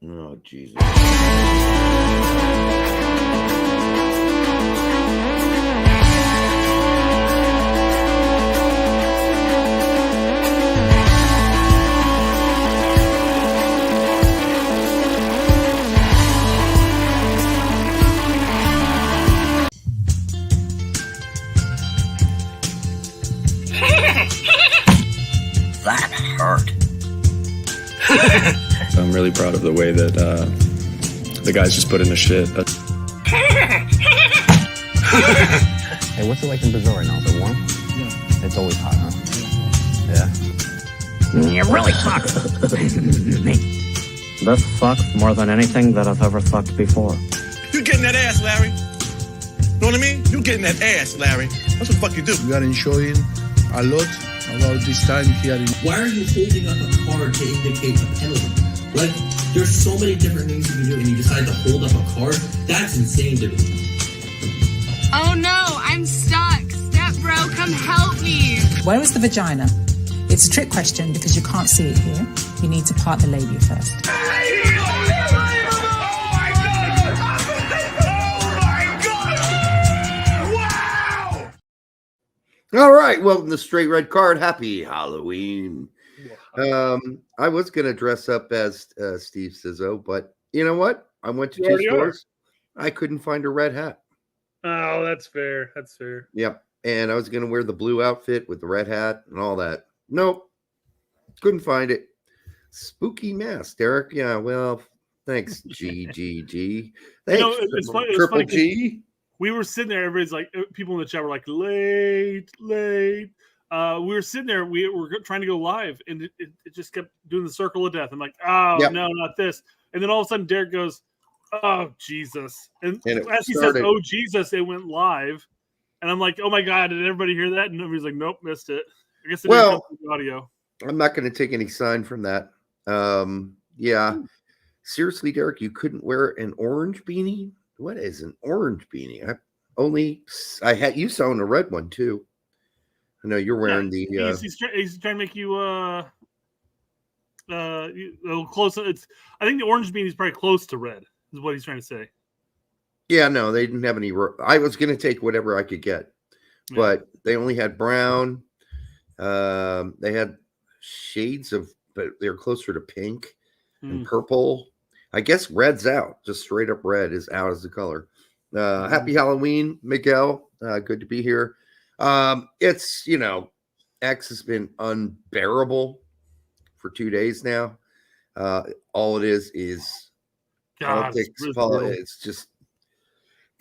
Oh, Jesus. That hurt. I'm really proud of the way that the guys just put in the shit. Hey, what's it like in Brazil right now? Is it warm? Yeah. It's always hot, huh? Yeah. You really fuck. This sucks more than anything that I've ever sucked before. You getting that ass, Larry? Know what I mean? You getting that ass, Larry. That's what the fuck you do. We are enjoying a lot about this time here in... Why are you holding up a card to indicate a penalty? Like, there's so many different things you can do, and you decide to hold up a card? That's insane to me. Oh no, I'm stuck. Step bro, come help me. Where is the vagina? It's a trick question because you can't see it here. You need to part the labia first. All right, welcome to Straight Red Card. Happy Halloween. I was going to dress up as Steve Sizzo, but you know what? I went to two stores. I couldn't find a red hat. Oh, that's fair. That's fair. Yep. And I was going to wear the blue outfit with the red hat and all that. Nope. Couldn't find it. Spooky mask, Derek. Yeah, well, thanks, G. Thanks, it's funny. Triple G. We were sitting there. Everybody's like, people in the chat were like, late. We were sitting there. We were trying to go live, and it just kept doing the circle of death. I'm like, oh, no, not this. And then all of a sudden, Derek goes, oh, Jesus. And as he says, oh, Jesus, it went live. And I'm like, oh, my God, did everybody hear that? And everybody's like, nope, missed it. I guess it didn't come through the audio. I'm not going to take any sign from that. Yeah. Seriously, Derek, you couldn't wear an orange beanie? What is an orange beanie? I had you saw a red one too. I know you're wearing the. He's trying to make you a little close. I think the orange beanie is probably close to red. Is what he's trying to say. Yeah, no, they didn't have any. I was going to take whatever I could get, but they only had brown. They had shades of, but they're closer to pink and purple. I guess red's out. Just straight up red is out as the color. Happy Halloween, Miguel. Good to be here. It's, X has been unbearable for 2 days now. All it is politics. It's just,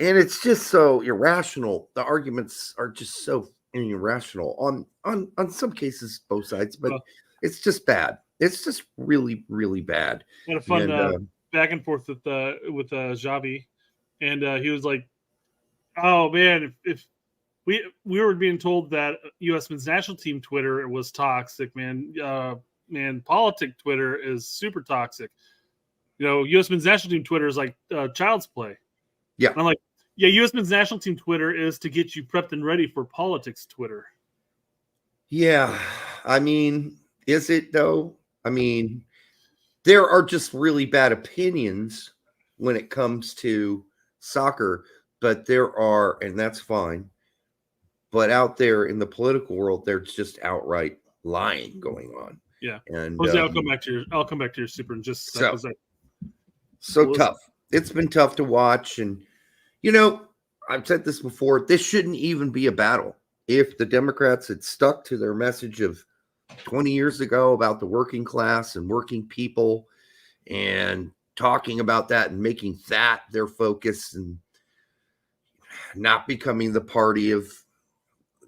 and it's just so irrational. The arguments are just so irrational on some cases, both sides, but it's just bad. It's just really, really bad. Had a fun back and forth with Javi, and he was like, "Oh man, if we were being told that U.S. men's national team Twitter was toxic, man, politic Twitter is super toxic. U.S. men's national team Twitter is like child's play." Yeah, and I'm like, yeah, U.S. men's national team Twitter is to get you prepped and ready for politics Twitter. Yeah, I mean, is it though? I mean, there are just really bad opinions when it comes to soccer, but there are, and that's fine. But out there in the political world, there's just outright lying going on. Yeah, and Jose, I'll come back to your super and just so tough. It's been tough to watch, and I've said this before. This shouldn't even be a battle. If the Democrats had stuck to their message of 20 years ago about the working class and working people and talking about that and making that their focus and not becoming the party of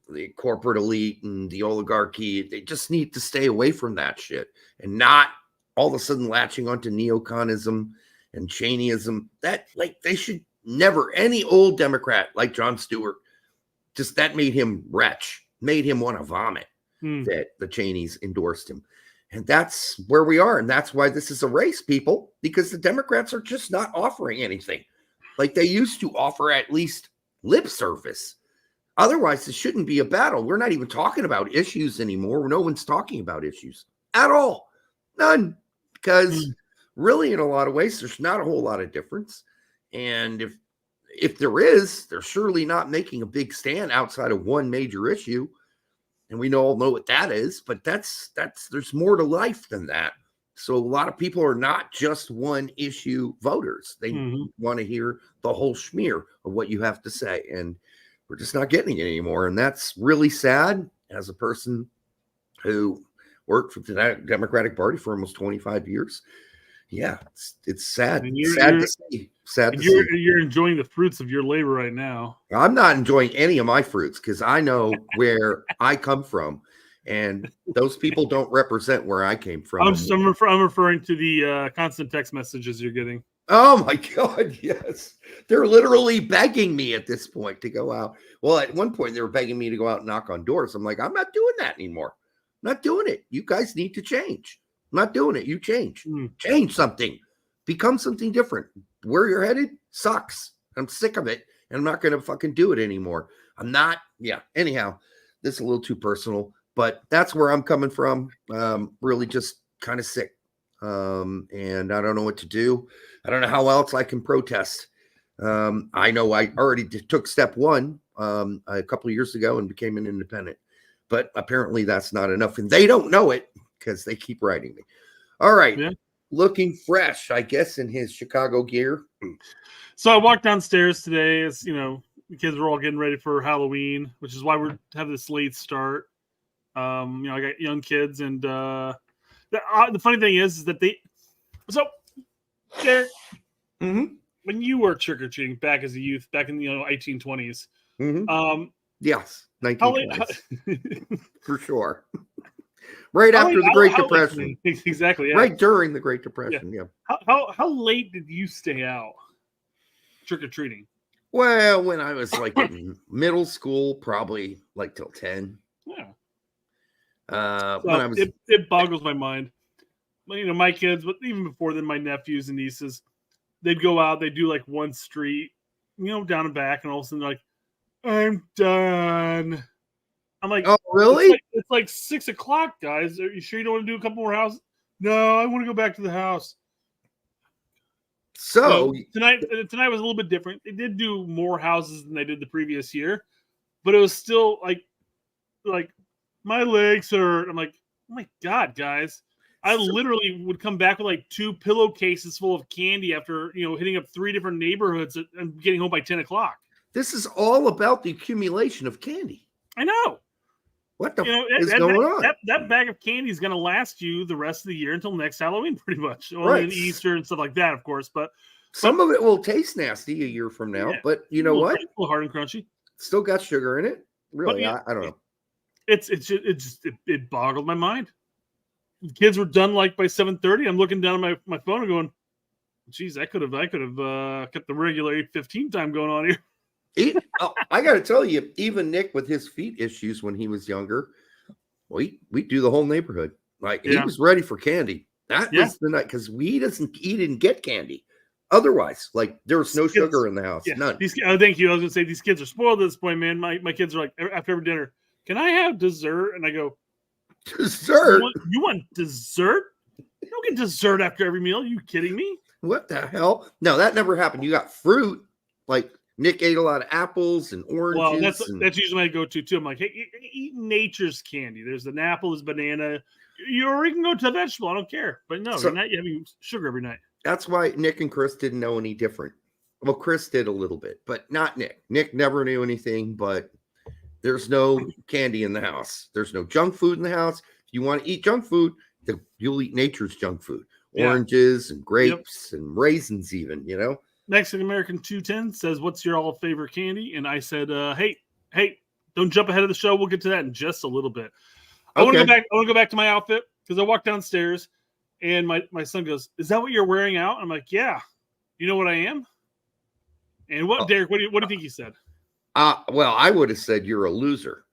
the corporate elite and the oligarchy, they just need to stay away from that shit and not all of a sudden latching onto neoconism and Cheneyism. That, they should never, any old Democrat like Jon Stewart, just that made him retch, made him want to vomit. That the Cheneys endorsed him. And that's where we are. And that's why this is a race, people, because the Democrats are just not offering anything like they used to offer, at least lip service. Otherwise, it shouldn't be a battle. We're not even talking about issues anymore. No one's talking about issues at all. None. Because really, in a lot of ways, there's not a whole lot of difference. And if there is, they're surely not making a big stand outside of one major issue. And we all know what that is, but that's there's more to life than that. So a lot of people are not just one issue voters. They want to hear the whole schmear of what you have to say. And we're just not getting it anymore. And that's really sad as a person who worked for the Democratic Party for almost 25 years. Yeah, it's sad. Sad to see. Sad to see. You're enjoying the fruits of your labor right now. I'm not enjoying any of my fruits because I know where I come from, and those people don't represent where I came from. I'm referring to the constant text messages you're getting. Oh my God, yes. They're literally begging me at this point to go out. Well, at one point they were begging me to go out and knock on doors. I'm like, I'm not doing that anymore. I'm not doing it. You guys need to change. I'm not doing it. You change. Change something. Become something different. Where you're headed sucks. I'm sick of it, and I'm not going to fucking do it anymore. I'm not. Yeah. Anyhow, this is a little too personal, but that's where I'm coming from. Really just kind of sick. And I don't know what to do. I don't know how else I can protest. I know I already took step one a couple of years ago and became an independent, but apparently that's not enough, and they don't know it because they keep writing me. All right. Yeah. Looking fresh, I guess, in his Chicago gear. So I walked downstairs today as, the kids were all getting ready for Halloween, which is why we're having this late start. I got young kids, and the funny thing is that Derek, when you were trick-or-treating back as a youth, back in the 1820s. Yes, 1920s. For sure. Right after the Great Depression. Exactly. Yeah. Right during the Great Depression. Yeah. How late did you stay out trick-or-treating? Well, when I was like in middle school, probably like till 10. Yeah. When I was, it boggles my mind. My kids, but even before then, my nephews and nieces, they'd go out, they'd do like one street, down and back, and all of a sudden they're like, I'm done. I'm like, oh, really? It's like 6 o'clock, guys. Are you sure you don't want to do a couple more houses? No, I want to go back to the house. So tonight was a little bit different. They did do more houses than they did the previous year, but it was still like my legs hurt. I'm like, oh my God, guys. I literally would come back with like 2 pillowcases full of candy after, hitting up 3 different neighborhoods and getting home by 10 o'clock. This is all about the accumulation of candy. I know. What the is going on? That bag of candy is going to last you the rest of the year until next Halloween, pretty much. Well, right. And Easter and stuff like that, of course. But some of it will taste nasty a year from now. Yeah, but you know what? A little hard and crunchy. Still got sugar in it. Really, I don't know. It boggled my mind. The kids were done like by 7:30. I'm looking down at my phone and going, "Geez, I could have kept the regular 8:15 time going on here." I got to tell you, even Nick with his feet issues when he was younger, we do the whole neighborhood. Like he was ready for candy. That was the night because he didn't get candy. Otherwise, like there was no sugar in the house. Yeah. None. Thank you. I was gonna say these kids are spoiled at this point, man. My kids are like after every dinner, can I have dessert? And I go, dessert? You want dessert? You don't get dessert after every meal. Are you kidding me? What the hell? No, that never happened. You got fruit. Like Nick ate a lot of apples and oranges. Well, that's usually my go-to too. I'm like, hey, eat nature's candy. There's an apple, there's banana. You can go to a vegetable. I don't care. But no, you're not having sugar every night. That's why Nick and Chris didn't know any different. Well, Chris did a little bit, but not Nick. Nick never knew anything, but there's no candy in the house. There's no junk food in the house. If you want to eat junk food, you'll eat nature's junk food. Oranges and grapes and raisins even, Mexican American 210 says, what's your all favorite candy? And I said, hey, don't jump ahead of the show. We'll get to that in just a little bit. I want to go back to my outfit because I walked downstairs and my son goes, is that what you're wearing out? I'm like, yeah. You know what I am? And Derek, what do you think he said? Well, I would have said you're a loser.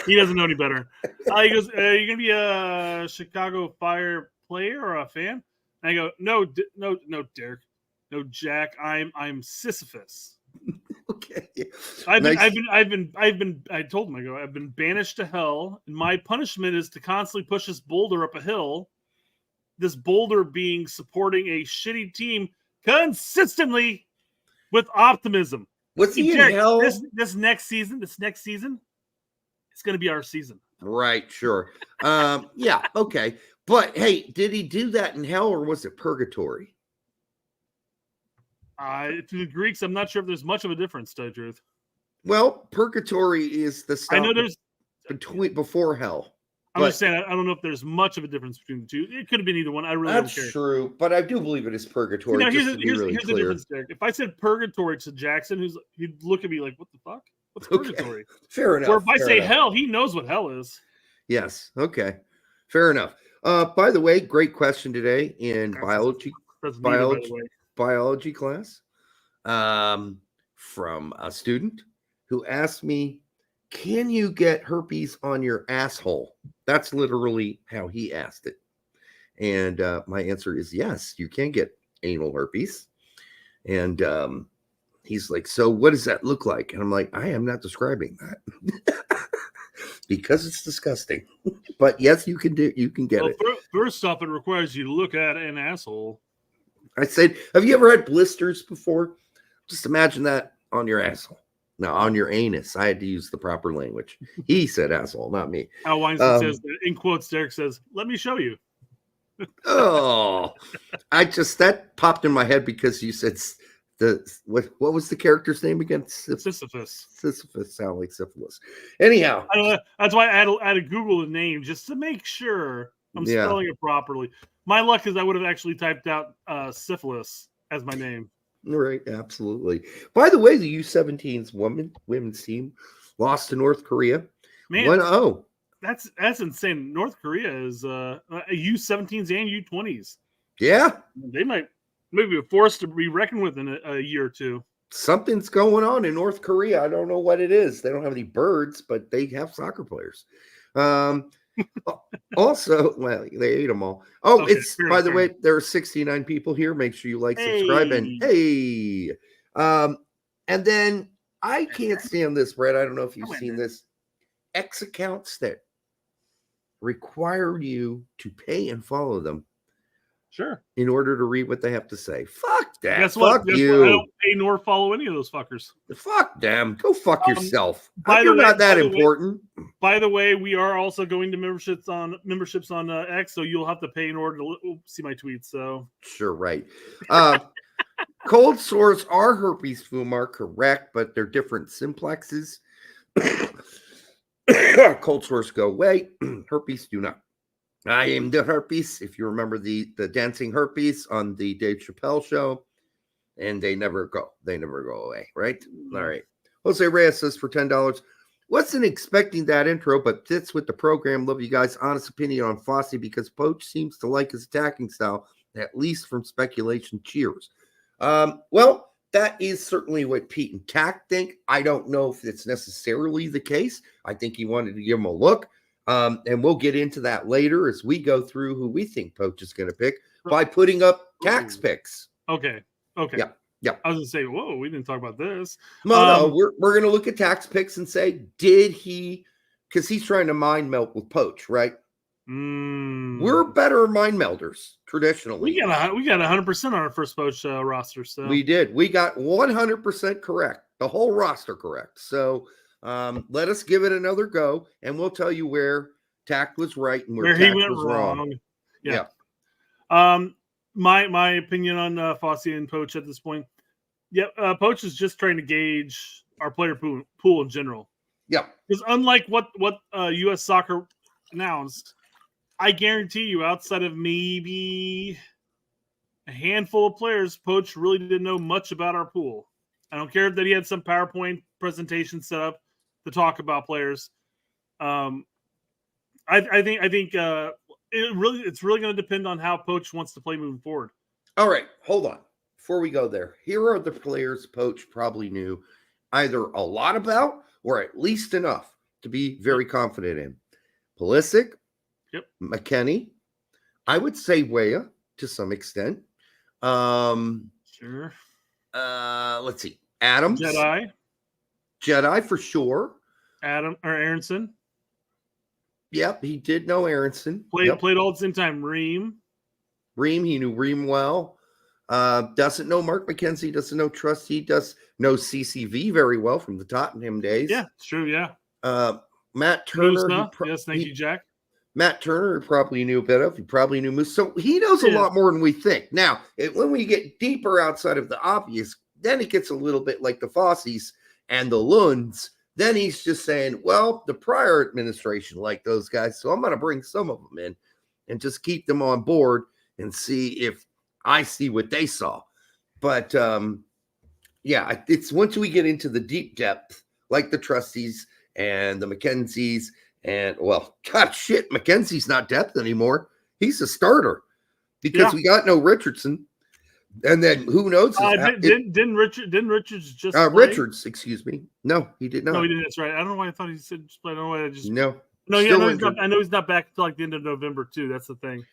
He doesn't know any better. He goes, are you going to be a Chicago Fire player or a fan? And I go, no, Derek, no, Jack. I'm Sisyphus. Okay. I told him, I've been banished to hell, and my punishment is to constantly push this boulder up a hill this Boulder being supporting a shitty team consistently with optimism. Was he in Derek, hell? This next season, it's going to be our season. Right, sure. Yeah, okay. But hey, did he do that in hell or was it purgatory? To the Greeks, I'm not sure if there's much of a difference, to tell you the truth. Well, purgatory is the stuff I know there's before hell. I'm just saying, I don't know if there's much of a difference between the two. It could have been either one. I really don't care. That's true, but I do believe it is purgatory. Here's the difference, Derek. If I said purgatory to Jackson, he'd look at me like, what the fuck? What's purgatory? Fair enough. Or if I say hell, he knows what hell is. Yes. Okay. Fair enough. By the way, great question today in biology class from a student who asked me, can you get herpes on your asshole? That's literally how he asked it. And my answer is yes, you can get anal herpes. And he's like, so what does that look like? And I'm like, I am not describing that because it's disgusting. But yes, you can get it. First off, it requires you to look at an asshole. I said, have you ever had blisters before? Just imagine that on your asshole. Now, on your anus. I had to use the proper language. He said asshole, not me. Al Weinstein says, in quotes, Derek says, let me show you. Oh, that popped in my head because you said what was the character's name again? Sisyphus. Sisyphus sound like syphilis. Anyhow. That's why I had to Google the name just to make sure I'm spelling it properly. My luck is I would have actually typed out syphilis as my name. Right, absolutely. By the way, the U17's women's team lost to North Korea. Man, 1-0. That's insane. North Korea is U17s and U20s. Yeah, they might be forced to be reckoned with in a year or two. Something's going on in North Korea. I don't know what it is. They don't have any birds, but they have soccer players. Also, well, they ate them all. Oh, okay, by the way, there are 69 people here. Make sure you like, subscribe, and and then I can't stand this, Brett. I don't know if you've seen this. X accounts that require you to pay and follow them. Sure. In order to read what they have to say. Fuck that. Guess fuck what? you. I don't pay nor follow any of those fuckers. Fuck them. Go fuck yourself. You're not that important. By the way, we are also going to memberships on X, so you'll have to pay in order to see my tweets. So sure, right. Cold sores are herpes fumar, correct, but they're different simplexes. Cold sores go away. Herpes do not. I am the herpes. If you remember the dancing herpes on the Dave Chappelle show, and they never go away, right? All right. Jose Reyes says for $10. Wasn't expecting that intro, but fits with the program. Love you guys. Honest opinion on Fosse because Poch seems to like his attacking style, at least from speculation. Cheers. Well, that is certainly what Pete and Tack think. I don't know if it's necessarily the case. I think he wanted to give him a look. And we'll get into that later as we go through who we think Poch is going to pick by putting up tax picks. Okay. Yeah. I was going to say, whoa, we didn't talk about this. No, we're going to look at tax picks and say, did he, because he's trying to mind melt with Poch, right? We're better mind melders traditionally. We got 100% on our first Poch roster. So we did. We got 100% correct. The whole roster correct. So let us give it another go, and we'll tell you where Tack was right and where Tack he went was wrong. Yeah. My opinion on Fosse and Poch at this point. Yeah, Poch is just trying to gauge our player pool in general. Yeah. Because unlike what U.S. Soccer announced, I guarantee you, outside of maybe a handful of players, Poch really didn't know much about our pool. I don't care that he had some PowerPoint presentation set up to talk about players. I think it's really going to depend on how Poch wants to play moving forward. All right, hold on. Before we go there, here are the players Poch probably knew either a lot about or at least enough to be very confident in. Pulisic, McKennie, I would say Weah to some extent. Sure. Let's see. Adams. Jedi for sure. Aronson. Yep, he did know Aronson. Played all at the same time. Ream. Ream. He knew Ream well. Doesn't know Mark McKenzie, doesn't know Trusty, does know CCV very well from the Tottenham days. Yeah, it's true. Yeah. Matt Turner. Yes, thank you, Jack. Matt Turner probably knew a bit of. He probably knew Moose. So he knows a lot more than we think. Now, when we get deeper outside of the obvious, then it gets a little bit like the Fossies and the Lunds. Then he's just saying, well, the prior administration liked those guys, so I'm going to bring some of them in and just keep them on board and see if I see what they saw. But, yeah, it's once we get into the deep depth, like the Trustees and the McKenzies, and, well, God, shit, McKenzie's not depth anymore. He's a starter because we got no Richardson. And then who knows? Didn't Richards just play? Richards, excuse me. No, he did not. No, he didn't. That's right. I don't know why I thought he said just play. I don't know why I just no. I know he's not back until like the end of November too. That's the thing.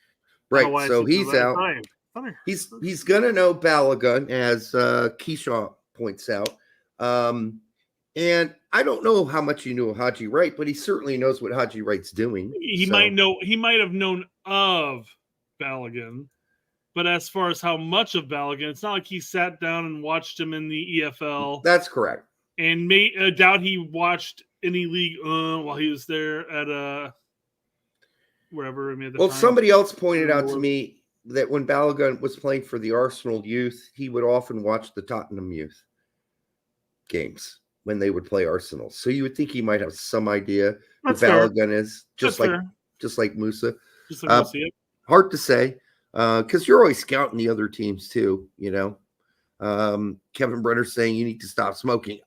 Right. So he's out. He's gonna know Balogun, as Keyshaw points out. And I don't know how much he knew of Haji Wright, but he certainly knows what Haji Wright's doing. He might have known of Balogun. But as far as how much of Balogun, it's not like he sat down and watched him in the EFL. That's correct. And doubt he watched any league while he was there at wherever. Somebody else pointed out to me that when Balogun was playing for the Arsenal youth, he would often watch the Tottenham youth games when they would play Arsenal. So you would think he might have some idea who Balogun is, just like Musa. Just like Musa, hard to say. Because you're always scouting the other teams too, you know. Kevin Brenner saying you need to stop smoking.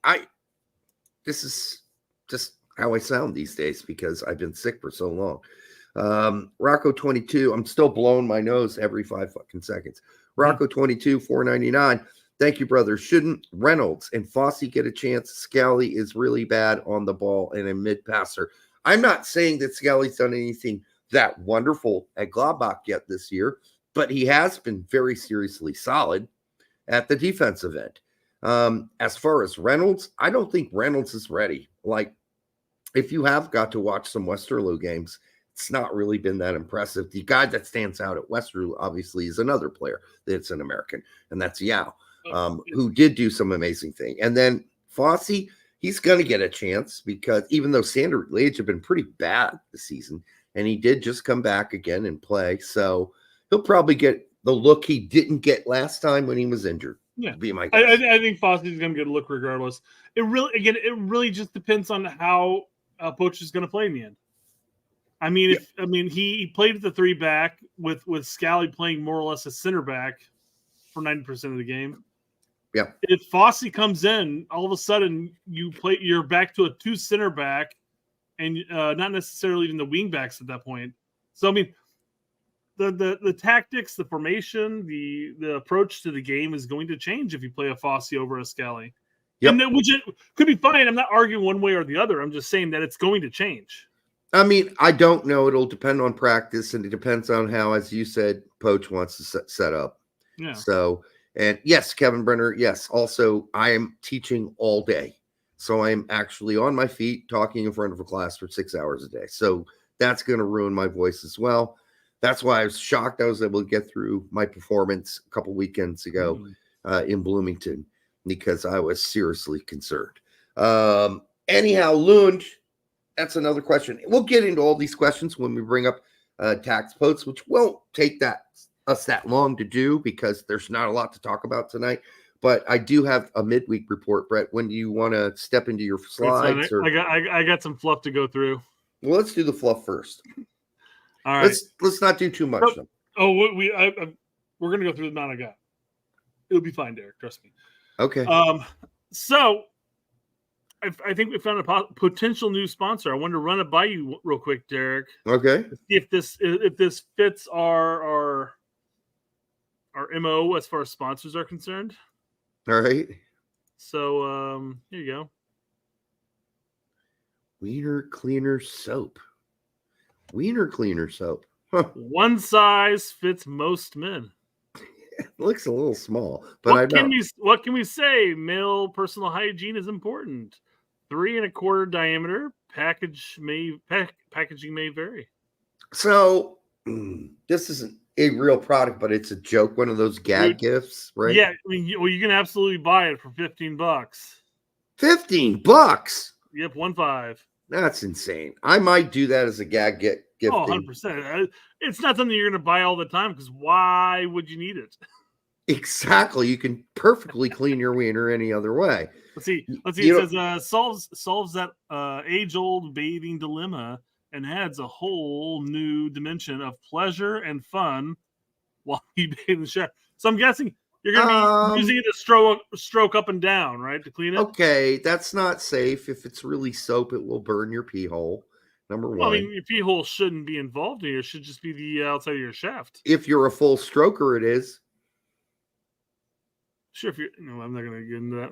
This is just how I sound these days because I've been sick for so long. Rocco 22, I'm still blowing my nose every 5 fucking seconds. Rocco 22, $4.99. Thank you, brother. Shouldn't Reynolds and Fossey get a chance? Scally is really bad on the ball and a mid passer. I'm not saying that Scally's done anything that wonderful at Gladbach yet this year, but he has been very seriously solid at the defensive end. As far as Reynolds, I don't think Reynolds is ready. Like, if you have got to watch some Westerlo games, it's not really been that impressive. The guy that stands out at Westerlo, obviously, is another player that's an American, and that's Yao, who did do some amazing thing. And then Fossey, he's going to get a chance because even though Sander Lage have been pretty bad this season, and he did just come back again and play. So he'll probably get the look he didn't get last time when he was injured. Yeah. Be my guess. I think Fossey's going to get a look regardless. It really just depends on how Poch is going to play in the end. I mean, he played at the 3-back with Scally playing more or less a center back for 90% of the game. Yeah. If Fossey comes in, all of a sudden you're back to a 2 center back. And not necessarily even the wing backs at that point. So I mean, the tactics, the formation, the approach to the game is going to change if you play a Fossey over a Scally. Yep. And which it could be fine. I'm not arguing one way or the other. I'm just saying that it's going to change. I mean, I don't know. It'll depend on practice, and it depends on how, as you said, Poch wants to set up. Yeah. So, and yes, Kevin Brenner. Yes. Also, I am teaching all day. So I'm actually on my feet talking in front of a class for 6 hours a day. So that's going to ruin my voice as well. That's why I was shocked I was able to get through my performance a couple weekends ago in Bloomington because I was seriously concerned. Anyhow, Lund, that's another question. We'll get into all these questions when we bring up tax posts, which won't take us that long to do because there's not a lot to talk about tonight. But I do have a midweek report, Brett. When do you want to step into your slides? I got some fluff to go through. Well, let's do the fluff first. All right. Let's not do too much. We're gonna go through the amount I got. It'll be fine, Derek. Trust me. Okay. So I think we found a potential new sponsor. I wanted to run it by you real quick, Derek. Okay. If this fits our MO as far as sponsors are concerned. All right. So here you go. Wiener cleaner soap. Wiener cleaner soap. Huh. One size fits most men. It looks a little small, but what can we say? Male personal hygiene is important. 3 1/4 diameter. Packaging may vary. So This isn't a real product, but it's a joke. One of those gag gifts, right? Yeah, I mean, you can absolutely buy it for $15. $15. Yep, 15. That's insane. I might do that as a gag gift. Oh, 100%. It's not something you're going to buy all the time because why would you need it? Exactly. You can perfectly clean your wiener any other way. Let's see. It says solves that age-old bathing dilemma and adds a whole new dimension of pleasure and fun while you bathe in the shower. So I'm guessing you're going to be using it to stroke up and down, right, to clean it. Okay, that's not safe. If it's really soap, it will burn your pee hole. Number one. Well, I mean, your pee hole shouldn't be involved in it. It should just be the outside of your shaft. If you're a full stroker, it is. Sure, if you're no, I'm not going to get into that.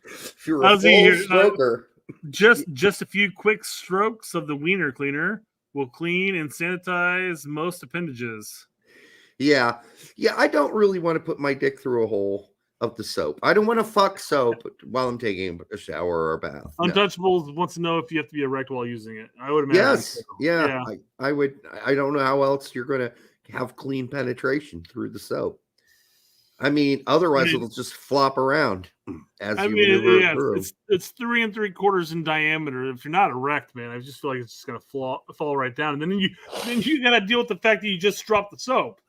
If you're a full stroker. Just a few quick strokes of the wiener cleaner will clean and sanitize most appendages. Yeah. I don't really want to put my dick through a hole of the soap. I don't want to fuck soap while I'm taking a shower or a bath. Untouchables wants to know if you have to be erect while using it. I would imagine. Yes. So. Yeah. I would. I don't know how else you're going to have clean penetration through the soap. I mean, otherwise it'll just flop around as you maneuver through. It's 3 3/4 in diameter. If you're not erect, man, I just feel like it's just gonna fall right down, and then you gotta deal with the fact that you just dropped the soap.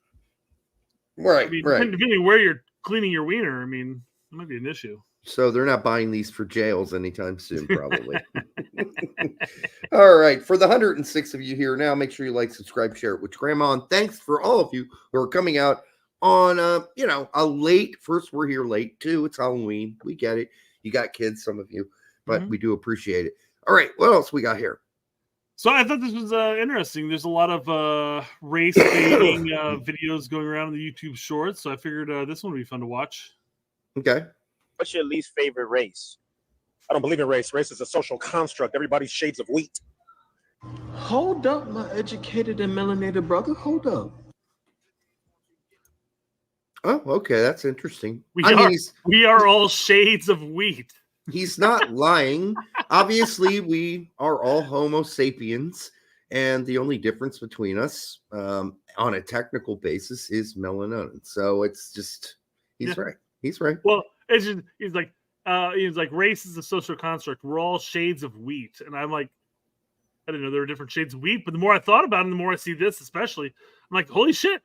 Right, I mean, right. Depending where you're cleaning your wiener, I mean, it might be an issue. So they're not buying these for jails anytime soon, probably. All right, for the 106 of you here now, make sure you like, subscribe, share it with Grandma, and thanks for all of you who are coming out on a late. First, we're here late too. It's Halloween. We get it. You got kids, some of you, but we do appreciate it. All right, what else we got here? So I thought this was interesting. There's a lot of race baiting videos going around in the YouTube Shorts, so I figured this one would be fun to watch. Okay. What's your least favorite race? I don't believe in race. Race is a social construct. Everybody's shades of wheat. Hold up, my educated and melanated brother. Hold up. Oh, okay, that's interesting. We are all shades of wheat. He's not lying. Obviously, we are all Homo sapiens, and the only difference between us, on a technical basis, is melanonin. So it's just he's right. He's right. Well, it's just he's like race is a social construct. We're all shades of wheat, and I'm like, I didn't know there were different shades of wheat. But the more I thought about it, the more I see this, especially, I'm like, holy shit,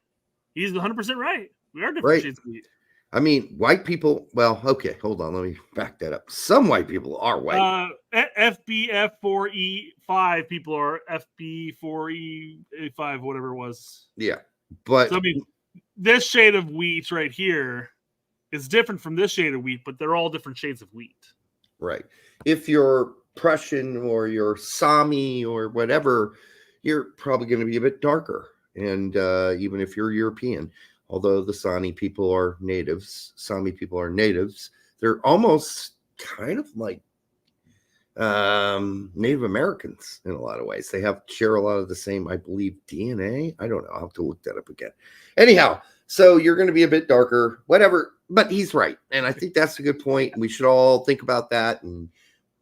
he's 100% right. We are different shades of wheat. I mean, white people. Well, okay, hold on. Let me back that up. Some white people are white. FBF4E5 people are FB4E5, whatever it was. Yeah, but so, I mean, this shade of wheat right here is different from this shade of wheat, but they're all different shades of wheat. Right. If you're Prussian or you're Sami or whatever, you're probably going to be a bit darker. And even if you're European. Although the Sami people are natives, they're almost kind of like Native Americans in a lot of ways. They share a lot of the same, I believe, DNA. I don't know. I'll have to look that up again. Anyhow, so you're going to be a bit darker, whatever. But he's right, and I think that's a good point. We should all think about that and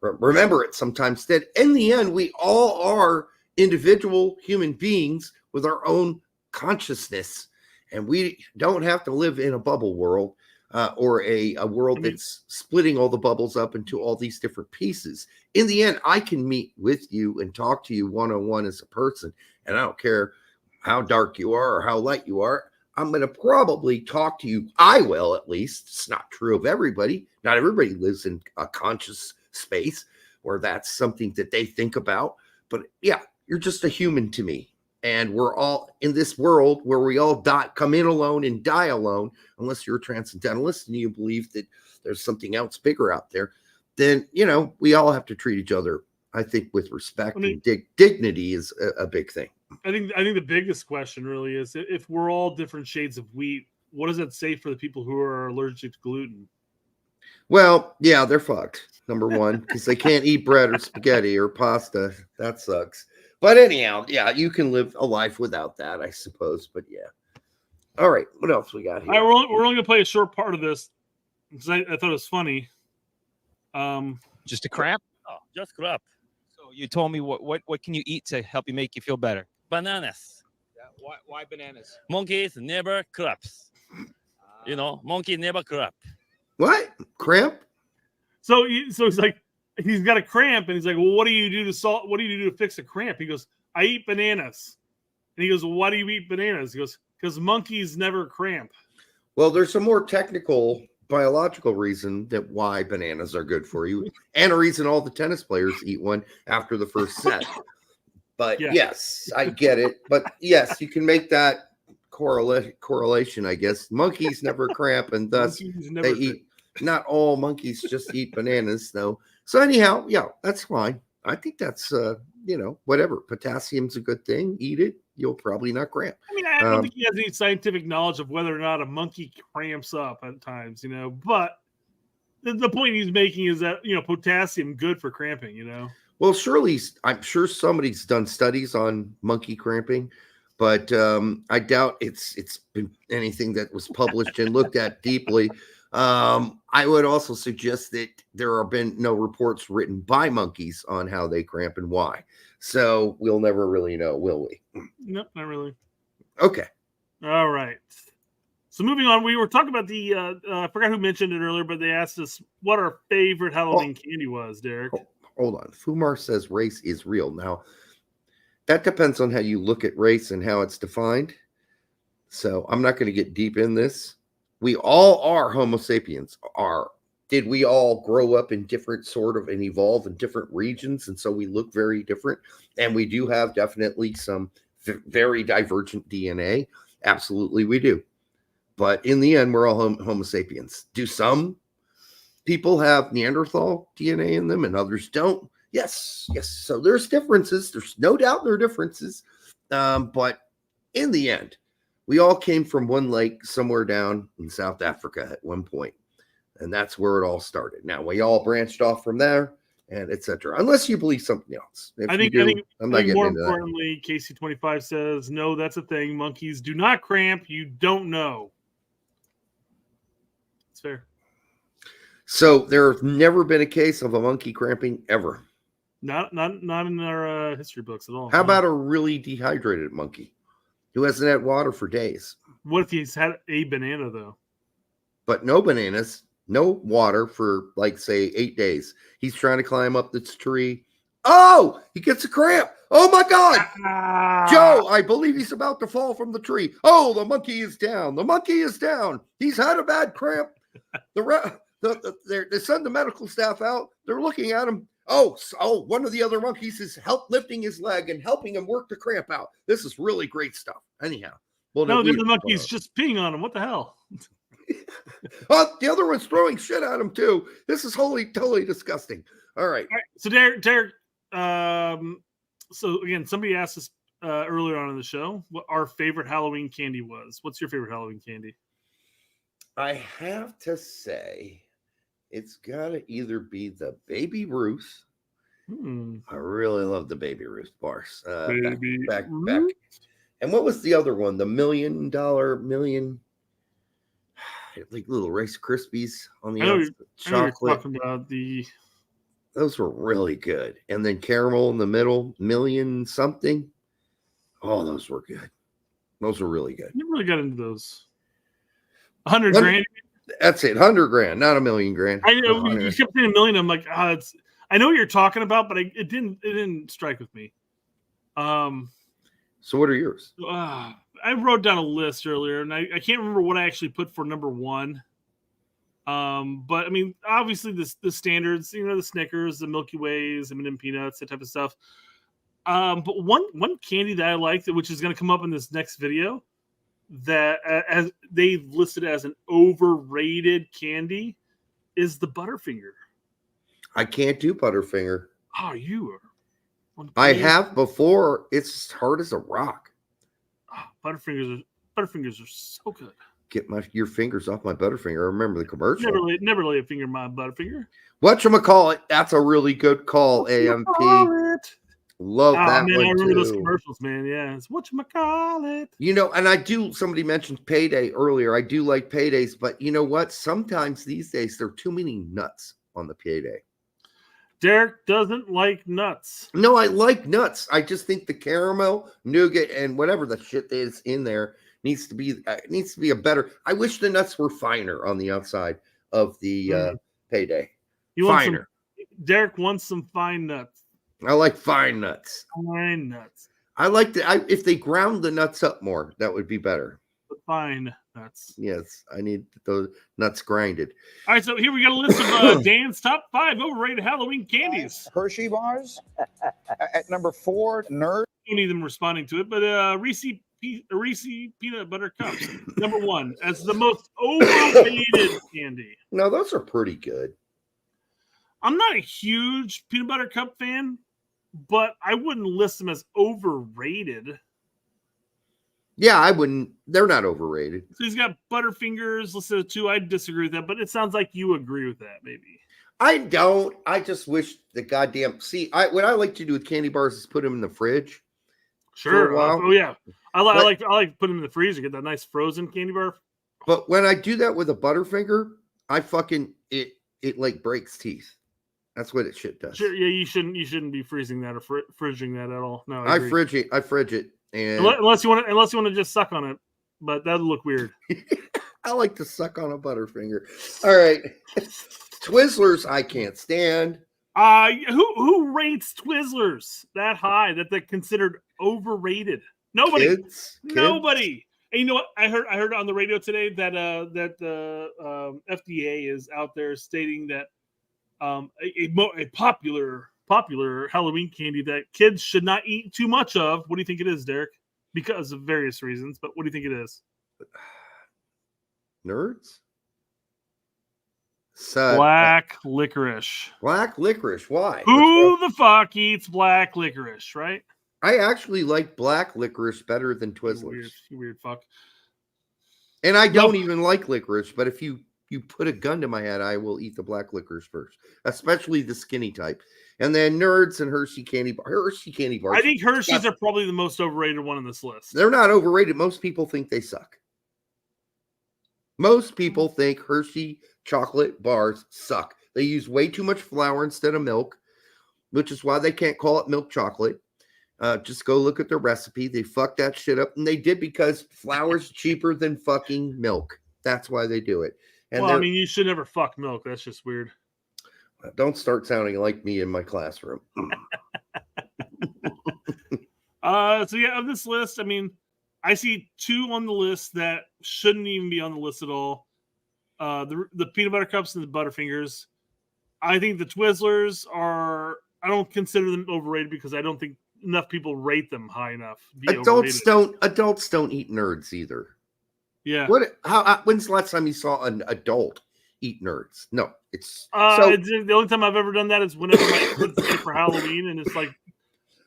remember it sometimes. That in the end, we all are individual human beings with our own consciousness. And we don't have to live in a bubble world or a world that's splitting all the bubbles up into all these different pieces. In the end, I can meet with you and talk to you one-on-one as a person. And I don't care how dark you are or how light you are. I'm going to probably talk to you. I will, at least. It's not true of everybody. Not everybody lives in a conscious space where that's something that they think about. But yeah, you're just a human to me. And we're all in this world where we all come in alone and die alone, unless you're a transcendentalist and you believe that there's something else bigger out there. Then, we all have to treat each other, I think, with respect. And dignity is a big thing. I think the biggest question really is, if we're all different shades of wheat, what does that say for the people who are allergic to gluten? Well, yeah, they're fucked. Number one, because they can't eat bread or spaghetti or pasta. That sucks. But anyhow, yeah, you can live a life without that, I suppose. But yeah. All right. What else we got here? All right, we're only going to play a short part of this because I thought it was funny. Just a Cramp? Oh, just Cramp. So you told me what can you eat to help you make you feel better? bananas. Why bananas? Monkeys never cramps. Monkey never cramp. What? Cramp? So he's like, he's got a cramp, and he's like, well, what do you do to fix a cramp? He goes, I eat bananas. And he goes, well, why do you eat bananas? He goes, because monkeys never cramp. Well, there's a more technical biological reason that why bananas are good for you, and a reason all the tennis players eat one after the first set. But yes, I get it. But yes, you can make that correlation, I guess. Monkeys never cramp, and thus they eat. Not all monkeys just eat bananas, though. So anyhow, yeah, that's fine. I think that's whatever. Potassium's a good thing. Eat it. You'll probably not cramp. I mean, I don't think he has any scientific knowledge of whether or not a monkey cramps up at times, but the point he's making is that, potassium good for cramping, Well, surely, I'm sure somebody's done studies on monkey cramping, but I doubt it's been anything that was published and looked at deeply. I would also suggest that there have been no reports written by monkeys on how they cramp and why. So we'll never really know, will we? Nope, not really. Okay. All right. So moving on, we were talking about the, I forgot who mentioned it earlier, but they asked us what our favorite Halloween candy was, Derek. Hold on. Fumar says race is real. Now, that depends on how you look at race and how it's defined. So I'm not going to get deep in this. We all are Homo sapiens. Did we all grow up in different sort of and evolve in different regions? And so we look very different. And we do have definitely some very divergent DNA. Absolutely, we do. But in the end, we're all Homo sapiens. Do some people have Neanderthal DNA in them and others don't? Yes. So there's differences. There's no doubt there are differences. But in the end, we all came from one lake somewhere down in South Africa at one point. And that's where it all started. Now, we all branched off from there, and etc. Unless you believe something else. I think more importantly, KC25 says, no, that's a thing. Monkeys do not cramp. You don't know. It's fair. So there's never been a case of a monkey cramping ever. Not in our history books at all. How about a really dehydrated monkey who hasn't had water for days? What if he's had a banana, though? But no bananas, no water for, like, say, 8 days. He's trying to climb up this tree. Oh, he gets a cramp. Oh, my God. Joe, I believe he's about to fall from the tree. Oh, the monkey is down. The monkey is down. He's had a bad cramp. They send the medical staff out. They're looking at him. Oh, one of the other monkeys is lifting his leg and helping him work the cramp out. This is really great stuff. Anyhow. Well, no, the monkey's just peeing on him. What the hell? Oh, the other one's throwing shit at him too. This is totally disgusting. All right. So Derek, so again, somebody asked us earlier on in the show what our favorite Halloween candy was. What's your favorite Halloween candy? I have to say, it's got to either be the Baby Ruth. I really love the Baby Ruth bars. Back. And what was the other one? The $1 million, like little Rice Krispies on the outside. Chocolate. Talking about those were really good. And then caramel in the middle, million something. Oh, those were good. Those were really good. You really got into those. 100 grand. That's it. 100 grand, not $1 million. I know you kept saying $1 million. I'm like, I know what you're talking about, but it didn't strike with me. So what are yours? I wrote down a list earlier, and I can't remember what I actually put for number one. But I mean, obviously the standards, the Snickers, the Milky Ways, M&M peanuts, that type of stuff. But one candy that I liked, which is going to come up in this next video, that as they listed as an overrated candy, is the Butterfinger. I can't do Butterfinger. Oh, you are. I have before. It's hard as a rock. Oh, Butterfingers are so good. Get your fingers off my Butterfinger. I remember the commercial. Never lay a finger in my Butterfinger. Whatchamacallit? That's a really good call, AMP. Love that man, one, I remember too. those commercials, man. Yeah, it's whatchamacallit. And somebody mentioned Payday earlier. I do like Paydays, but you know what? Sometimes these days there are too many nuts on the Payday. Derek doesn't like nuts. No, I like nuts. I just think the caramel, nougat, and whatever the shit is in there needs to be a better. I wish the nuts were finer on the outside of the payday. Finer. Derek wants some fine nuts. I like fine nuts. Fine nuts. I like if they ground the nuts up more, that would be better. The fine nuts. Yes, I need those nuts grinded. All right, so here we got a list of Dan's top 5 overrated Halloween candies. Hershey bars. At number 4, Nerd. You need them responding to it, but Reese peanut butter cups. Number 1 as the most overrated candy. No, those are pretty good. I'm not a huge peanut butter cup fan, but I wouldn't list them as overrated. Yeah, I wouldn't. They're not overrated. So he's got Butterfingers listed at 2. I disagree with that, but it sounds like you agree with that, maybe. I don't. I just wish the goddamn. See, what I like to do with candy bars is put them in the fridge. Sure. For a while. Oh yeah, I like to put them in the freezer, get that nice frozen candy bar. But when I do that with a Butterfinger, I fucking it like breaks teeth. That's what it shit does. Sure, yeah, you shouldn't be freezing that or fridging that at all. No, I fridge it, and unless you want to just suck on it, but that'd look weird. I like to suck on a Butterfinger. All right, Twizzlers I can't stand. Who rates Twizzlers that high that they're considered overrated? Nobody. Kids? Nobody. And you know what? I heard on the radio today that the FDA is out there stating that a popular Halloween candy that kids should not eat too much of. What do you think it is, Derek? Because of various reasons, but what do you think it is? Nerds? Black licorice. Black licorice. Why? Who the fuck eats black licorice, right? I actually like black licorice better than Twizzlers. You weird fuck. And I don't even like licorice, but if you put a gun to my head, I will eat the black licorice first, especially the skinny type. And then Nerds and Hershey candy bars. I think Hershey's are probably the most overrated one on this list. They're not overrated. Most people think they suck. Most people think Hershey chocolate bars suck. They use way too much flour instead of milk, which is why they can't call it milk chocolate. Just go look at the recipe. They fucked that shit up, and they did because flour's cheaper than fucking milk. That's why they do it. And well, I mean, you should never fuck milk. That's just weird. Don't start sounding like me in my classroom. So yeah, of this list, I mean, I see 2 on the list that shouldn't even be on the list at all. The peanut butter cups and the Butterfingers. I think the Twizzlers are. I don't consider them overrated because I don't think enough people rate them high enough. Adults don't eat Nerds either. Yeah. When's the last time you saw an adult eat Nerds? No, it's the only time I've ever done that is whenever my kids get for Halloween, and it's like,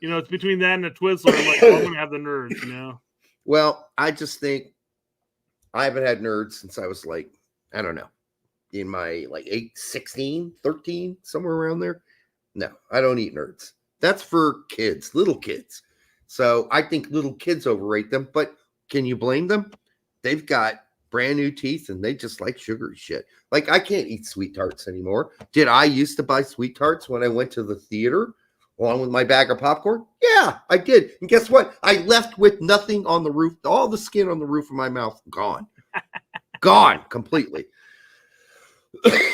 it's between that and a Twizzler. I'm like, I'm gonna have the Nerds, Well, I just think I haven't had Nerds since I was like, I don't know, in my 16, 13, somewhere around there. No, I don't eat Nerds. That's for kids, little kids. So I think little kids overrate them, but can you blame them? They've got brand new teeth and they just like sugary shit. Like, I can't eat sweet tarts anymore. Did I used to buy sweet tarts when I went to the theater along with my bag of popcorn? Yeah, I did. And guess what? I left with nothing on the roof. All the skin on the roof of my mouth gone. Gone completely.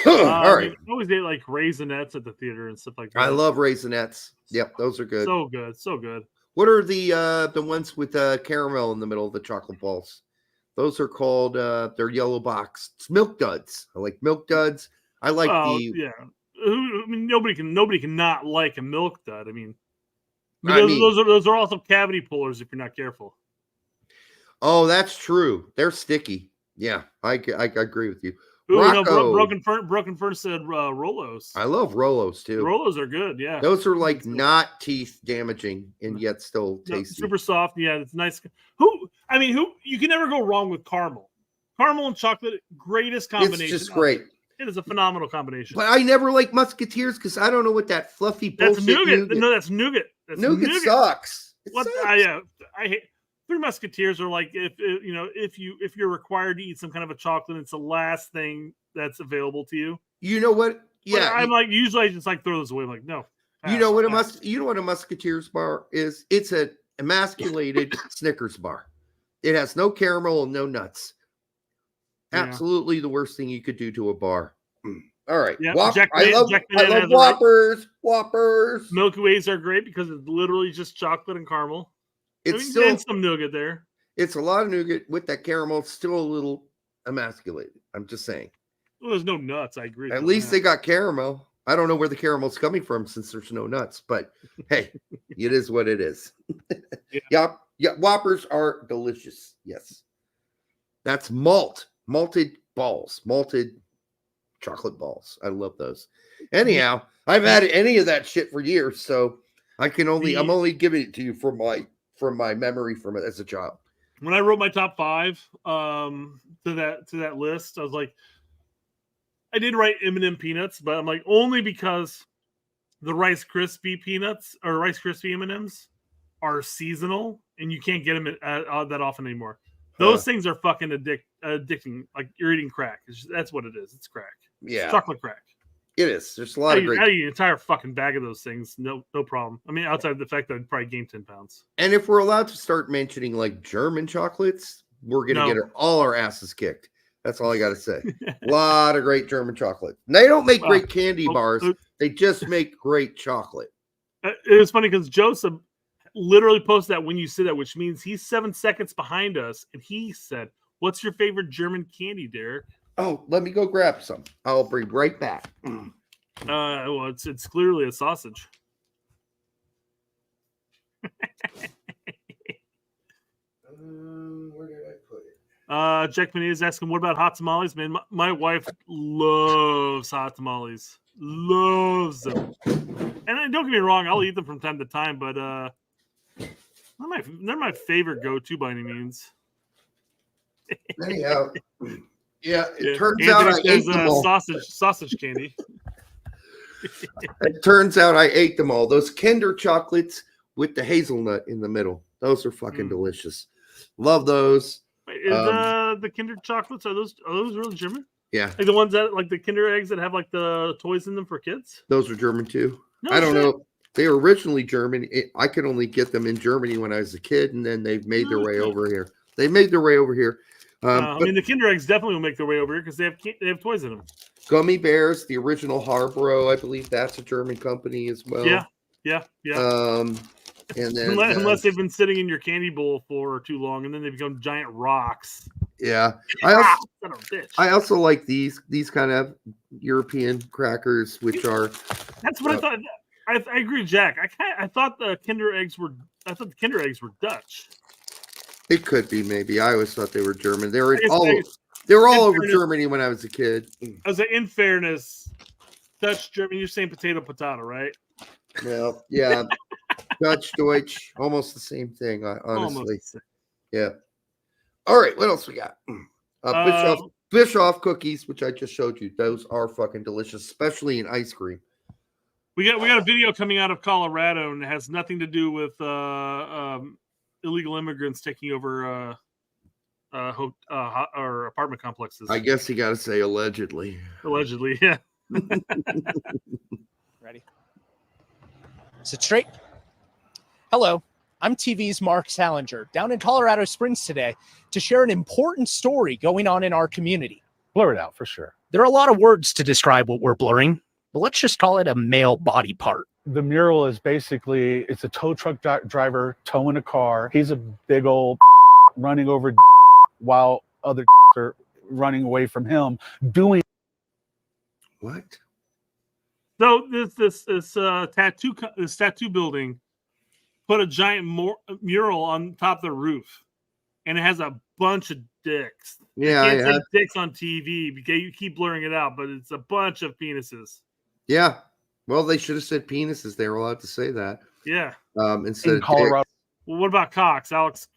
All right. I always ate like Raisinets at the theater and stuff like that. I love Raisinets. Yep, those are good. So good. So good. What are the ones with caramel in the middle of the chocolate balls? Those are called they're yellow box. It's Milk Duds. I like Milk Duds. I like yeah. I mean, nobody can not like a Milk Dud. I mean, those are also cavity pullers if you're not careful. Oh, that's true. They're sticky. Yeah, I agree with you. Ooh, no, Broken Fern said Rolos. I love Rolos too. Rolos are good. Yeah, those are like not teeth damaging and yet still tasty. Super soft. Yeah, it's nice. Who you can never go wrong with caramel. Caramel and chocolate, greatest combination. It's just great. It is a phenomenal combination. But I never like Musketeers because I don't know what that fluffy bullshit. That's nougat. No, that's nougat. Nougat sucks. What? I hate. 3 Musketeers are like if you're required to eat some kind of a chocolate, it's the last thing that's available to you. You know what? Yeah, I'm like, usually I just like throw those away. I'm like, no. You know what a Musketeers bar is? It's an emasculated Snickers bar. It has no caramel and no nuts. Absolutely the worst thing you could do to a bar. All right. Yeah, I love Whoppers. Whoppers. Milky Ways are great because it's literally just chocolate and caramel. It's still some nougat there. It's a lot of nougat with that caramel. It's still a little emasculated. I'm just saying. Well, there's no nuts. I agree. At least they got caramel. I don't know where the caramel's coming from since there's no nuts, but hey, it is what it is. Yeah. Whoppers are delicious. Yes. That's malted balls, malted chocolate balls. I love those. Anyhow, I've had any of that shit for years, so I'm only giving it to you from my memory from it as a child. When I wrote my top 5 to that list, I was like, I did write M&M peanuts, but I'm like, only because the Rice Krispie peanuts or Rice Krispie M&Ms are seasonal and you can't get them that often anymore. Those things are fucking addicting. Like you're eating crack. That's what it is. It's crack. Yeah. It's chocolate crack. It is. There's a lot of great. I eat an entire fucking bag of those things. No problem. I mean, outside of the fact that I'd probably gain 10 pounds. And if we're allowed to start mentioning like German chocolates, we're going to get all our asses kicked. That's all I got to say. A lot of great German chocolate. And they don't make great candy bars. They just make great chocolate. It was funny because Joseph literally posted that when you said that, which means he's 7 seconds behind us. And he said, "What's your favorite German candy, Derek?" Oh, let me go grab some. I'll be right back. Well, it's clearly a sausage. Where did I put it? Jack Beanie is asking, what about hot tamales? Man, my wife loves hot tamales. Loves them. And don't get me wrong, I'll eat them from time to time, but they're my favorite go-to by any means. Anyhow, yeah, it turns out I ate them all. Sausage candy. It turns out I ate them all. Those Kinder chocolates with the hazelnut in the middle. Those are fucking delicious. Love those. Wait, is the Kinder chocolates, are those really German? Yeah. Like the ones that, like the Kinder eggs that have like the toys in them for kids? Those are German too. No I don't shit. know. They were originally German. I could only get them in Germany when I was a kid, and then they've made their way over here. They made their way over here. I mean, the Kinder eggs definitely will make their way over here because they have toys in them. Gummy Bears, the original Harborough, I believe that's a German company as well. Yeah. And then unless they've been sitting in your candy bowl for too long, and then they become giant rocks. Yeah, I also like these kind of European crackers, which are. That's what I thought. I agree with Jack. I thought the Kinder eggs were. I thought the Kinder eggs were Dutch. It could be, maybe. I always thought they were German. They were all over Germany when I was a kid. I was like, in fairness, Dutch, German. You're saying potato, right? Well, yeah. Dutch, Deutsch, almost the same thing, honestly. Yeah. All right, what else we got? Bischoff cookies, which I just showed you. Those are fucking delicious, especially in ice cream. We got a video coming out of Colorado, and it has nothing to do with illegal immigrants taking over or apartment complexes. I guess you got to say allegedly. Allegedly, yeah. Ready? Sit straight. Hello, I'm TV's Mark Salinger, down in Colorado Springs today to share an important story going on in our community. Blur it out for sure. There are a lot of words to describe what we're blurring, but let's just call it a male body part. The mural is basically, it's a tow truck driver towing a car. He's a big old running over while other are running away from him doing. What? So this tattoo building put a giant mural on top of the roof, and it has a bunch of dicks. Yeah, you can't say dicks on TV because you keep blurring it out, but it's a bunch of penises. Yeah, well, they should have said penises. They were allowed to say that. Yeah. Instead of Colorado. Well, what about cocks? Alex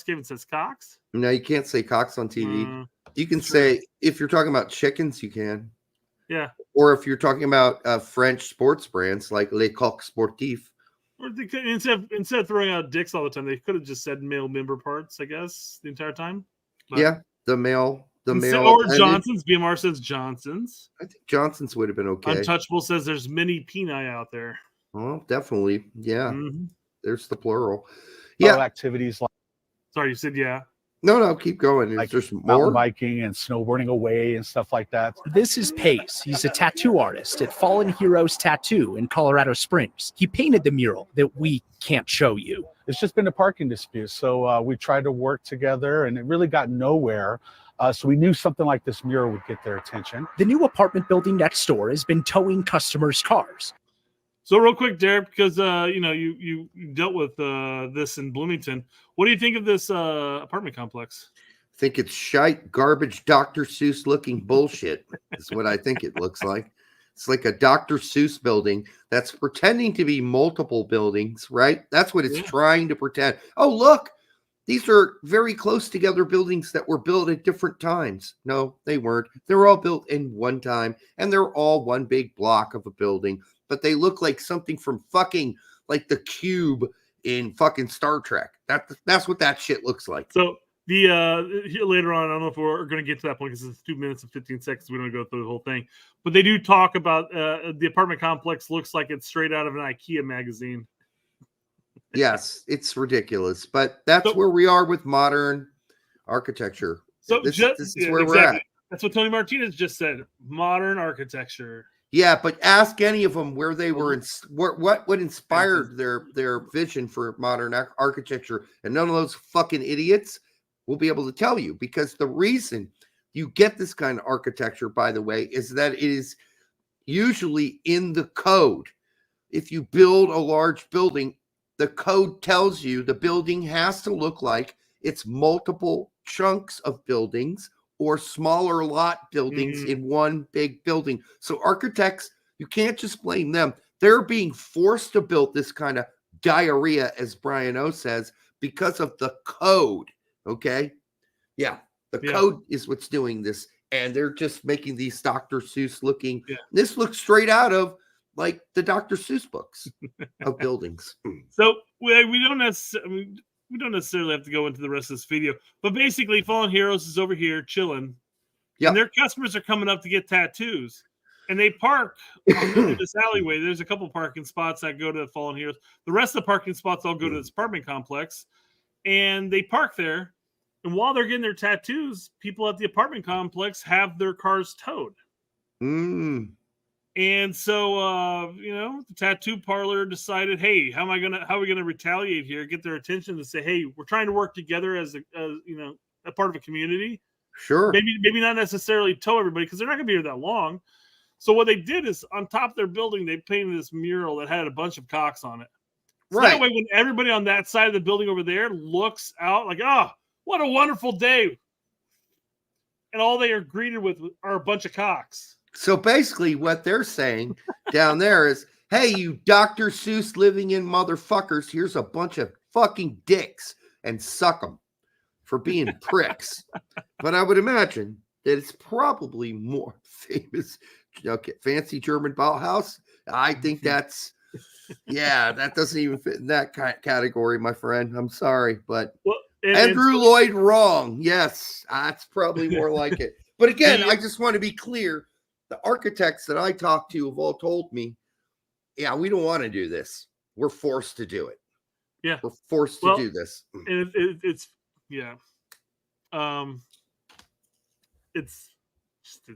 Given says cocks. No, you can't say cocks on TV. You can say, if you're talking about chickens, you can. Yeah. Or if you're talking about French sports brands like Les Coqs Sportifs. Or they could, instead of throwing out dicks all the time, they could have just said male member parts, I guess, the entire time. But, yeah, the male the male or appendage. Johnson's. BMR says Johnson's. I think Johnson's would have been okay. Untouchable says there's many peni out there. Well, definitely. Yeah. Mm-hmm. There's the plural. Yeah. Yeah. Activities like Sorry, you said yeah. No, keep going. like There's mountain more. biking and snowboarding away and stuff like that. This is Pace. He's a tattoo artist at Fallen Heroes Tattoo in Colorado Springs. He painted the mural that we can't show you. It's just been a parking dispute. So we tried to work together and it really got nowhere. So we knew something like this mural would get their attention. The new apartment building next door has been towing customers' cars. So real quick, Derek, because you dealt with this in Bloomington. What do you think of this apartment complex? I think it's shite, garbage, Dr. Seuss looking bullshit is what I think it looks like. It's like a Dr. Seuss building that's pretending to be multiple buildings, right? That's what it's trying to pretend. Oh, look, these are very close together buildings that were built at different times. No, they weren't. They were all built in one time, and they're all one big block of a building. But they look like something from fucking like the cube in fucking Star Trek. That's what that shit looks like. So here later on, I don't know if we're going to get to that point because it's 2 minutes and 15 seconds. We don't go through the whole thing, but they do talk about the apartment complex looks like it's straight out of an IKEA magazine. Yes, it's ridiculous, but that's where we are with modern architecture. So this is where we're at. That's what Tony Martinez just said. Modern architecture. Yeah, but ask any of them where they were, what inspired their vision for modern architecture, and none of those fucking idiots will be able to tell you, because the reason you get this kind of architecture, by the way, is that it is usually in the code. If you build a large building, the code tells you the building has to look like it's multiple chunks of buildings or smaller lot buildings in one big building. So architects, you can't just blame them. They're being forced to build this kind of diarrhea, as Brian O says, because of the code. Okay? Yeah. The code is what's doing this. And they're just making these Dr. Seuss looking. Yeah. This looks straight out of like the Dr. Seuss books of buildings. So we don't necessarily... We don't necessarily have to go into the rest of this video, but basically Fallen Heroes is over here chilling. Yeah. And their customers are coming up to get tattoos, and they park in this alleyway. There's a couple parking spots that go to Fallen Heroes. The rest of the parking spots all go to this apartment complex, and they park there. And while they're getting their tattoos, people at the apartment complex have their cars towed. And so, the tattoo parlor decided, hey, how are we gonna retaliate here? Get their attention to say, hey, we're trying to work together as a part of a community. Sure. Maybe not necessarily tow everybody because they're not gonna be here that long. So what they did is on top of their building, they painted this mural that had a bunch of cocks on it. So that way, when everybody on that side of the building over there looks out, like, oh, what a wonderful day, and all they are greeted with are a bunch of cocks. So basically what they're saying down there is, hey, you Dr. Seuss living in motherfuckers, here's a bunch of fucking dicks and suck them for being pricks. But I would imagine that it's probably more famous. Okay, fancy German Bauhaus. I think that's, that doesn't even fit in that category, my friend. I'm sorry, but Andrew Lloyd wrong. Yes, that's probably more like it. But again, I just want to be clear. The architects that I talked to have all told me, yeah, we don't want to do this. We're forced to do it. Yeah. We're forced to do this. And it's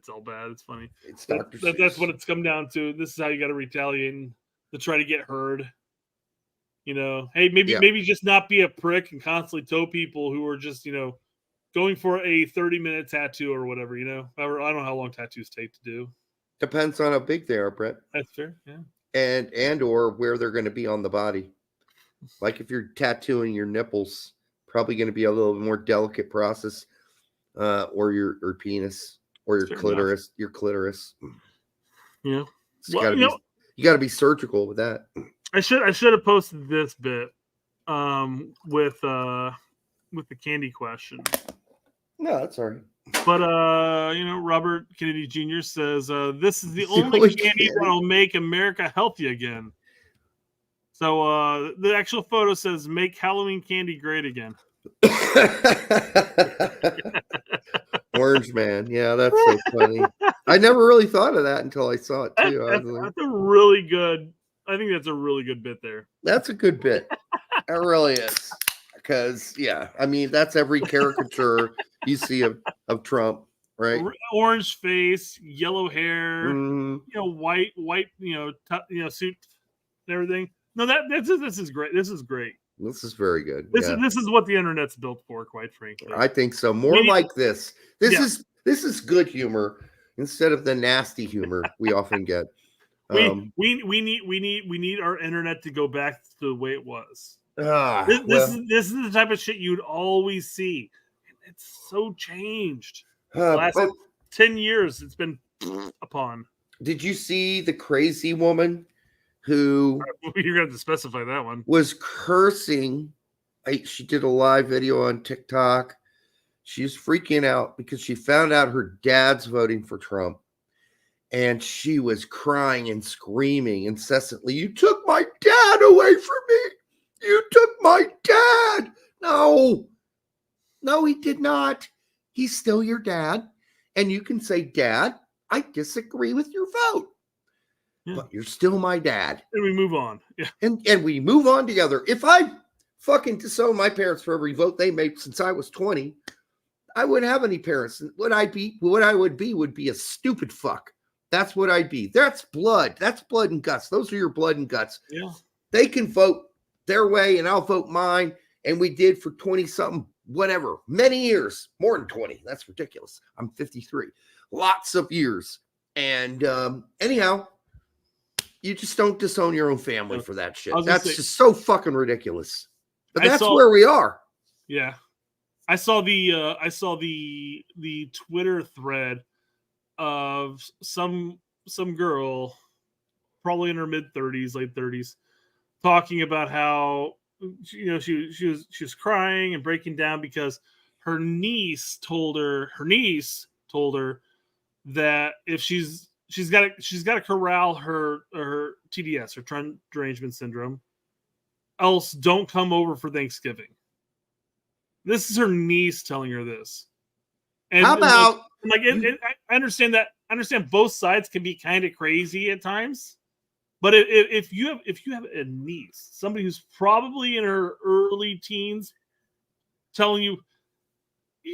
all bad. It's funny. That's what it's come down to. This is how you got to retaliate to try to get heard. Hey, maybe just not be a prick and constantly tow people who are just, going for a 30-minute tattoo or whatever, I don't know how long tattoos take to do. Depends on how big they are, Brett. That's fair, yeah. And or where they're going to be on the body. Like if you're tattooing your nipples, probably going to be a little more delicate process, or your penis or your clitoris. Your clitoris. Yeah. You got to be surgical with that. I should have posted this bit with the candy question. No, that's all right. But Robert Kennedy Jr. says this is the only candy that will make America healthy again. So the actual photo says make Halloween candy great again. Orange Man. Yeah, that's so funny. I never really thought of that until I saw it too. That's a really good. I think that's a really good bit there. That's a good bit. It really is. Because I mean that's every caricature you see of Trump, right? Orange face, yellow hair, Mm-hmm. white, suit and everything. No, this is great. This is great. This is very good. This is what the internet's built for, quite frankly. I think so. More like this. This is good humor instead of the nasty humor we often get. We need our internet to go back to the way it was. This is the type of shit you'd always see. It's so changed. Last 10 years, it's been upon. Did you see the crazy woman who you're going to specify that one was cursing? She did a live video on TikTok. She's freaking out because she found out her dad's voting for Trump. And she was crying and screaming incessantly, "You took my dad away from me! You took my dad!" No, he did not. He's still your dad. And you can say, "Dad, I disagree with your vote. But you're still my dad." And we move on. Yeah. And we move on together. If I fucking disown my parents for every vote they made since I was 20, I wouldn't have any parents. What I would be a stupid fuck. That's what I'd be. That's blood. That's blood and guts. Those are your blood and guts. Yeah. They can vote their way and I'll vote mine. And we did for 20 something, whatever, many years, more than 20. That's ridiculous. I'm 53. Lots of years. And anyhow, you just don't disown your own family for that shit. That's just so fucking ridiculous. But that's where we are. Yeah. I saw the Twitter thread of some girl, probably in her mid 30s, late 30s, talking about how she was crying and breaking down because her niece told her that if she's got to corral her TDS, her trend derangement syndrome, else don't come over for Thanksgiving. This is her niece telling her this. And how about I understand that. I understand both sides can be kind of crazy at times, but if you have a niece, somebody who's probably in her early teens, telling you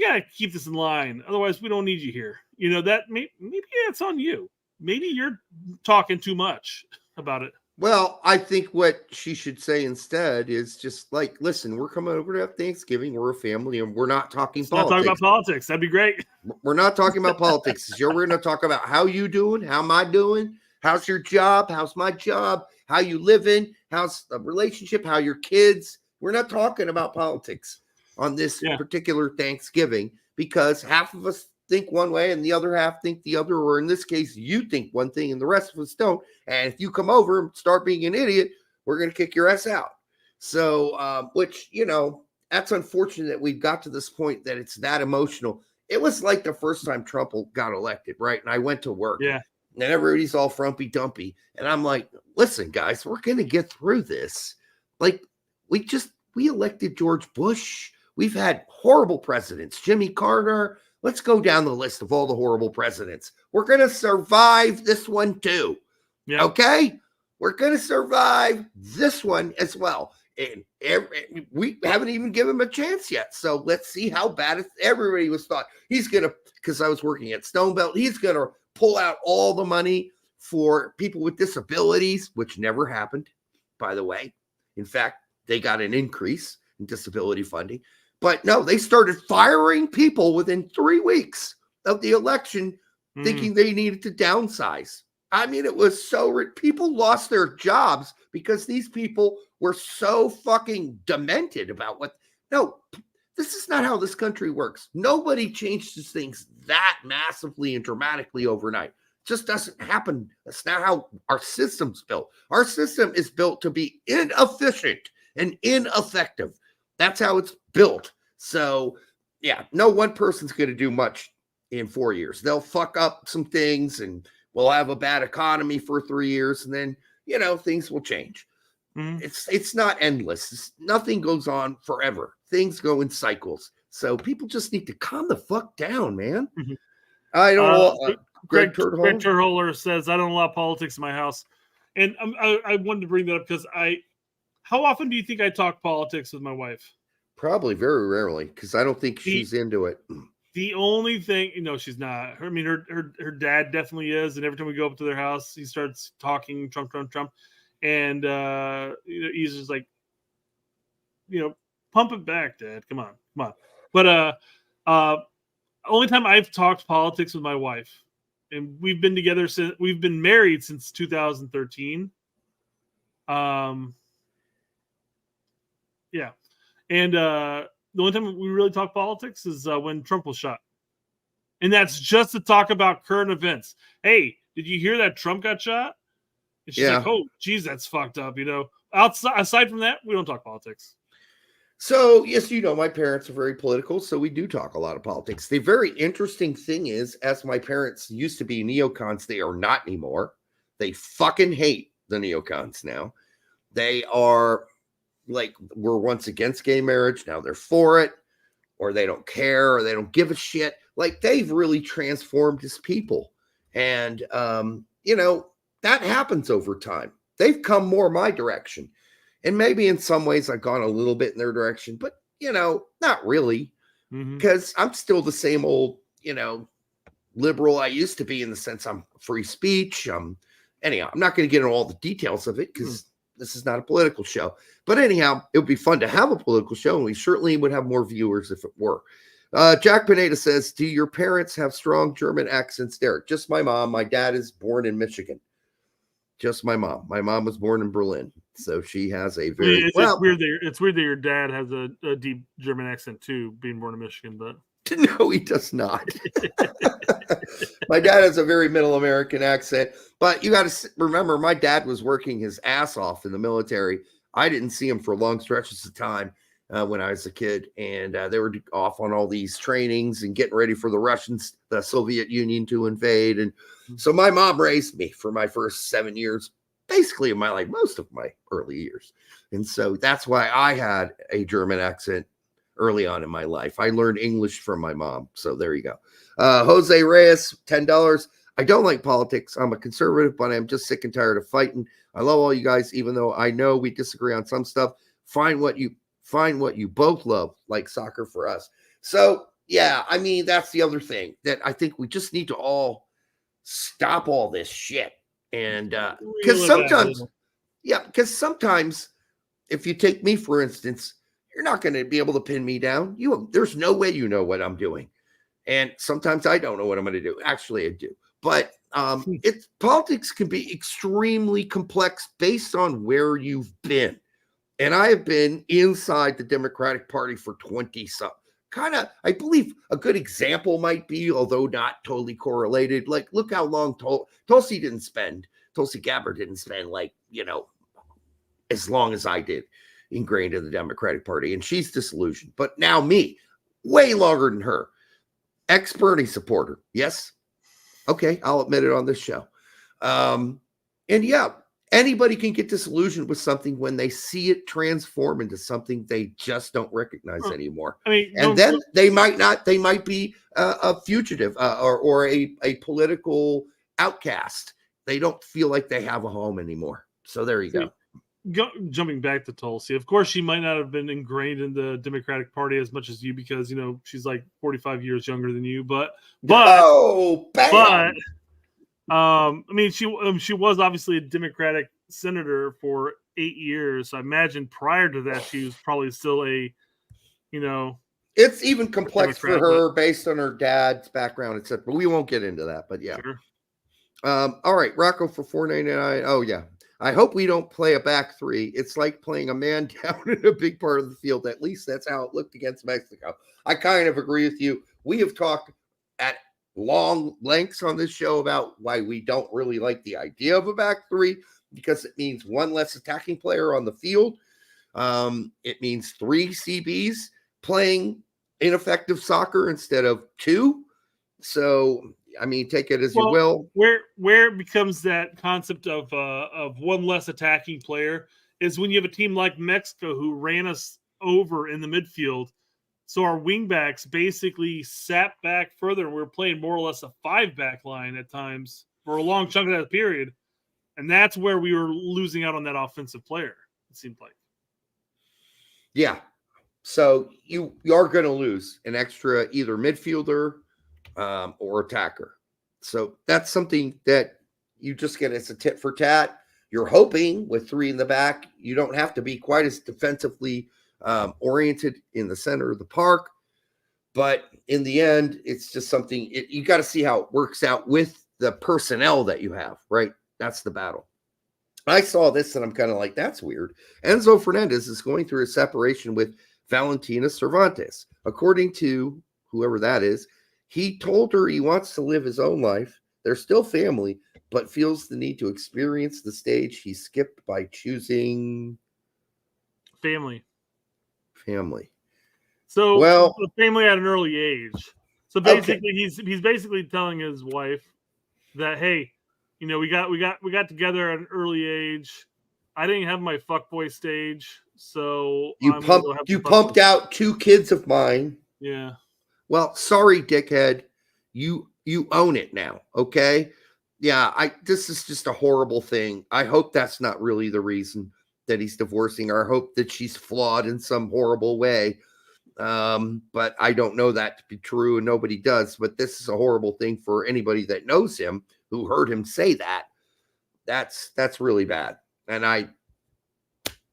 gotta keep this in line, otherwise we don't need you here. That maybe it's on you. Maybe you're talking too much about it. Well, I think what she should say instead is just like, listen, we're coming over to have Thanksgiving. We're a family, and we're not talking politics. Not talking about politics. That'd be great. We're not talking about politics. We're going to talk about how you doing, how am I doing, how's your job, how's my job, how you living, how's the relationship, how your kids. We're not talking about politics on this particular Thanksgiving because half of us think one way and the other half think the other, or in this case, you think one thing and the rest of us don't. And if you come over and start being an idiot, we're going to kick your ass out. So, which, that's unfortunate that we've got to this point that it's that emotional. It was like the first time Trump got elected, right? And I went to work. Yeah. And everybody's all frumpy dumpy. And I'm like, listen, guys, we're going to get through this. Like, we elected George Bush. We've had horrible presidents, Jimmy Carter. Let's go down the list of all the horrible presidents. We're going to survive this one too. Yeah. Okay? We're going to survive this one as well. And we haven't even given him a chance yet. So let's see how bad everybody was thought. He's going to, because I was working at Stonebelt, he's going to pull out all the money for people with disabilities, which never happened, by the way. In fact, they got an increase in disability funding. But no, they started firing people within 3 weeks of the election, thinking they needed to downsize. I mean, it was so people lost their jobs because these people were so fucking demented about no, this is not how this country works. Nobody changes things that massively and dramatically overnight. It just doesn't happen. That's not how our system's built. Our system is built to be inefficient and ineffective. That's how it's built. So, yeah, no one person's going to do much in 4 years. They'll fuck up some things and we'll have a bad economy for 3 years. And then, things will change. It's not endless. Nothing goes on forever. Things go in cycles. So people just need to calm the fuck down, man. Mhm. I don't know. Greg Turtle. Turholer says, I don't allow politics in my house. And I wanted to bring that up because how often do you think I talk politics with my wife? Probably very rarely, because I don't think she's into it. The only thing, she's not. I mean, her dad definitely is, and every time we go up to their house, he starts talking Trump, and he's just like, pump it back, Dad. Come on. But only time I've talked politics with my wife, and we've been married since 2013. Yeah, and the only time we really talk politics is when Trump was shot. And that's just to talk about current events. Hey, did you hear that Trump got shot? And she's like, oh, geez, that's fucked up. Aside from that, we don't talk politics. So, yes, my parents are very political, so we do talk a lot of politics. The very interesting thing is, as my parents used to be neocons, they are not anymore. They fucking hate the neocons now. They are were once against gay marriage. Now they're for it, or they don't care, or they don't give a shit. They've really transformed as people. And, that happens over time. They've come more my direction. And maybe in some ways I've gone a little bit in their direction, but, not really. Because I'm still the same old, liberal I used to be, in the sense I'm free speech. Anyhow, I'm not going to get into all the details of it because this is not a political show. But anyhow, it would be fun to have a political show, and we certainly would have more viewers if it were. Jack Pineda says, do your parents have strong German accents, Derek? Just my mom. My dad is born in Michigan. Just my mom. My mom was born in Berlin. So she has a very... It's weird that your dad has a deep German accent too, being born in Michigan, but... No, he does not. My dad has a very middle American accent, but you got to remember, my dad was working his ass off in the military. I didn't see him for long stretches of time when I was a kid, and they were off on all these trainings and getting ready for the Soviet Union to invade. And so my mom raised me for my first 7 years, basically of my life, most of my early years. And so that's why I had a German accent early on in my life. I learned English from my mom. So there you go. Jose Reyes, $10. I don't like politics. I'm a conservative, but I'm just sick and tired of fighting. I love all you guys, even though I know we disagree on some stuff. Find what you both love, like soccer for us. So yeah, I mean, that's the other thing that I think we just need to all stop all this shit. And because sometimes if you take me, for instance, you're not going to be able to pin me down. There's no way you know what I'm doing. And sometimes I don't know what I'm going to do. Actually, I do. But politics can be extremely complex based on where you've been. And I have been inside the Democratic Party for 20-something. I believe a good example might be, although not totally correlated, look how long Tulsi Gabbard didn't spend, as long as I did ingrained in the Democratic Party. And she's disillusioned. But now me, way longer than her. Ex-Bernie supporter. Yes. Okay, I'll admit it on this show. And yeah, anybody can get disillusioned with something when they see it transform into something they just don't recognize anymore. I mean, and then they might be a fugitive or a political outcast. They don't feel like they have a home anymore. So there you go. Jumping back to Tulsi, of course, she might not have been ingrained in the Democratic Party as much as you, because she's like 45 years younger than you. But I mean, she was obviously a Democratic senator for 8 years. So I imagine prior to that, she was probably still It's even complex for her based on her dad's background, etc. But we won't get into that. But yeah. Sure. All right, Rocco for $4.99. Oh yeah. I hope we don't play a back three. It's like playing a man down in a big part of the field. At least that's how it looked against Mexico. I kind of agree with you. We have talked at long lengths on this show about why we don't really like the idea of a back three, because it means one less attacking player on the field. It means 3 CBs playing ineffective soccer instead of 2. So, I mean, take it as you will. Where it becomes that concept of one less attacking player is when you have a team like Mexico who ran us over in the midfield So our wingbacks basically sat back further, and we were playing more or less a 5-back line at times for a long chunk of that period. And that's where we were losing out on that offensive player, it seemed like. Yeah. So you are going to lose an extra either midfielder or attacker. So that's something that you just get as a tit for tat. You're hoping with 3 in the back, you don't have to be quite as defensively oriented in the center of the park. But in the end, it's just something you got to see how it works out with the personnel that you have, right? That's the battle. I saw this and I'm kind of like, that's weird. Enzo Fernandez is going through a separation with Valentina Cervantes. According to whoever that is, he told her he wants to live his own life. They're still family, but feels the need to experience the stage he skipped by choosing family. So, the family at an early age. So basically, he's basically telling his wife that, hey, you know, we got together at an early age. I didn't have my fuckboy stage, so you pumped out 2 kids of mine. Yeah. Well, sorry, dickhead. You own it now, okay? Yeah, this is just a horrible thing. I hope that's not really the reason that he's divorcing her. I hope that she's flawed in some horrible way. But I don't know that to be true, and nobody does. But this is a horrible thing for anybody that knows him who heard him say that. That's really bad. And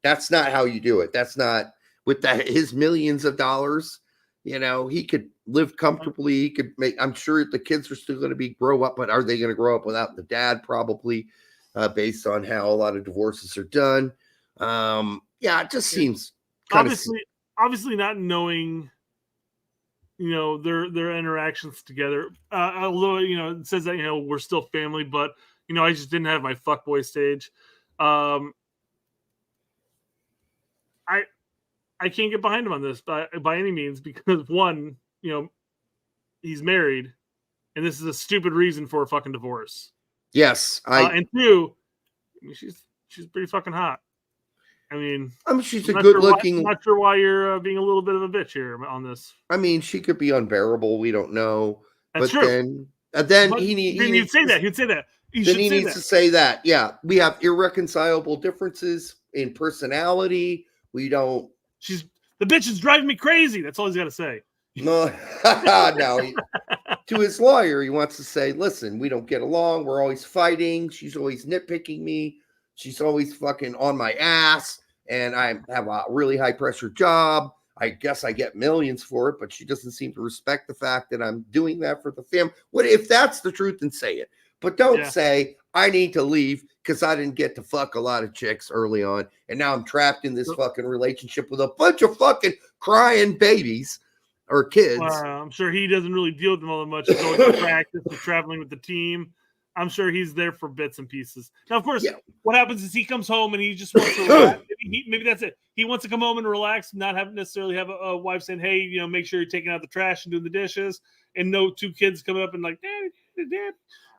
that's not how you do it. That's not with his millions of dollars. You know, he could live comfortably. He could I'm sure the kids are still going to grow up, but are they going to grow up without the dad? Probably, based on how a lot of divorces are done. Yeah, it just seems obviously not knowing, you know, their interactions together. Although, you know, it says that, you know, we're still family, but, you know, I just didn't have my fuckboy stage. I can't get behind him on this by any means, because 1, you know, he's married, and this is a stupid reason for a fucking divorce. Yes, and 2, I mean, she's pretty fucking hot. I mean, she's a good-looking. I'm not sure why you're being a little bit of a bitch here on this. I mean, she could be unbearable. We don't know. That's but true. Then he'd say that. He'd say that. He needs to say that. Yeah, we have irreconcilable differences in personality. We don't. The bitch is driving me crazy. That's all he's got to say. No, no. To his lawyer, he wants to say, listen, we don't get along. We're always fighting. She's always nitpicking me. She's always fucking on my ass. And I have a really high pressure job. I guess I get millions for it, but she doesn't seem to respect the fact that I'm doing that for the family. What if that's the truth, then say it. But don't say, I need to leave because I didn't get to fuck a lot of chicks early on. And now I'm trapped in this fucking relationship with a bunch of fucking crying babies or kids. I'm sure he doesn't really deal with them all that much. He's going to practice and traveling with the team. I'm sure he's there for bits and pieces. Now, of course, what happens is he comes home and he just wants to relax. Maybe that's it. He wants to come home and relax, not necessarily have a wife saying, hey, you know, make sure you're taking out the trash and doing the dishes, and no 2 kids coming up and like, Dad.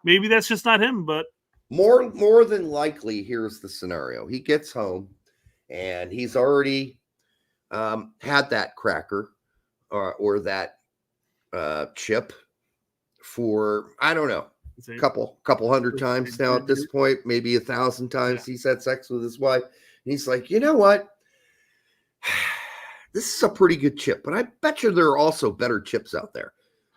Maybe that's just not him, but more than likely, here's the scenario. He gets home and he's already had that cracker or that chip for, I don't know, a couple hundred times now at this point, maybe 1,000 times he's had sex with his wife. And he's like, you know what? This is a pretty good chip, but I bet you there are also better chips out there.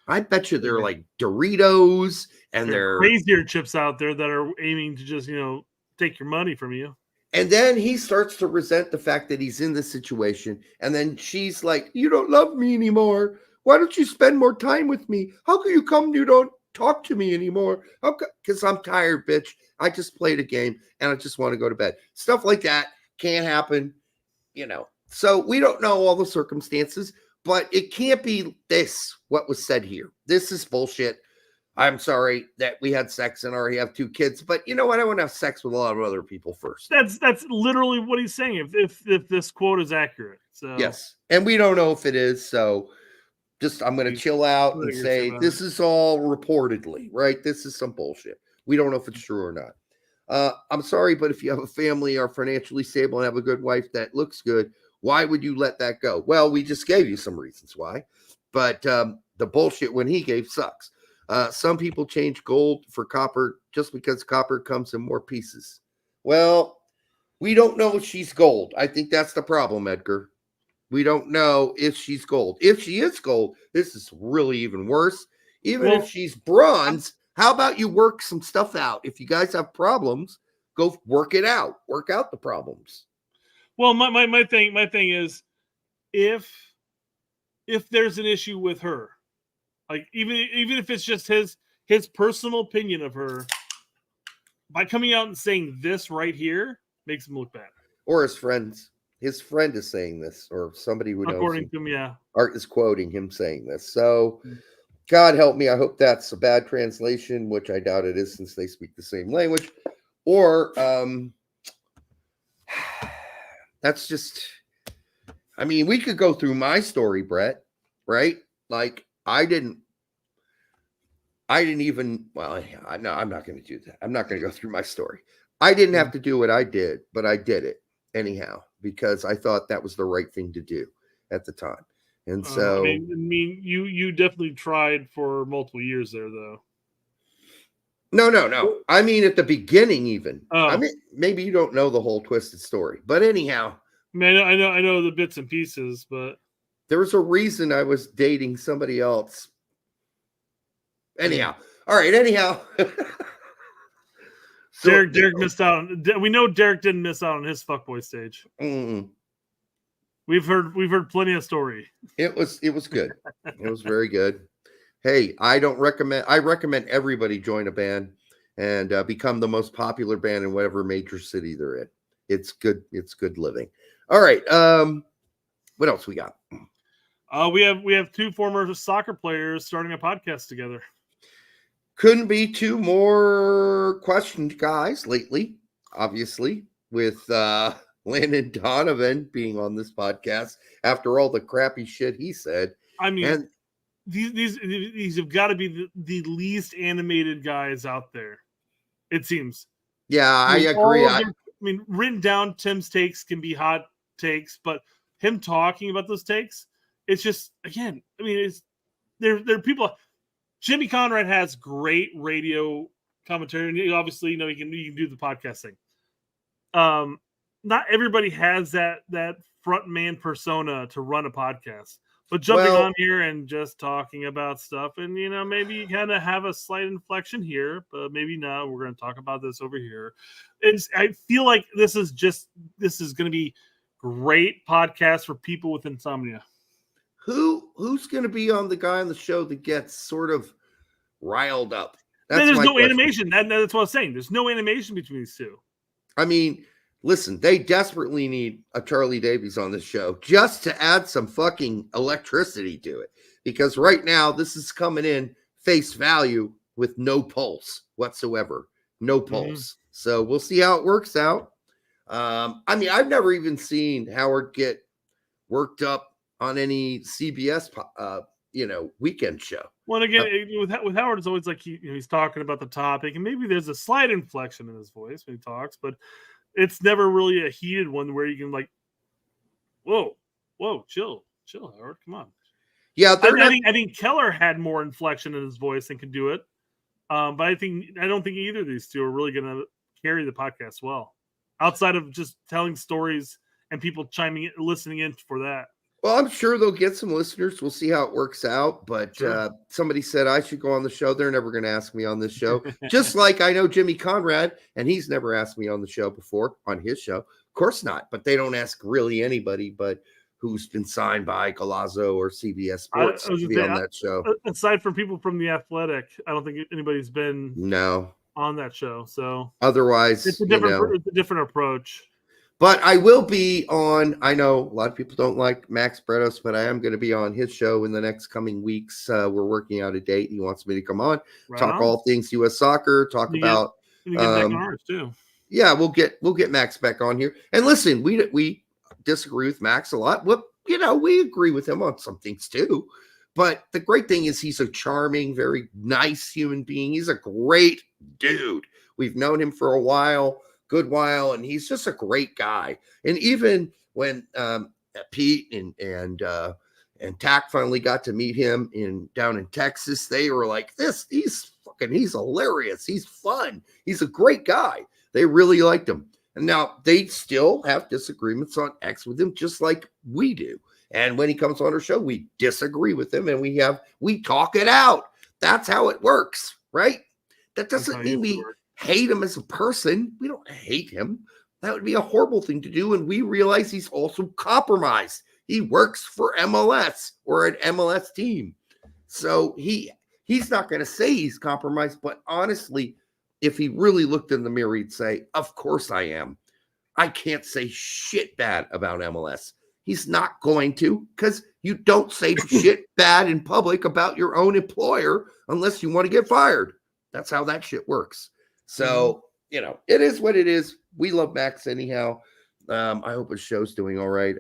I bet you they're like Doritos and they're crazier chips out there that are aiming to just, you know, take your money from you. And then he starts to resent the fact that he's in this situation. And then she's like, you don't love me anymore. Why don't you spend more time with me? How can you come? You don't talk to me anymore. Because I'm tired, bitch. I just played a game and I just want to go to bed. Stuff like that can't happen, you know. So we don't know all the circumstances, but it can't be what was said here. This is bullshit. I'm sorry that we had sex and already have 2 kids, but you know what? I want to have sex with a lot of other people first. That's literally what he's saying. If this quote is accurate, so yes, and we don't know if it is. So just I'm going to chill out and say this is all reportedly, right? This is some bullshit. We don't know if it's true or not. I'm sorry, but if you have a family, are financially stable, and have a good wife that looks good, Why would you let that go? Well, we just gave you some reasons why, but the bullshit when he gave sucks. Some people change gold for copper just because copper comes in more pieces. Well, we don't know if she's gold. I think that's the problem, Edgar. We don't know if she's gold. If she is gold, this is really even worse. Even if she's bronze, how about you work some stuff out? If you guys have problems, go work it out. Work out the problems. Well, my thing is, if there's an issue with her, like even if it's just his personal opinion of her, by coming out and saying this right here makes him look bad. Or his friends. His friend is saying this, or somebody who knows according to him, yeah. Art is quoting him saying this. So, God help me. I hope that's a bad translation, which I doubt it is since they speak the same language. Or that's just, I mean, we could go through my story, Brett, right? Like, I didn't even, well, no, I'm not going to do that. I'm not going to go through my story. I didn't have to do what I did, but I did it anyhow, because I thought that was the right thing to do at the time. And so, I mean, you definitely tried for multiple years there, though. No. I mean, at the beginning, even. Oh. I mean, maybe you don't know the whole twisted story, but anyhow. I know the bits and pieces, but there was a reason I was dating somebody else. Anyhow, all right. Anyhow, so, Derek missed out. We know Derek didn't miss out on his fuckboy stage. We've heard plenty of story. It was good. It was very good. Hey, I recommend everybody join a band and become the most popular band in whatever major city they're in. It's good. It's good living. All right. What else we got? We have two former soccer players starting a podcast together. Couldn't be two more questioned guys lately, obviously, with Landon Donovan being on this podcast after all the crappy shit he said. I mean, these have got to be the least animated guys out there, it seems. Yeah, I agree. I mean, written down Tim's takes can be hot takes, but him talking about those takes, it's just, again, I mean, it's there are people. Jimmy Conrad has great radio commentary, and obviously, you can do the podcast thing. Not everybody has that front man persona to run a podcast, but jumping on here and just talking about stuff, and maybe you kind of have a slight inflection here, but maybe not. We're going to talk about this over here. I feel like this is going to be great podcast for people with insomnia. Who's going to be on the guy on the show that gets sort of riled up? There's no animation. That's what I was saying. There's no animation between these two. I mean, listen, they desperately need a Charlie Davies on this show just to add some fucking electricity to it. Because right now, this is coming in face value with no pulse whatsoever. No pulse. So we'll see how it works out. I mean, I've never even seen Howard get worked up on any CBS, weekend show. Well, again, with Howard, it's always like he's talking about the topic, and maybe there's a slight inflection in his voice when he talks, but it's never really a heated one where you can like, whoa, chill, Howard, come on. Yeah, I think Keller had more inflection in his voice and could do it, but I don't think either of these two are really going to carry the podcast well, outside of just telling stories and people chiming in, listening in for that. Well, I'm sure they'll get some listeners. We'll see how it works out. But somebody said I should go on the show. They're never going to ask me on this show. Just like I know Jimmy Conrad, and he's never asked me on the show before, on his show. Of course not. But they don't ask really anybody but who's been signed by Galazzo or CBS Sports to be on that show. Aside from people from The Athletic, I don't think anybody's been on that show. So otherwise, it's a different approach. But I will be on, I know a lot of people don't like Max Bretos, but I am going to be on his show in the next coming weeks. We're working out a date. He wants me to come on, talk all things U.S. soccer, talk about. Get back on ours too. Yeah, we'll get Max back on here. And listen, we disagree with Max a lot. Well, we agree with him on some things too. But the great thing is he's a charming, very nice human being. He's a great dude. We've known him for a good while, and he's just a great guy. And even when Pete and Tack finally got to meet him down in Texas. They were like, he's hilarious. He's fun. He's a great guy. They really liked him. And now they still have disagreements on X with him, just like we do. And when he comes on our show, we disagree with him and we talk it out. That's how it works, right? That doesn't mean we hate him as a person. We don't hate him. That would be a horrible thing to do. And we realize he's also compromised. He works for MLS or an MLS team. So he's not going to say he's compromised, but honestly, if he really looked in the mirror, he'd say, of course I am. I can't say shit bad about MLS. He's not going to, because you don't say shit bad in public about your own employer unless you want to get fired. That's how that shit works. So, it is what it is. We love Max anyhow. I hope his show's doing all right.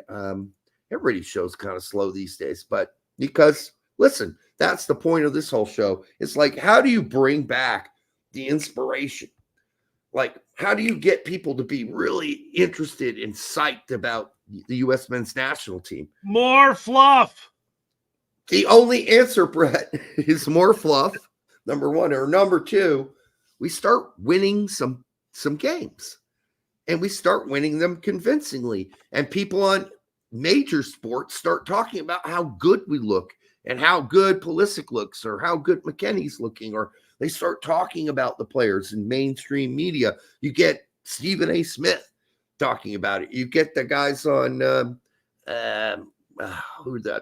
Everybody's show's kind of slow these days, but because, listen, that's the point of this whole show. It's like, how do you bring back the inspiration? Like, how do you get people to be really interested and psyched about the U.S. men's national team? More fluff. The only answer, Brett, is more fluff, number one. Or number two, we start winning some games. And we start winning them convincingly. And people on major sports start talking about how good we look and how good Pulisic looks or how good McKennie's looking, or they start talking about the players in mainstream media. You get Stephen A. Smith talking about it. You get the guys on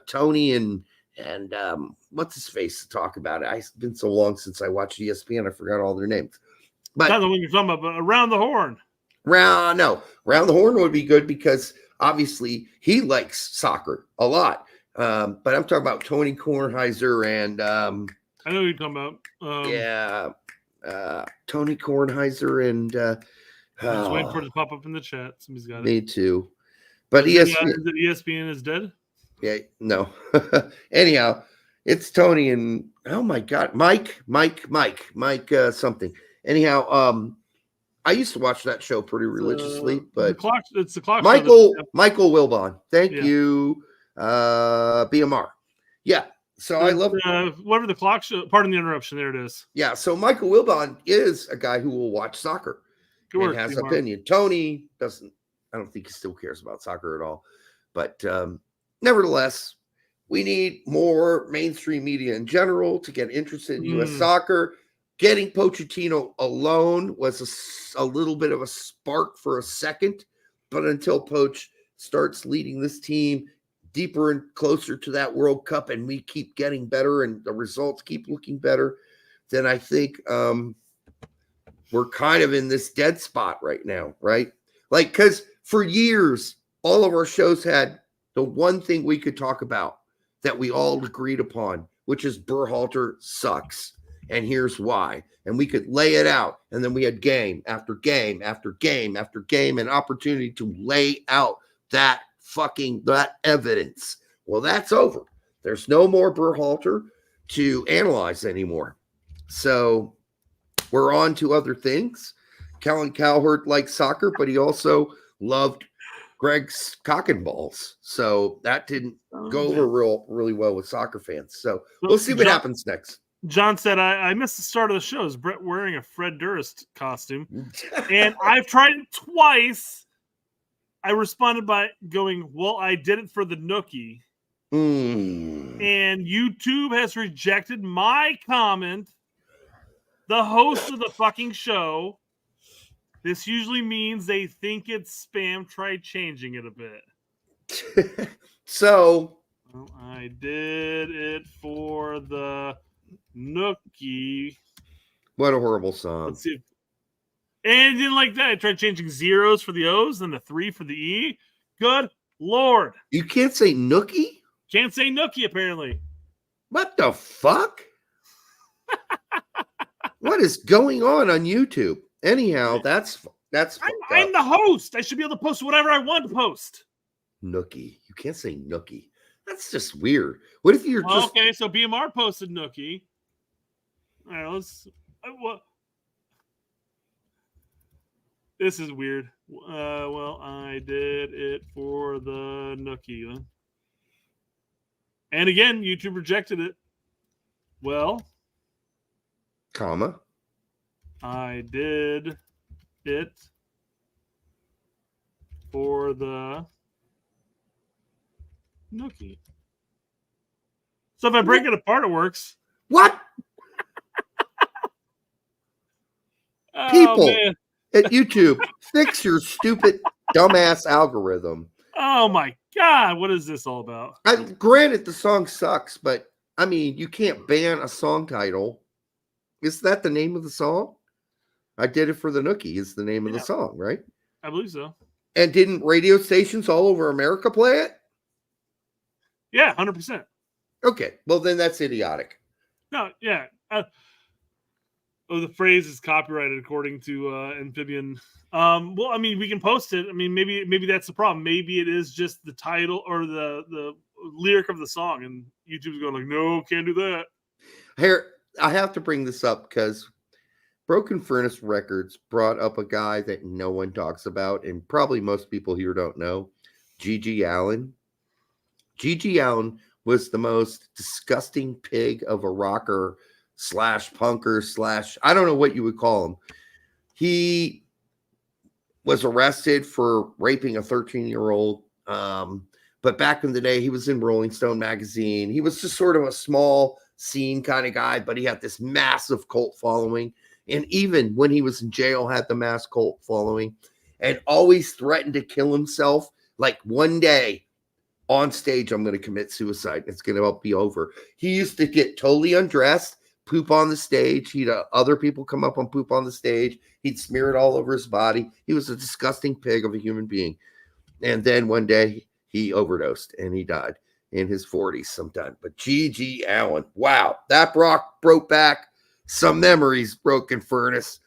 Tony and what's his face to talk about it. It's been so long since I watched ESPN, I forgot all their names. But not the one you're talking about, but Around the Horn. Round the Horn would be good because obviously he likes soccer a lot. But I'm talking about Tony Kornheiser and I know who you're talking about. Tony Kornheiser and I'm just waiting for it to pop up in the chat. Somebody's got it. Me too. But ESPN is dead? Yeah, no. Anyhow, it's Tony and oh my God, Mike something. Anyhow, I used to watch that show pretty religiously, but it's the clock. Michael Wilbon. Thank you. BMR. Yeah. So I love whatever the clock show. Pardon the interruption. There it is. Yeah. So Michael Wilbon is a guy who will watch soccer and has BMR. opinion. Tony doesn't. I don't think he still cares about soccer at all. But nevertheless, we need more mainstream media in general to get interested in U.S. soccer. Getting Pochettino alone was a little bit of a spark for a second, but until Poch starts leading this team deeper and closer to that World Cup and we keep getting better and the results keep looking better, then I think we're kind of in this dead spot right now, right? Like, because for years, all of our shows had the one thing we could talk about that we all agreed upon, which is Berhalter sucks. And here's why. And we could lay it out. And then we had game after game after game after game, and opportunity to lay out that evidence. Well, that's over. There's no more Berhalter to analyze anymore. So we're on to other things. Kellen Cowherd liked soccer, but he also loved Greg's cock and balls. So that didn't go over really well with soccer fans. So we'll see what happens next. John said, I missed the start of the show. Is Brett wearing a Fred Durst costume? And I've tried it twice. I responded by going, well, I did it for the nookie. And YouTube has rejected my comment. The host of the fucking show. This usually means they think it's spam. Try changing it a bit. So. Well, I did it for the nookie. What a horrible song. Let's see. And it didn't like that. I tried changing zeros for the O's and the 3 for the E. Good Lord. You can't say nookie? Can't say nookie, apparently. What the fuck? What is going on YouTube? Anyhow, that's I'm the host. I should be able to post whatever I want to post. Nookie. You can't say nookie. That's just weird. What if you're just okay? So BMR posted nookie. All right, let's. This is weird. Well, I did it for the Nookie. And again, YouTube rejected it. Well, comma. I did it for the Nookie. So if I break it apart, it works. What? People at YouTube, fix your stupid, dumbass algorithm. Oh my God, what is this all about? Granted, the song sucks, but I mean, you can't ban a song title. Is that the name of the song? I did it for the Nookie is the name of the song, right? I believe so. And didn't radio stations all over America play it? Yeah, 100%. Okay, well then that's idiotic. No, yeah. The phrase is copyrighted according to Amphibian. Well, I mean, we can post it. I mean, maybe that's the problem. Maybe it is just the title or the lyric of the song, and YouTube's going like, no, can't do that. Here, I have to bring this up because Broken Furnace Records brought up a guy that no one talks about, and probably most people here don't know, G.G. Allen. G.G. Allen was the most disgusting pig of a rocker / punker / I don't know what you would call him. He was arrested for raping a 13-year-old. But back in the day, he was in Rolling Stone magazine. He was just sort of a small scene kind of guy, but he had this massive cult following. And even when he was in jail, had the mass cult following and always threatened to kill himself. Like one day on stage, I'm going to commit suicide. It's going to be over. He used to get totally undressed, poop on the stage. He'd other people come up and poop on the stage. He'd smear it all over his body. He was a disgusting pig of a human being. And then one day he overdosed and he died in his 40s sometime. But G.G. Allen, wow, that broke back some memories, Broken Furnace.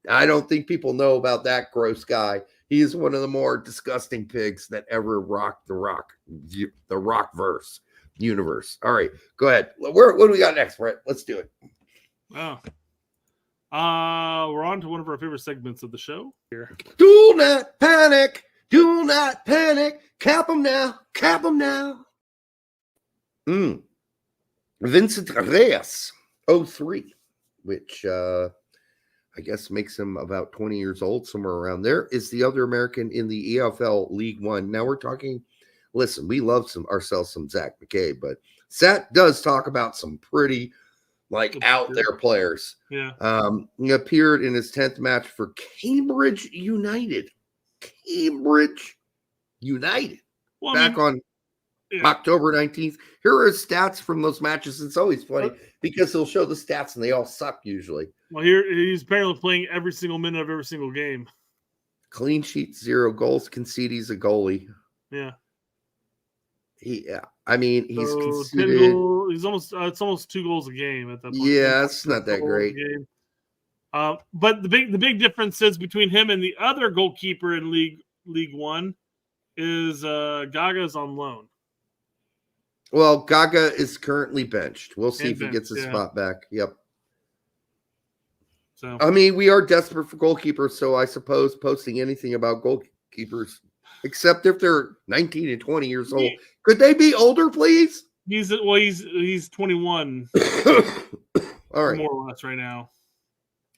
I don't think people know about that gross guy. He is one of the more disgusting pigs that ever rocked the rock verse universe. All right, go ahead. What do we got next, Brett? Let's do it. Oh. We're on to one of our favorite segments of the show here. Do not panic. Do not panic. Cap them now. Cap them now. Vincent Reyes, 03, which I guess makes him about 20 years old, somewhere around there, is the other American in the EFL League One. Now we're talking, listen, we love ourselves some Zach McKay, but Zach does talk about some pretty out there players. Yeah. He appeared in his 10th match for Cambridge United. Cambridge United. Well, back on October 19th. Here are his stats from those matches. It's always funny because he'll show the stats and they all suck usually. Well, here he's apparently playing every single minute of every single game. Clean sheets, 0 goals conceded. He's a goalie. Yeah. I mean, he's so conceded. He's almost it's almost 2 goals a game at that point. Yeah, it's not that great. But the big difference is between him and the other goalkeeper in League One is Gaga's on loan. Well, Gaga is currently benched. We'll see if he gets his spot back. Yep. So I mean, we are desperate for goalkeepers, so I suppose posting anything about goalkeepers, except if they're 19 and 20 years old. Could they be older, please? He's 21. All right. More or less right now.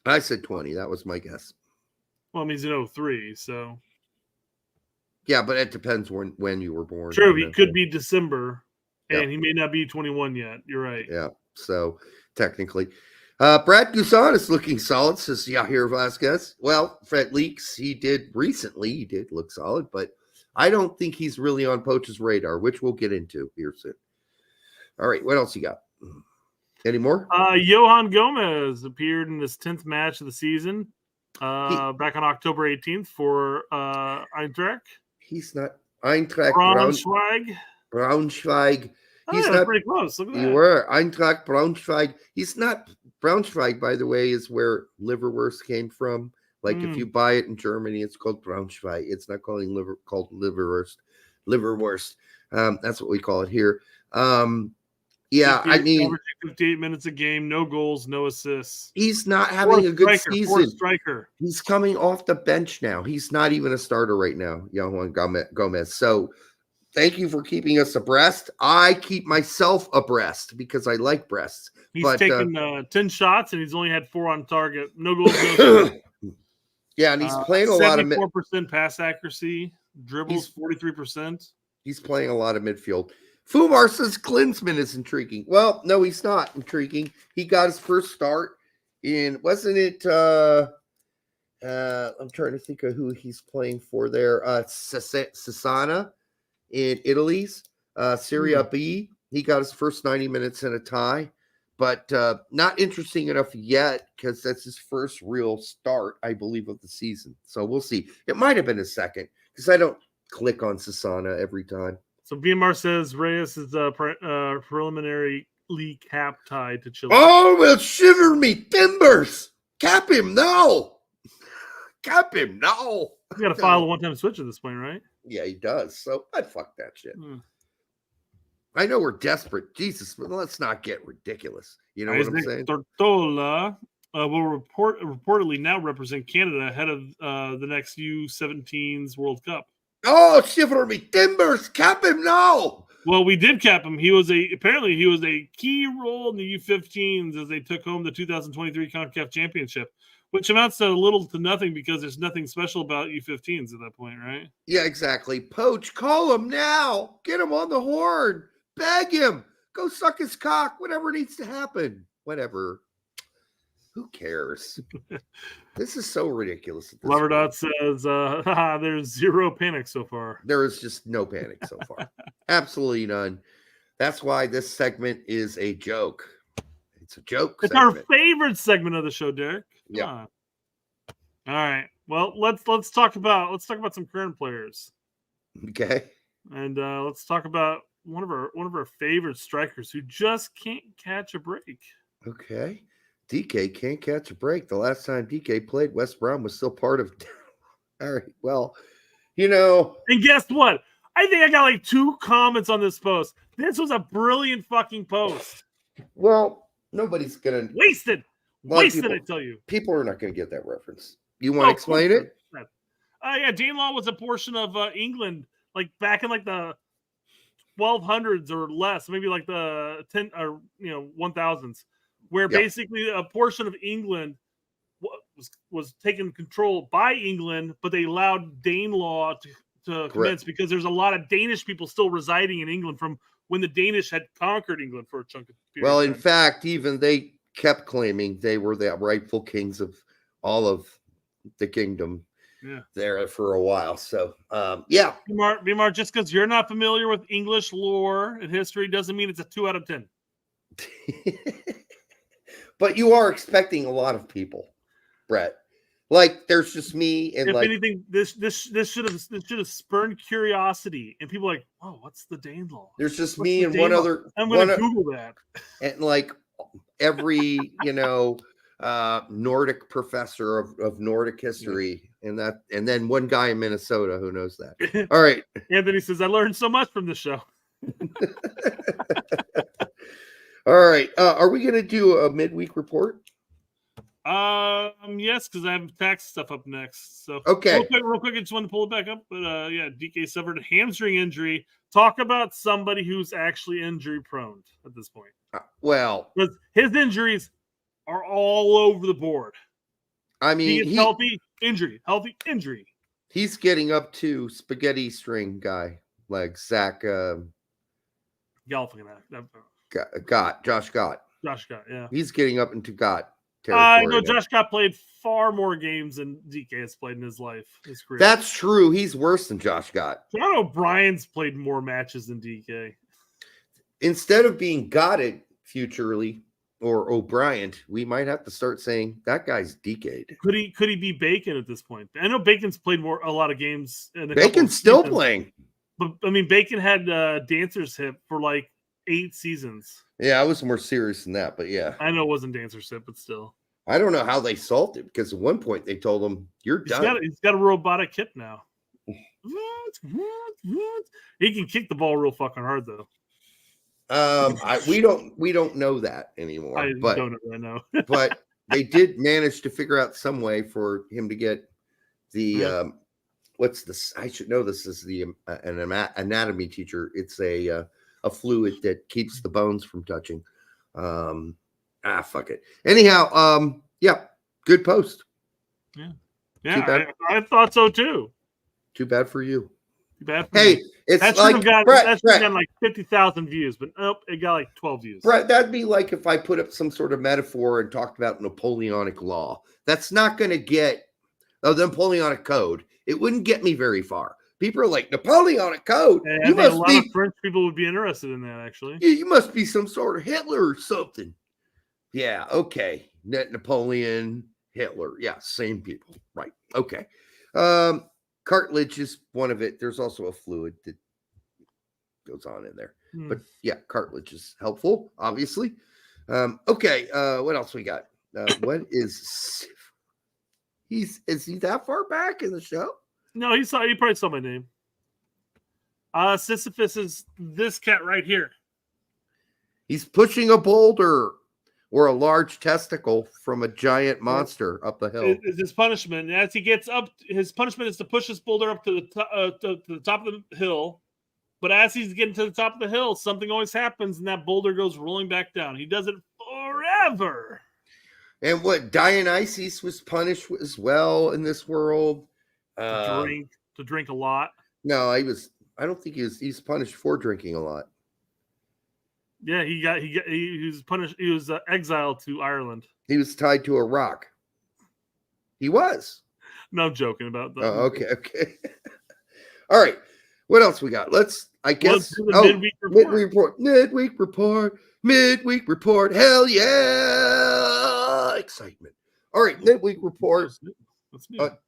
I said 20. That was my guess. Well, I mean, he's in 03, so. Yeah, but it depends when you were born. True, he could be December, and he may not be 21 yet. You're right. Yeah, so technically. Brad Guzan is looking solid, says Yair Vasquez. Well, Fred Leaks, he did look solid, but I don't think he's really on Poch's radar, which we'll get into here soon. All right, what else you got? Any more? Johan Gomez appeared in his 10th match of the season back on October 18th for Eintracht. He's not Eintracht Braunschweig. He's not pretty close. Look at that. You were Eintracht Braunschweig. He's not Braunschweig, by the way, is where liverwurst came from. Like if you buy it in Germany, it's called Braunschweig. It's not called liverwurst. Liverwurst. That's what we call it here. Yeah, I mean, averaging 58 minutes a game, no goals, no assists. he's not having a good season. Fourth striker. He's coming off the bench now. He's not even a starter right now, Juan Gomez. So thank you for keeping us abreast. I keep myself abreast because I like breasts. He's taken 10 shots and he's only had 4 on target. No goals, no assists. Yeah, and he's playing a lot of 74% pass accuracy, dribbles 43%. He's playing a lot of midfield. Fumar says Klinsmann is intriguing. Well, no, he's not intriguing. He got his first start in, wasn't it? I'm trying to think of who he's playing for there. Sassana in Italy's Serie B. He got his first 90 minutes in a tie, but not interesting enough yet because that's his first real start, I believe, of the season. So we'll see. It might have been a second because I don't click on Sassana every time. So BMR says Reyes is preliminary league cap tied to Chile. Oh, well, shiver me timbers. Cap him now. Cap him now. He's got to file a one-time switch at this point, right? Yeah, he does. So I'd fuck that shit. I know we're desperate. Jesus, but let's not get ridiculous. You know what I'm saying? Tortola will reportedly now represent Canada ahead of the next U17's World Cup. Oh, shiver me timbers! Cap him now. Well, we did cap him. He was a key role in the U15s as they took home the 2023 CONCACAF Championship, which amounts to little to nothing because there's nothing special about U15s at that point, right? Yeah, exactly. Poch, call him now. Get him on the horn. Beg him. Go suck his cock. Whatever needs to happen. Whatever. Who cares? This is so ridiculous. Loverdot says, there's zero panic so far. There is just no panic so far. Absolutely none. That's why this segment is a joke. It's a joke. It's our favorite segment of the show, Derek. Yeah. All right. Well, let's talk about some current players. Okay. And let's talk about one of our favorite strikers who just can't catch a break. Okay. DK can't catch a break. The last time DK played, West Brom was still part of. All right. Well, you know. And guess what? I think I got like 2 comments on this post. This was a brilliant fucking post. Well, nobody's going to. Wasted, I tell you. People are not going to get that reference. You want to explain it? Yeah, Danelaw was a portion of England, like back in like the 1200s or less, maybe like the 10 or 1000s. Where basically a portion of England was taken control by England, but they allowed Danelaw to commence because there's a lot of Danish people still residing in England from when the Danish had conquered England for a chunk of period. Well, in fact, even they kept claiming they were the rightful kings of all of the kingdom there for a while. So, yeah. Bimar, just because you're not familiar with English lore and history doesn't mean it's a 2 out of 10. But you are expecting a lot of people, Brett. Like there's just me and if like anything, this should have spurned curiosity, and people are like, oh, what's the Danelaw? There's just me and one other. I'm gonna Google that. And like every Nordic professor of Nordic history, and then one guy in Minnesota who knows that. All right. Anthony says I learned so much from this show. All right. Are we going to do a midweek report? Yes, because I have tax stuff up next. So okay, real quick, I just want to pull it back up. But yeah, DK suffered a hamstring injury. Talk about somebody who's actually injury prone at this point. Well, because his injuries are all over the board. I mean, he's healthy injury. He's getting up to spaghetti string guy legs. Zach Josh Gott, yeah. He's getting up into Gott territory. I know Josh Gott played far more games than DK has played in his life, his career. That's true. He's worse than Josh Gott. John O'Brien's played more matches than DK. Instead of being Gotted futurely or O'Brien, we might have to start saying that guy's DK'd. Could he be Bacon at this point? I know Bacon's played a lot of games. Bacon's still playing. But I mean, Bacon had dancer's hip for like 8 seasons. Yeah, I was more serious than that, but yeah. I know it wasn't dancer's hip, but still. I don't know how they solved it because at one point they told him, you're done. He's got a robotic hip now. He can kick the ball real fucking hard, though. We don't know that anymore. I but, don't know. But they did manage to figure out some way for him to get the what's this? I should know this is the an anatomy teacher. It's a fluid that keeps the bones from touching. Fuck it. Anyhow, yeah, good post. Yeah, I thought so too. Too bad for you. Too bad for hey, me. it's that like should have Brett, gotten like 50,000 views, but nope, it got like 12 views. Brett, that'd be like if I put up some sort of metaphor and talked about Napoleonic law. That's not going to get the Napoleonic Code. It wouldn't get me very far. People are like, Napoleonic Code. I think a lot of French people would be interested in that, actually. You must be some sort of Hitler or something. Yeah, okay. Napoleon, Hitler. Yeah, same people. Right. Okay. Cartilage is one of it. There's also a fluid that goes on in there. But yeah, cartilage is helpful, obviously. Okay, what else we got? What is is he that far back in the show? No, he probably saw my name. Sisyphus is this cat right here. He's pushing a boulder or a large testicle from a giant monster up the hill. Is his punishment. And as he gets up, his punishment is to push this boulder up to the top of the hill. But as he's getting to the top of the hill, something always happens, and that boulder goes rolling back down. He does it forever. And what Dionysus was punished as well in this world. To drink a lot. No, I don't think he's punished for drinking a lot. Yeah, he was punished. He was exiled to Ireland. He was tied to a rock. He was. No, I'm joking about that. Oh, okay. All right. What else we got? Midweek report. Hell yeah. Excitement. All right. Midweek report.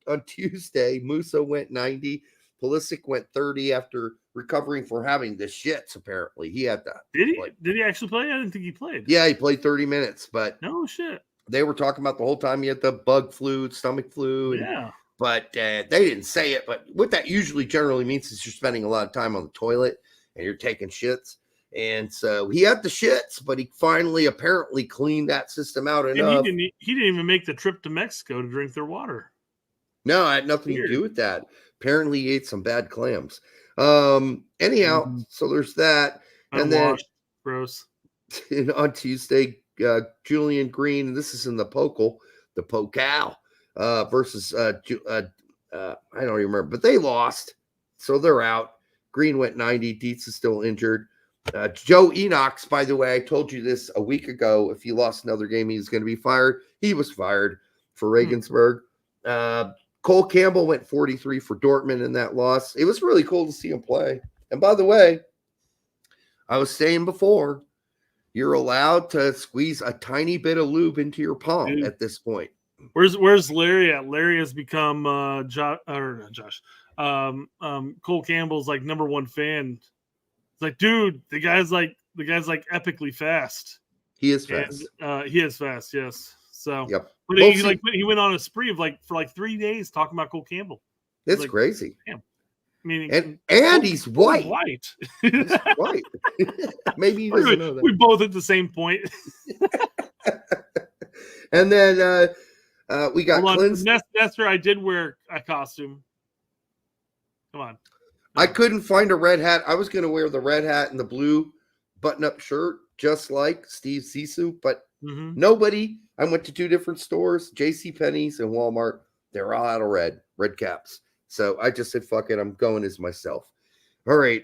On Tuesday, Musa went 90. Pulisic went 30 after recovering from having the shits, apparently. He had that. Did he? Did he actually play? I didn't think he played. Yeah, he played 30 minutes, but no shit. They were talking about the whole time he had the bug flu, stomach flu. Yeah. But they didn't say it. But what that usually generally means is you're spending a lot of time on the toilet and you're taking shits. And so he had the shits, but he finally apparently cleaned that system out enough. He didn't even make the trip to Mexico to drink their water. No, I had nothing to do with that. Apparently he ate some bad clams. Anyhow, so there's that. And then gross. On Tuesday, Julian Green, and this is in the Pokal versus I don't even remember, but they lost, so they're out. Green went 90. Dietz is still injured. Joe Enox, by the way, I told you this a week ago. If he lost another game, he was going to be fired. He was fired for Regensburg. Cole Campbell went 43 for Dortmund in that loss. It was really cool to see him play. And by the way, I was saying before, you're allowed to squeeze a tiny bit of lube into your palm at this point. Where's Larry at? Larry has become Cole Campbell's like number one fan. It's like, dude, the guy's like epically fast. He is fast. And, he is fast, yes. So yep. But he went on a spree of for 3 days talking about Cole Campbell. It's crazy. Damn. I mean, and he's white. He's white. Maybe he doesn't know that. We both at the same point. And then we got Nestor. I did wear a costume. Come on. I couldn't find a red hat. I was going to wear the red hat and the blue button-up shirt, just like Steve Zissou, but nobody. I went to 2 different stores, JCPenney's and Walmart. They're all out of red caps. So I just said, fuck it, I'm going as myself. All right.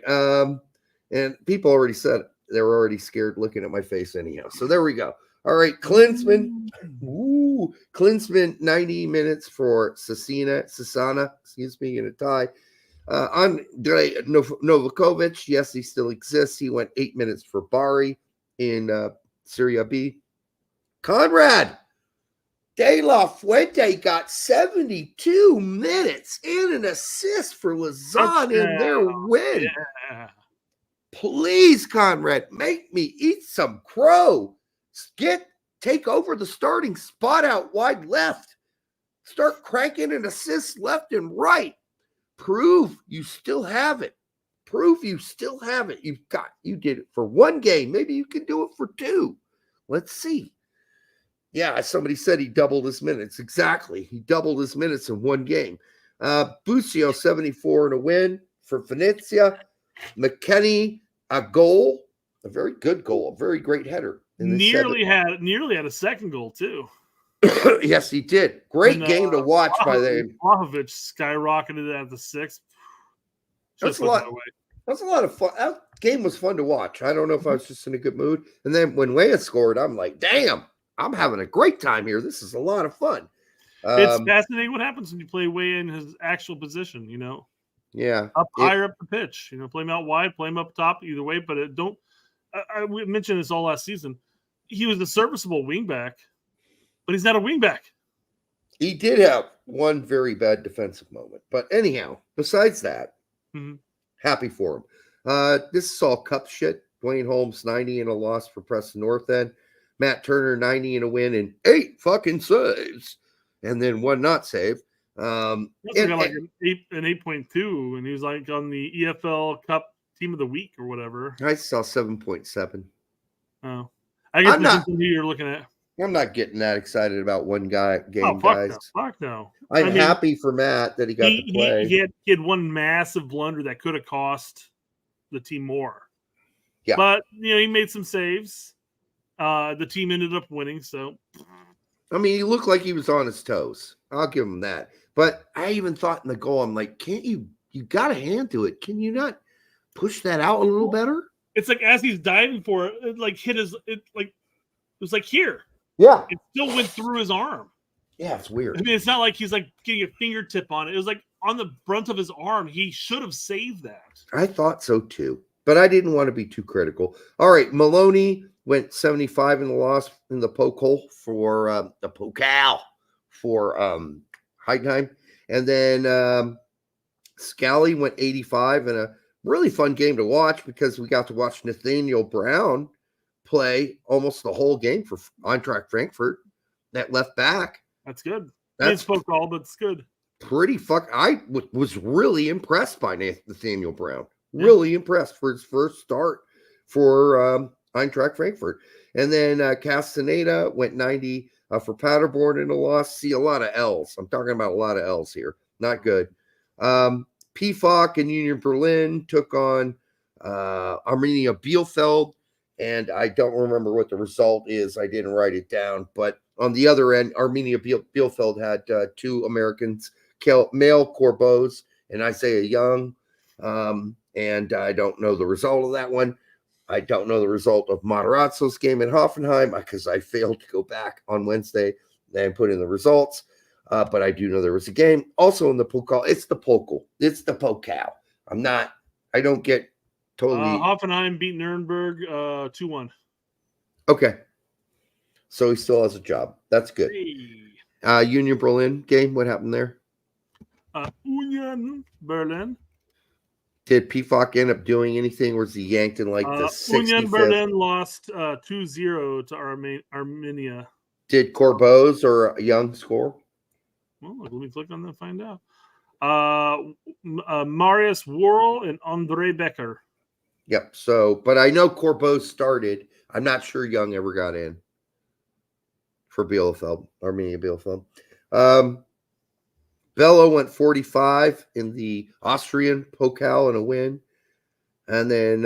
And people already said they were already scared looking at my face anyhow. So there we go. All right. Klinsmann, 90 minutes for Sasana, in a tie. Andrei Novakovic, yes, he still exists. He went 8 minutes for Bari in Serie B. Conrad De La Fuente got 72 minutes and an assist for Lausanne in their win. Yeah. Please, Conrad, make me eat some crow. Take over the starting spot out wide left. Start cranking an assist left and right. Prove you still have it. Prove you still have it. You did it for one game. Maybe you can do it for two. Let's see. Yeah, somebody said he doubled his minutes. Exactly. He doubled his minutes in one game. Busio, 74 and a win for Venezia. McKenny, a goal. A very good goal. A very great header. Nearly had a second goal, too. Yes, he did. Great game to watch by them. Vlahovic skyrocketed at the sixth. That's a lot of fun. That game was fun to watch. I don't know if I was just in a good mood. And then when Weah scored, I'm like, damn, I'm having a great time here. This is a lot of fun. It's fascinating what happens when you play Weah in his actual position, Yeah. Higher up the pitch. Play him out wide, play him up top, either way. But I mentioned this all last season. He was a serviceable wingback, but he's not a wingback. He did have one very bad defensive moment. But anyhow, besides that, happy for him. This is all cup shit. Dwayne Holmes, 90 and a loss for Preston North End. Matt Turner, 90 and a win and 8 fucking saves. And then one not save. Got like an 8.2, and he was like on the EFL Cup Team of the Week or whatever. I saw 7.7. Oh. I guess that's who you're looking at. I'm not getting that excited about one game, fuck guys. No, fuck no. I'm happy for Matt that he got to play. He had one massive blunder that could have cost the team more. Yeah. But, he made some saves. The team ended up winning, so. I mean, he looked like he was on his toes. I'll give him that. But I even thought in the goal, I'm like, can't you got a hand to it. Can you not push that out a little better? It's like as he's diving for it, it was like here. Yeah. It still went through his arm. Yeah, it's weird. I mean, it's not like he's like getting a fingertip on it. It was like on the brunt of his arm. He should have saved that. I thought so too, but I didn't want to be too critical. All right, Maloney went 75 in the loss in the poke hole for the Pokal for Heidenheim. And then Scally went 85 in a really fun game to watch because we got to watch Nathaniel Brown play almost the whole game for Eintracht Frankfurt, that left back. That's good. That's Pokal, but it's good. Pretty I was really impressed by Nathaniel Brown. Really impressed for his first start for Eintracht Frankfurt. And then Castaneda went 90 for Paderborn in a loss. See, a lot of L's. I'm talking about a lot of L's here. Not good. PFOC and Union Berlin took on Arminia Bielefeld, and I don't remember what the result is. I didn't write it down. But on the other end, Arminia Bielefeld had two Americans, Mel Corbos and Isaiah Young. And I don't know the result of that one. I don't know the result of Materazzo's game in Hoffenheim because I failed to go back on Wednesday and put in the results. But I do know there was a game also in the Pokal. It's the Pokal. It's the Pokal. I don't get totally. Hoffenheim beat Nuremberg 2-1. Okay. So he still has a job. That's good. Hey. Union Berlin game. What happened there? Union Berlin. Did PFOC end up doing anything? Or was he yanked in like the 65th? Union Berlin lost 2-0 to Arminia. Did Corbos or Young score? Well, let me click on that and find out. Marius Wural and Andre Becker. Yep. So, but I know Corbos started. I'm not sure Young ever got in for Bielefeld, Arminia Bielefeld. Bello went 45 in the Austrian Pokal in a win. And then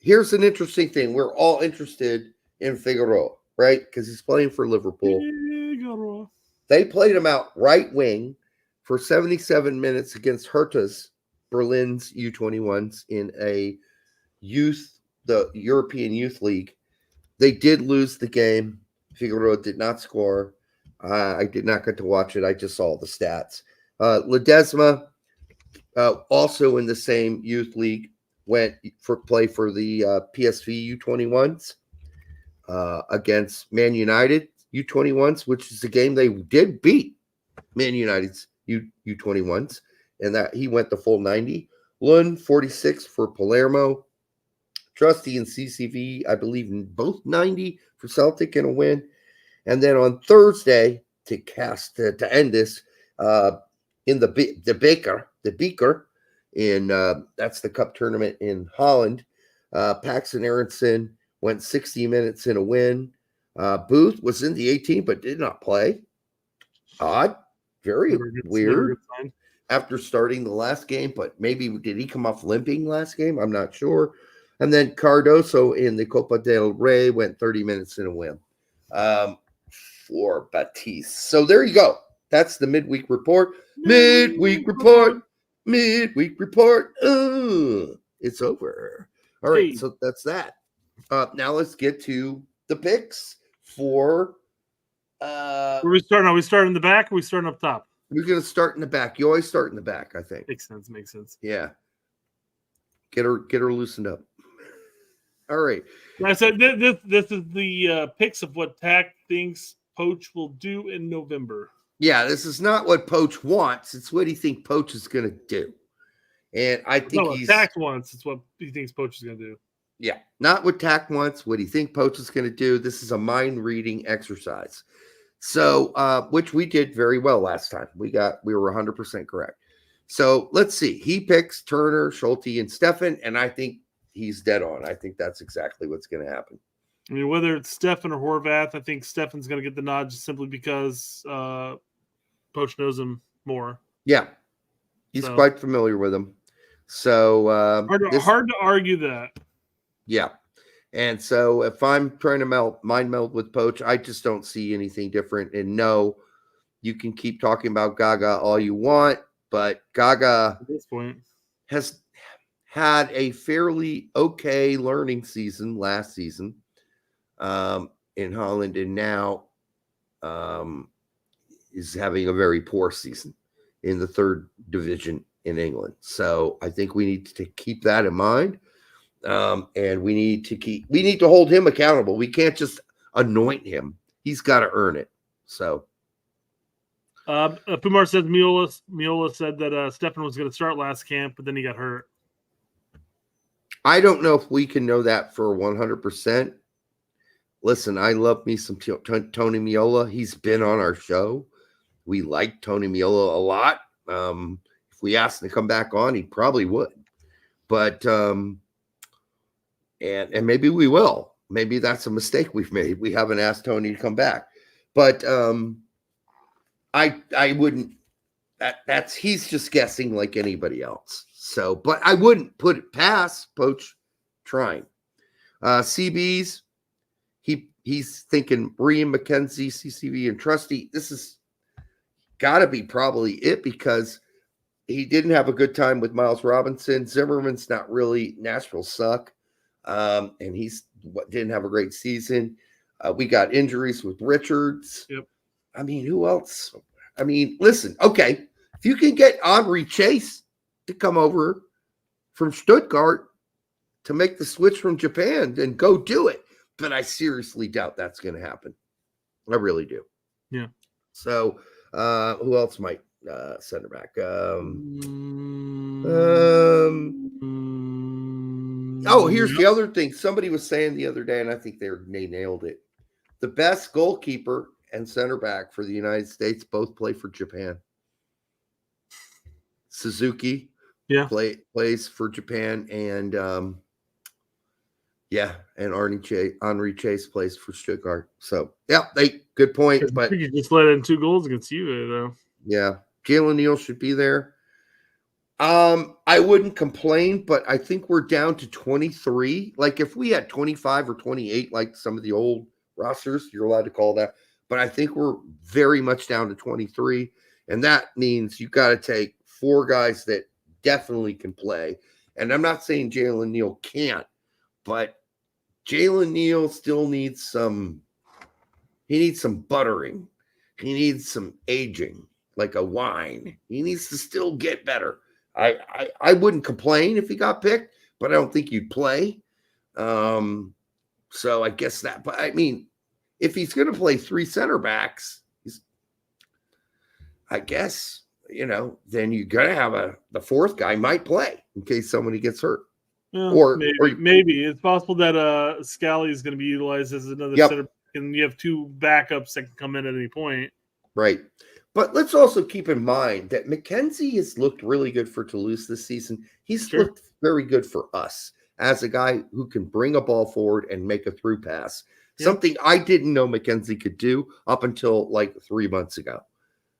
here's an interesting thing. We're all interested in Figueroa, right? Because he's playing for Liverpool. Figueroa. They played him out right wing for 77 minutes against Herpes, Berlin's U21s in the European Youth League. They did lose the game. Figueroa did not score. I did not get to watch it. I just saw the stats. Ledesma, also in the same youth league, went for play for the PSV U21s against Man United U21s, which is a game they did beat Man United's U21s, and that he went the full 90. Lund 46 for Palermo. Trusty and CCV, I believe, both 90 for Celtic in a win. And then on Thursday, to end this, in the Beaker in that's the Cup tournament in Holland. Paxton Aronson went 60 minutes in a win. Booth was in the 18 but did not play. Odd, very weird. After starting the last game, but maybe did he come off limping last game? I'm not sure. And then Cardoso in the Copa del Rey went 30 minutes in a win for Batiste. So there you go. That's the midweek report. Midweek report. Midweek report. It's over. All right, so that's that. Now let's get to the picks for. Where are we starting? Are we starting in the back or are we starting up top? We're going to start in the back. You always start in the back, I think. Makes sense. Yeah. Get her loosened up. All right. I said this is the picks of what Tack thinks Poch will do in November. Yeah, this is not what Poch wants. It's what he thinks Poch is going to do. And I think Tack wants. It's what he thinks Poch is going to do. Yeah, not what Tack wants, what he thinks Poch is going to do. This is a mind-reading exercise. So, which we did very well last time. We were 100% correct. So let's see. He picks Turner, Schulte, and Stefan, and I think he's dead on. I think that's exactly what's going to happen. I mean, whether it's Stefan or Horvath, I think Stefan's going to get the nod just simply because Poch knows him more. Yeah, he's quite familiar with him. So hard to argue that. Yeah. And so if I'm trying to mind meld with Poch, I just don't see anything different. And no, you can keep talking about Gaga all you want, but Gaga at this point has had a fairly okay learning season last season in Holland, and now is having a very poor season in the third division in England. So I think we need to keep that in mind. And we need to hold him accountable. We can't just anoint him. He's got to earn it. So Pumar says Miola said that Stefan was going to start last camp, but then he got hurt. I don't know if we can know that for 100%. Listen, I love me some Tony Miola. He's been on our show. We like Tony Miola a lot. If we asked him to come back on, he probably would. But and maybe we will. Maybe that's a mistake we've made. We haven't asked Tony to come back. But I wouldn't. That's he's just guessing like anybody else. So, but I wouldn't put it past Poch trying. CB's he's thinking Ream, McKenzie, CCV, and Trusty. This is got to be probably it because he didn't have a good time with Miles Robinson. Zimmerman's not really. Nashville suck. And he's didn't have a great season. We got injuries with Richards. Yep. I mean, who else? I mean, listen, okay. If you can get Henri Chase to come over from Stuttgart to make the switch from Japan, then go do it. But I seriously doubt that's going to happen. I really do. Yeah. So who else might center back? Oh, here's the other thing. Somebody was saying the other day, and I think they nailed it. The best goalkeeper and center back for the United States both play for Japan. Suzuki plays for Japan, and Henri Chase plays for Stuttgart. So good point. But you just let in 2 goals against you, though. Yeah, Jalen Neal should be there. I wouldn't complain, but I think we're down to 23. Like if we had 25 or 28, like some of the old rosters, you're allowed to call that. But I think we're very much down to 23. And that means you got to take 4 guys that definitely can play. And I'm not saying Jalen Neal can't, but Jalen Neal still needs some buttering. He needs some aging, like a wine. He needs to still get better. I wouldn't complain if he got picked, but I don't think you'd play. So I guess that, but I mean, if he's going to play 3 center backs, I guess, then you got to have the 4th guy might play in case somebody gets hurt. Yeah, maybe it's possible that Scally is going to be utilized as another center back, and you have 2 backups that can come in at any point. Right. But let's also keep in mind that McKenzie has looked really good for Toulouse this season. He's looked very good for us as a guy who can bring a ball forward and make a through pass. Something I didn't know McKenzie could do up until like 3 months ago.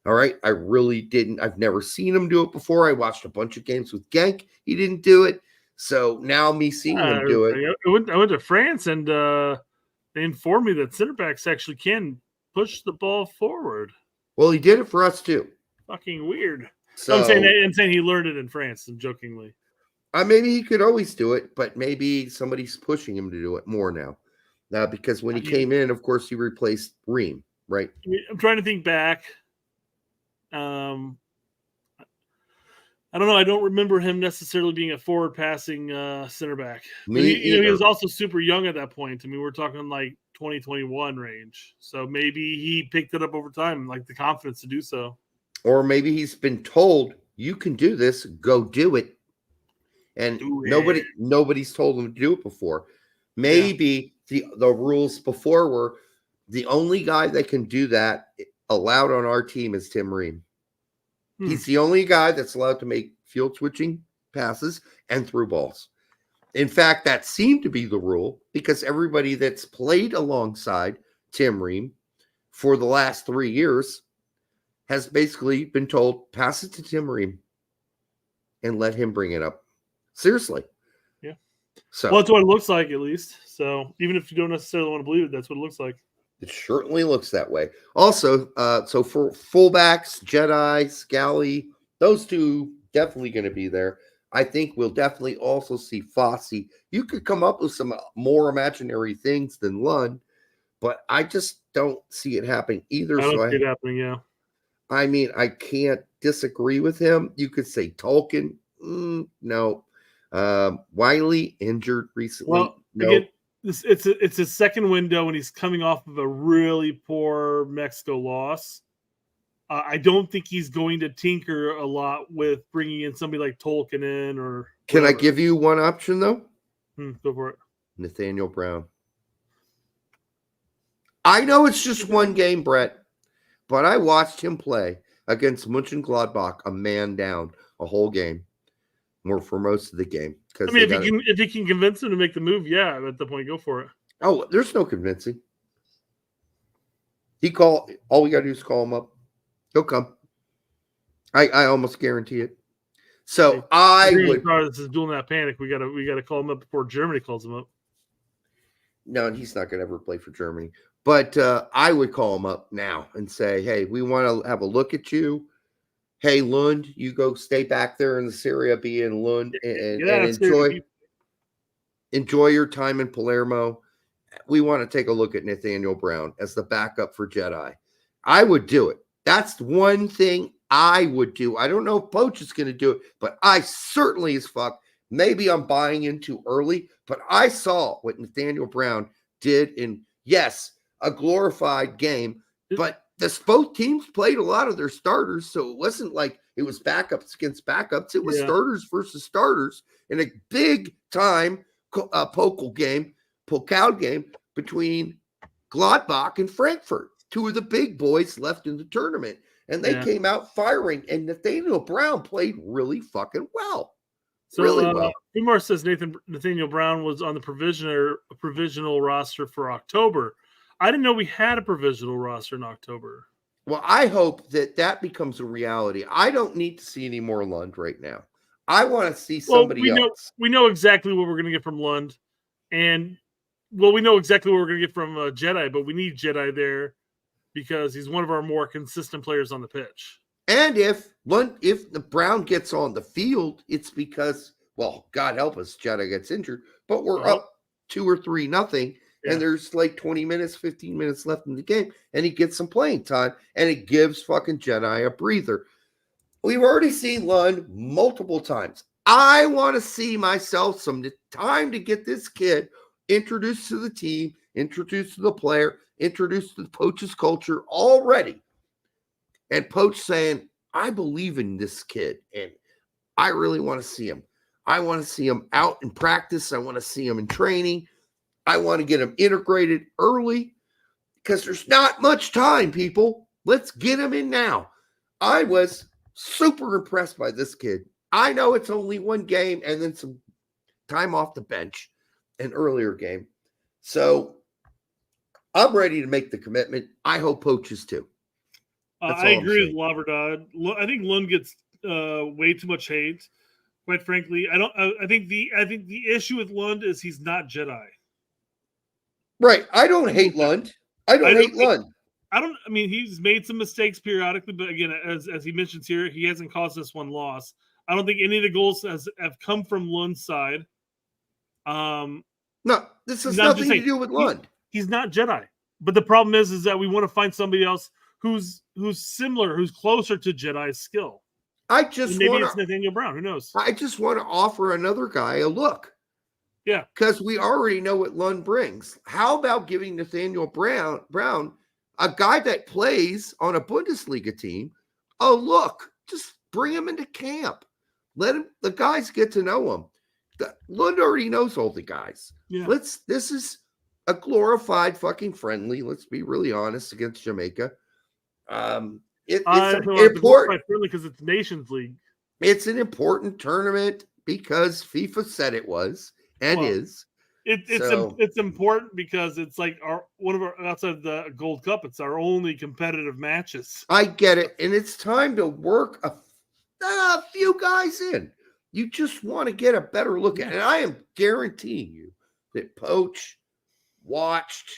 All right. I really didn't. I've never seen him do it before. I watched a bunch of games with Genk. He didn't do it. So now me seeing him do it. I went to France and they informed me that center backs actually can push the ball forward. Well, he did it for us too. Fucking weird. So I'm saying he learned it in France, jokingly. Maybe he could always do it, but maybe somebody's pushing him to do it more now. Because when he came in, of course, he replaced Ream, right? I'm trying to think back. I don't know. I don't remember him necessarily being a forward passing center back. He was also super young at that point. I mean, we're talking like 2021 range. So maybe he picked it up over time, like the confidence to do so. Or maybe he's been told, you can do this, go do it. And nobody's told him to do it before. Maybe the rules before were the only guy that can do that allowed on our team is Tim Ream. He's the only guy that's allowed to make field switching passes and through balls. In fact, that seemed to be the rule because everybody that's played alongside Tim Ream for the last 3 years has basically been told, pass it to Tim Ream and let him bring it up. Seriously. Yeah. So well, that's what it looks like, at least. So even if you don't necessarily want to believe it, that's what it looks like. It certainly looks that way. Also, so for fullbacks, Jedi, Scally, those two definitely going to be there. I think we'll definitely also see Fossey. You could come up with some more imaginary things than Lund, but I just don't see it happening either. I don't see it happening, yeah. I mean, I can't disagree with him. You could say Tolkien. No. Wiley injured recently. Well, no. Again, it's his second window, and he's coming off of a really poor Mexico loss. I don't think he's going to tinker a lot with bringing in somebody like Tolkien in or. Can I give you one option though? Go for it. Nathaniel Brown. I know it's just one game, Brett, but I watched him play against Mönchengladbach, a man down, a whole game, more for most of the game. I mean, if you can convince him to make the move, yeah, at the point, go for it. Oh, there's no convincing. All we got to do is call him up. He'll come. I almost guarantee it. So This is doing that panic. We gotta call him up before Germany calls him up. No, and he's not going to ever play for Germany. But I would call him up now and say, hey, we want to have a look at you. Hey, Lund, you go stay back there in the Serie B in Lund and enjoy your time in Palermo. We want to take a look at Nathaniel Brown as the backup for Jedi. I would do it. That's one thing I would do. I don't know if Poch is going to do it, but I certainly as fuck. Maybe I'm buying in too early, but I saw what Nathaniel Brown did in, yes, a glorified game, but both teams played a lot of their starters, so it wasn't like it was backups against backups. It was starters versus starters in a big-time Pokal game between Gladbach and Frankfurt, two of the big boys left in the tournament, and they came out firing, and Nathaniel Brown played really fucking well. So, really well. Umar says Nathaniel Brown was on the provisional roster for October. I didn't know we had a provisional roster in October. Well, I hope that becomes a reality. I don't need to see any more Lund right now. I want to see somebody else. We know exactly what we're going to get from Lund. And, we know exactly what we're going to get from Jedi, but we need Jedi there because he's one of our more consistent players on the pitch. And if the Brown gets on the field, it's because, well, God help us, Jedi gets injured, but we're up 2 or 3-0. And there's like 20 minutes, 15 minutes left in the game, and he gets some playing time, and it gives fucking Jedi a breather. We've already seen Lund multiple times. I want to see myself some time to get this kid introduced to the team, introduced to the player, introduced to the Poch's culture already. And Poch saying, I believe in this kid, and I really want to see him. I want to see him out in practice. I want to see him in training. I want to get him integrated early because there's not much time, people. Let's get him in now. I was super impressed by this kid. I know it's only one game and then some time off the bench, an earlier game. So I'm ready to make the commitment. I hope Poch is too. I agree with Laverdad. I think Lund gets way too much hate. Quite frankly, I think the issue with Lund is he's not Jedi. Right. I don't hate Lund. I hate Lund. I mean, he's made some mistakes periodically, but again, as he mentions here, he hasn't caused us one loss. I don't think any of the goals have come from Lund's side. No, this has nothing to do with Lund. He's not Jedi. But the problem is that we want to find somebody else who's similar, who's closer to Jedi's skill. Maybe it's Nathaniel Brown. Who knows? I just want to offer another guy a look. Yeah. Because we already know what Lund brings. How about giving Nathaniel Brown, a guy that plays on a Bundesliga team, a look? Just bring him into camp. Let the guys get to know him. Lund already knows all the guys. Yeah. This is a glorified fucking friendly. Let's be really honest, against Jamaica. It's important because it's Nations League. It's an important tournament because FIFA said it was and is. It's important because it's like one of our outside of the Gold Cup. It's our only competitive matches. I get it, and it's time to work a few guys in. You just want to get a better look at it. And I am guaranteeing you that Poch watched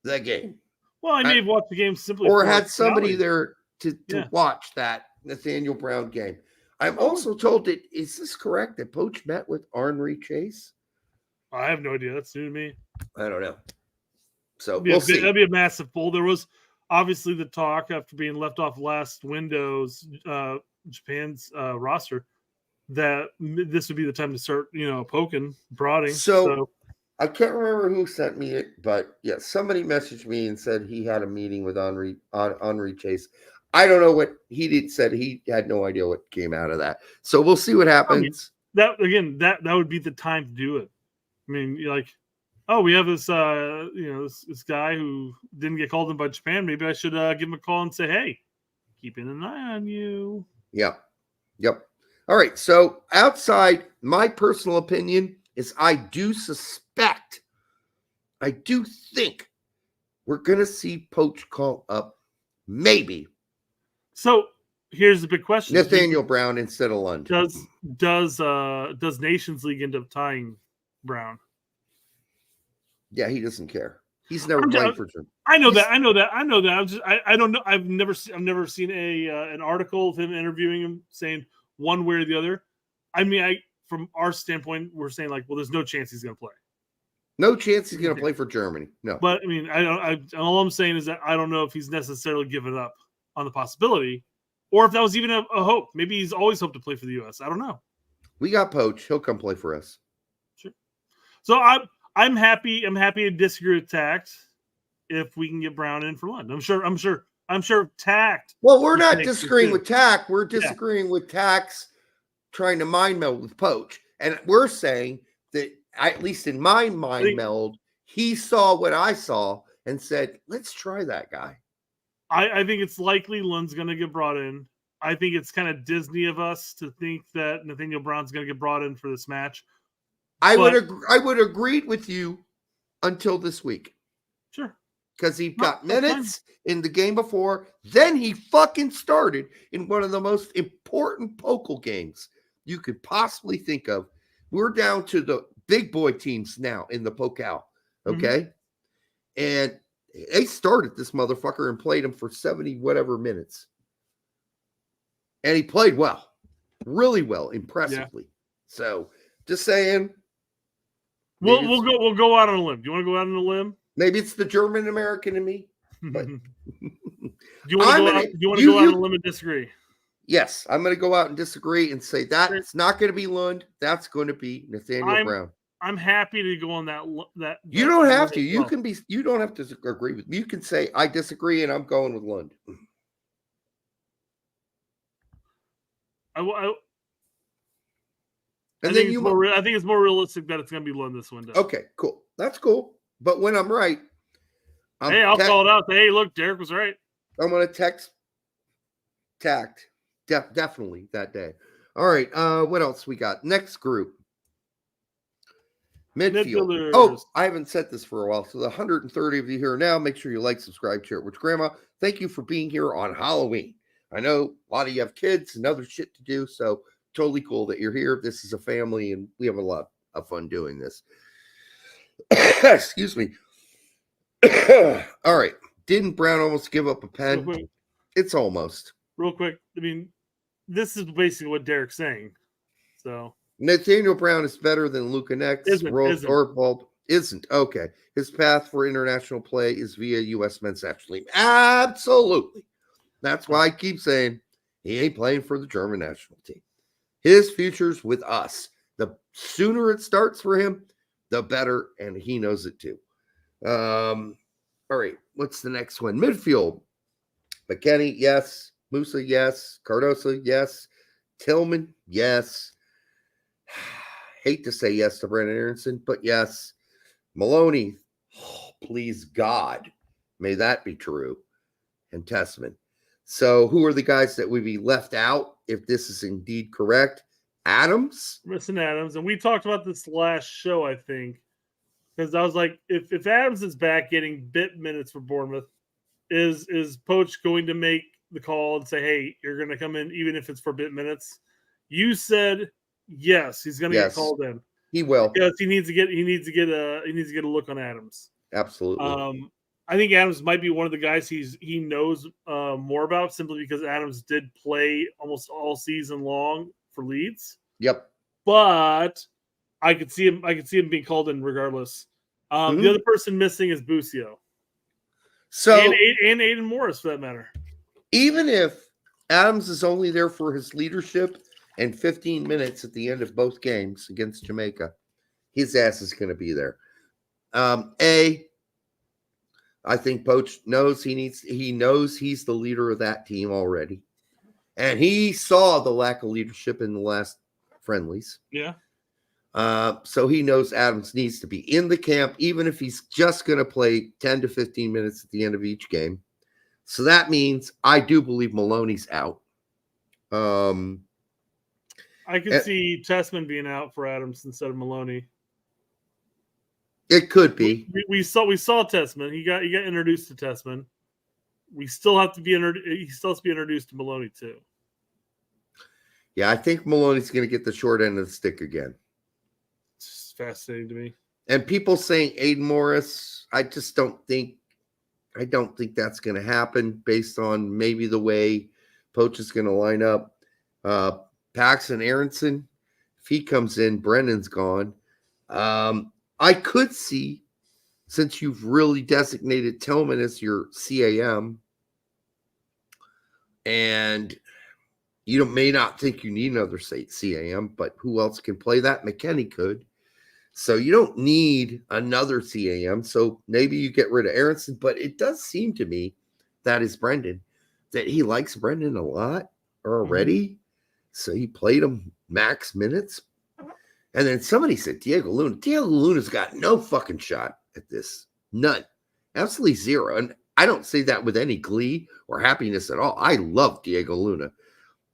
the game. Well, I may have watched the game simply or had somebody there to watch that Nathaniel Brown game. I'm also told that, is this correct, that Poch met with Henri Chase? I have no idea. That's new to me. I don't know. So we'll see. That'd be a massive pull. There was obviously the talk after being left off last window's Japan's roster that this would be the time to start, poking, prodding. So I can't remember who sent me it, but yeah, somebody messaged me and said he had a meeting with Henri Chase. I don't know what he said. He had no idea what came out of that. So we'll see what happens. That would be the time to do it. I mean, you're like, oh, we have this, this guy who didn't get called in by Japan. Maybe I should give him a call and say, hey, keeping an eye on you. Yep. All right. So outside, my personal opinion is I do think we're going to see Poch call up maybe. So here's the big question: Nathaniel Brown instead of Lund. Does Nations League end up tying Brown? Yeah, he doesn't care. He's never played for Germany. I know that. I don't know. I've never seen an article of him interviewing him saying one way or the other. I mean, from our standpoint, we're saying like, well, there's no chance he's going to play. No chance he's going to play for Germany. No. But I mean, all I'm saying is that I don't know if he's necessarily given up on the possibility, or if that was even a hope. Maybe he's always hoped to play for the U.S. I don't know. We got Poch. He'll come play for us. Sure. So I'm happy to disagree with Tact if we can get Brown in for Lund. I'm sure Tact. Well, we're not disagreeing with Tact. We're disagreeing with Tact's trying to mind meld with Poch, and we're saying that at least in my mind meld, he saw what I saw and said, "Let's try that guy." I think it's likely Lund's going to get brought in. I think it's kind of Disney of us to think that Nathaniel Brown's going to get brought in for this match. I would agree with you until this week. Sure. Because he got minutes in the game before. Then he fucking started in one of the most important Pokal games you could possibly think of. We're down to the big boy teams now in the Pokal. Okay. Mm-hmm. And they started this motherfucker and played him for 70 whatever minutes. And he played well. Really well, impressively. Yeah. So just saying. We'll go out on a limb. Do you want to go out on a limb? Maybe it's the German American in me. But do you want to go out on a limb and disagree? Yes, I'm going to go out and disagree and say that it's not going to be Lund. That's going to be Nathaniel Brown. I'm happy to go on that. You don't have to. You can be. You don't have to agree with me. You can say I disagree and I'm going with Lund. I think it's more realistic that it's going to be Lund this window. Okay, cool. That's cool. But when I'm right, I'll call it out. Hey, look, Derek was right. I'm going to text tact. Definitely that day. All right. What else we got? Next group. Midfield. Midfielders. Oh, I haven't said this for a while. So the 130 of you here now, make sure you like, subscribe, share it with Grandma. Thank you for being here on Halloween. I know a lot of you have kids and other shit to do, so totally cool that you're here. This is a family, and we have a lot of fun doing this. Excuse me. All right. Didn't Brown almost give up a pen? It's almost. Real quick. I mean, this is basically what Derek's saying. So Nathaniel Brown is better than Luka Nex. Isn't. Okay. His path for international play is via U.S. men's national team. Absolutely. That's why I keep saying he ain't playing for the German national team. His future's with us. The sooner it starts for him, the better, and he knows it too. All right. What's the next one? Midfield. McKennie, yes. Musa, yes. Cardoso, yes. Tillman, yes. Hate to say yes to Brandon Aronson, but yes. Maloney, please God, may that be true. And Tessman. So who are the guys that would be left out if this is indeed correct? Adams? Missing Adams. And we talked about this last show, I think. Because I was like, if Adams is back getting bit minutes for Bournemouth, is Poch going to make the call and say, hey, you're going to come in even if it's for bit minutes? You said yes, he's going to get called in. He will. Yes, he needs to get a look on Adams. Absolutely. I think Adams might be one of the guys he knows more about, simply because Adams did play almost all season long for Leeds. Yep. But I could see him being called in regardless. The other person missing is Busio. So and Aiden Morris, for that matter. Even if Adams is only there for his leadership and 15 minutes at the end of both games against Jamaica, his ass is going to be there. I think Poch knows he knows he's the leader of that team already. And he saw the lack of leadership in the last friendlies. Yeah. So he knows Adams needs to be in the camp, even if he's just going to play 10 to 15 minutes at the end of each game. So that means I do believe Maloney's out. I could see Tessman being out for Adams instead of Maloney. It could be. We saw Tessman. He got introduced to Tessman. He still has to be introduced to Maloney too. Yeah, I think Maloney's going to get the short end of the stick again. It's fascinating to me. And people saying Aiden Morris, I don't think that's going to happen based on maybe the way Poch is going to line up. Paxton Aronson, if he comes in, Brendan's gone. I could see, since you've really designated Tillman as your CAM, and you may not think you need another CAM, but who else can play that? McKennie could. So you don't need another CAM. So maybe you get rid of Aronson, but it does seem to me that is Brendan, that he likes Brendan a lot already. Mm-hmm. So he played him max minutes. And then somebody said Diego Luna. Diego Luna's got no fucking shot at this. None. Absolutely zero. And I don't say that with any glee or happiness at all. I love Diego Luna.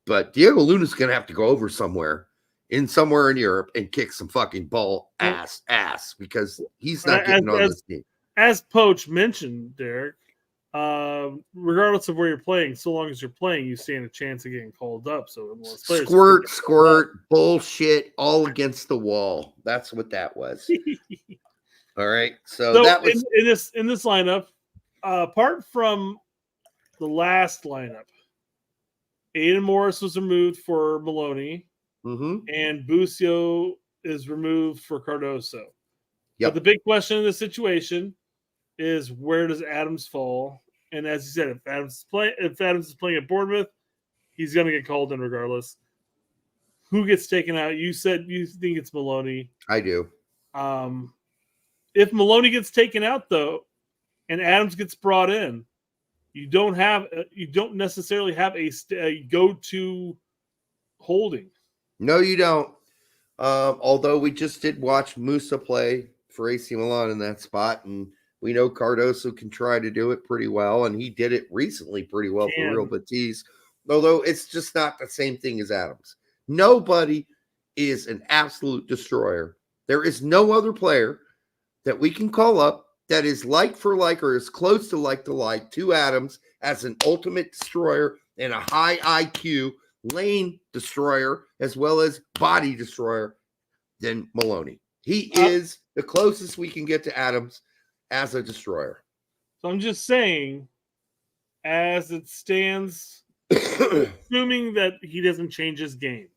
But Diego Luna's going to have to go over somewhere in Europe and kick some fucking ball ass because he's not getting on this team. As Poch mentioned, Derek, regardless of where you're playing, so long as you're playing, you stand a chance of getting called up. So squirt, bullshit, all against the wall. That's what that was. All right. So that was in this lineup. Apart from the last lineup, Aiden Morris was removed for Maloney, and Busio is removed for Cardoso. Yep. But the big question in this situation is, where does Adams fall? And as you said, if Adams is playing at Bournemouth, he's going to get called in regardless. Who gets taken out? You said you think it's Maloney. I do. If Maloney gets taken out, though, and Adams gets brought in, you don't necessarily have a go-to holding. No, you don't. Although we just did watch Musa play for AC Milan in that spot, and we know Cardoso can try to do it pretty well, and he did it recently pretty well for Real Betis. although it's just not the same thing as Adams. Nobody is an absolute destroyer. There is no other player that we can call up that is like for like or as close to like to Adams as an ultimate destroyer and a high IQ lane destroyer as well as body destroyer than Maloney. He is the closest we can get to Adams as a destroyer. So I'm just saying, as it stands, assuming that he doesn't change his game,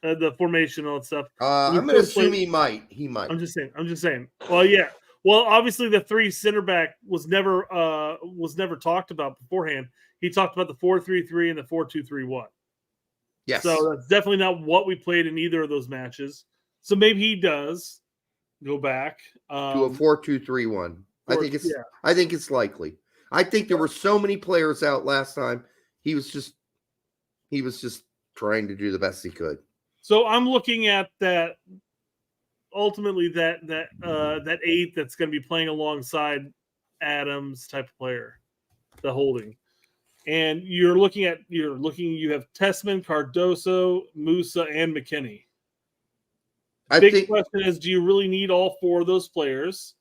the formation, all that stuff. I'm going to assume he might. He might. I'm just saying. Well, yeah. Well, obviously the 3 center back was never talked about beforehand. He talked about the 4-3-3 and the 4-2-3-1. Yes. So that's definitely not what we played in either of those matches. So maybe he does go back to a 4-2-3-1. I think it's likely. I think there were so many players out last time. He was just trying to do the best he could. So I'm looking at that. Ultimately, that 8 that's going to be playing alongside Adams type of player, the holding, and you have Tessman, Cardoso, Musa, and McKinney. Big question is, do you really need all 4 of those players?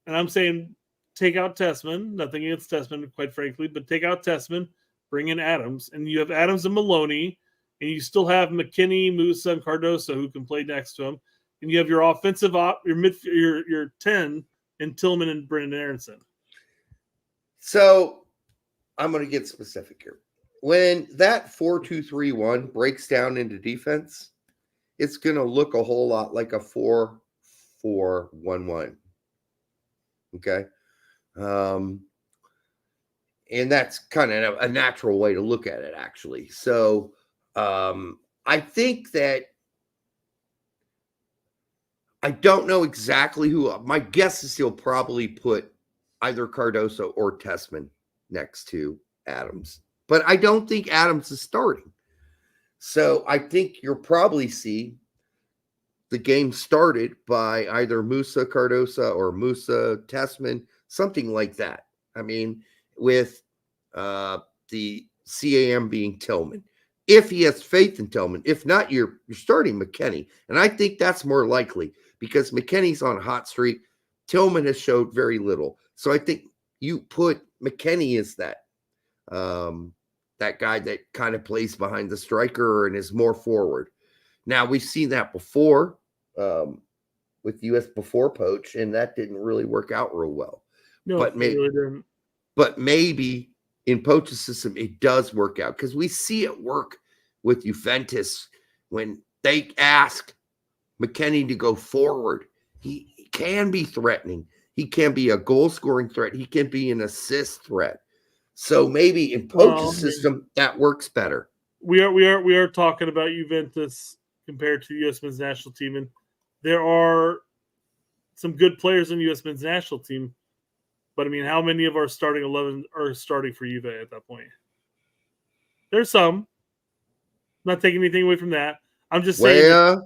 And I'm saying take out Tessman. Nothing against Tessman, quite frankly, but take out Tessman, bring in Adams, and you have Adams and Maloney. And you still have McKinney, Musa, and Cardoso who can play next to him. And you have your offensive your 10 in Tillman and Brendan Aronson. So I'm going to get specific here. When that 4-2-3-1 breaks down into defense, it's going to look a whole lot like a 4-4-1-1. Okay. And that's kind of a natural way to look at it, actually. So, I think that I don't know exactly who. My guess is he'll probably put either Cardoso or Tessman next to Adams, but I don't think Adams is starting. So I think you'll probably see the game started by either Musa Cardoso or Musa Tessman, something like that. I mean, with the CAM being Tillman. If he has faith in Tillman. If not, you're starting McKinney. And I think that's more likely because McKinney's on a hot streak. Tillman has showed very little. So I think you put McKinney as that guy that kind of plays behind the striker and is more forward. Now, we've seen that before with US before Poch, and that didn't really work out real well. No, but maybe in Poch's system, it does work out because we see it work with Juventus when they ask McKinney to go forward. He can be threatening. He can be a goal-scoring threat. He can be an assist threat. So maybe in Poch's system, that works better. We are talking about Juventus compared to the U.S. men's national team, and there are some good players in the U.S. men's national team. But, I mean, how many of our starting 11 are starting for Juve at that point? There's some. Not taking anything away from that. I'm just saying.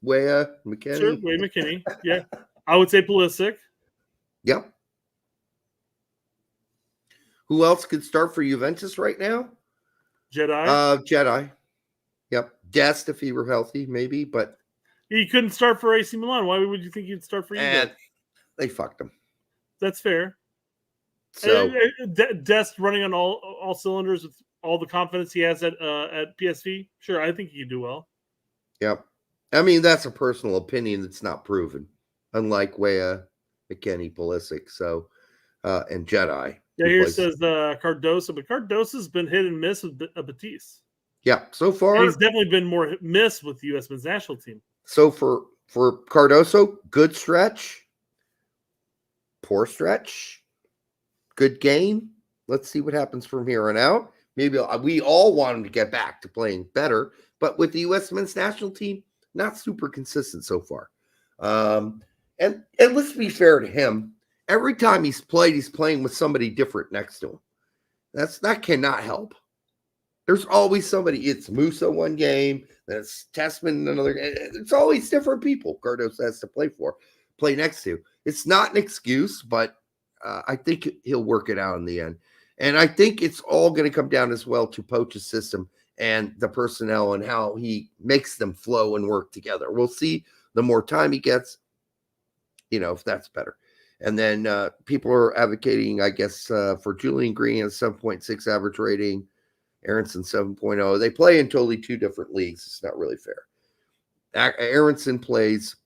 Weah, McKinney. Sure, Weah, McKinney. Yeah. I would say Pulisic. Yep. Who else could start for Juventus right now? Jedi. Yep. Dest if he were healthy, maybe, but. He couldn't start for AC Milan. Why would you think he'd start for Juve? They fucked him. That's fair. So Dest running on all cylinders with all the confidence he has at PSV. Sure, I think he could do well. Yep. I mean, that's a personal opinion that's not proven. Unlike Weah, McKinney, Pulisic, so and Jedi. Yeah, here says Cardoso, but Cardoso's been hit and miss with Batiste. Yeah, so far and he's definitely been more miss with the U.S. men's national team. So for Cardoso, good stretch. Poor stretch, good game. Let's see what happens from here on out. Maybe we all want him to get back to playing better, but with the U.S. men's national team, not super consistent so far. And let's be fair to him. Every time he's playing with somebody different next to him. That cannot help. There's always somebody. It's Musa one game, then it's Tessman another. It's always different people Cardoso has to play next to. It's not an excuse, but I think he'll work it out in the end. And I think it's all going to come down as well to Poch's system and the personnel and how he makes them flow and work together. We'll see the more time he gets, if that's better. And then people are advocating, I guess, for Julian Green a 7.6 average rating, Aronson 7.0. They play in totally two different leagues. It's not really fair. Aronson plays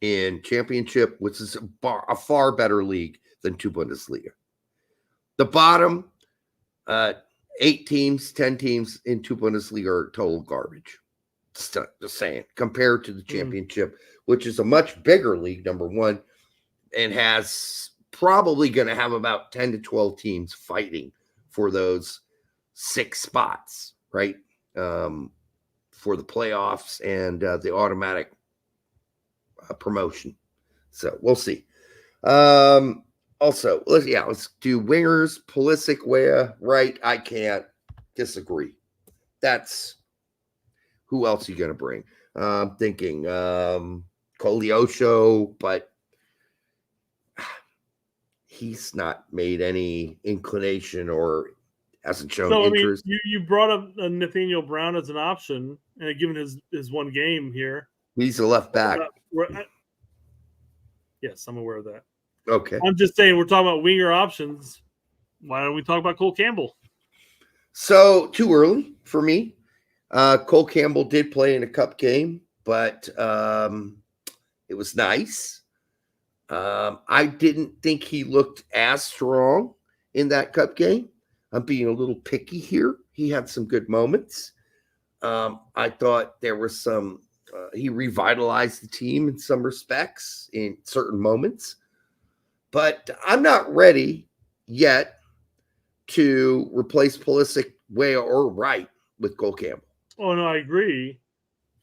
in Championship, which is a far better league than 2 Bundesliga. The bottom 8 teams, 10 teams in 2 Bundesliga are total garbage. Just saying, compared to the Championship, which is a much bigger league, number one, and has probably going to have about 10 to 12 teams fighting for those 6 spots, right? For the playoffs and the automatic promotion. So we'll see. Also, let's do wingers, Pulisic, Weah, right? I can't disagree. That's who else are you going to bring? I'm thinking Koleosho, but he's not made any inclination or hasn't shown interest. I mean, you brought up Nathaniel Brown as an option, and given his one game here, he's a left back. Yes, I'm aware of that. Okay. I'm just saying we're talking about winger options. Why don't we talk about Cole Campbell? So too early for me. Cole Campbell did play in a cup game, but it was nice. I didn't think he looked as strong in that cup game. I'm being a little picky here. He had some good moments. I thought there was some, he revitalized the team in some respects in certain moments. But I'm not ready yet to replace Pulisic, Weah, or Wright with Cole Campbell. Oh no, I agree.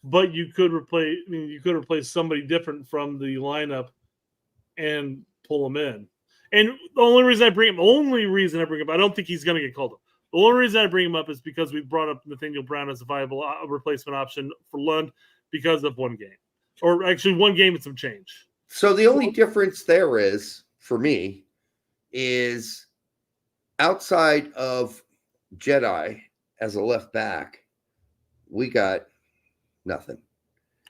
But you could replace somebody different from the lineup and pull him in. And the only reason I bring him, I don't think he's going to get called up. The only reason I bring him up is because we brought up Nathaniel Brown as a viable replacement option for Lund because of one game. Or actually one game and some change. So the only difference there is, for me, is outside of Jedi as a left back, we got nothing.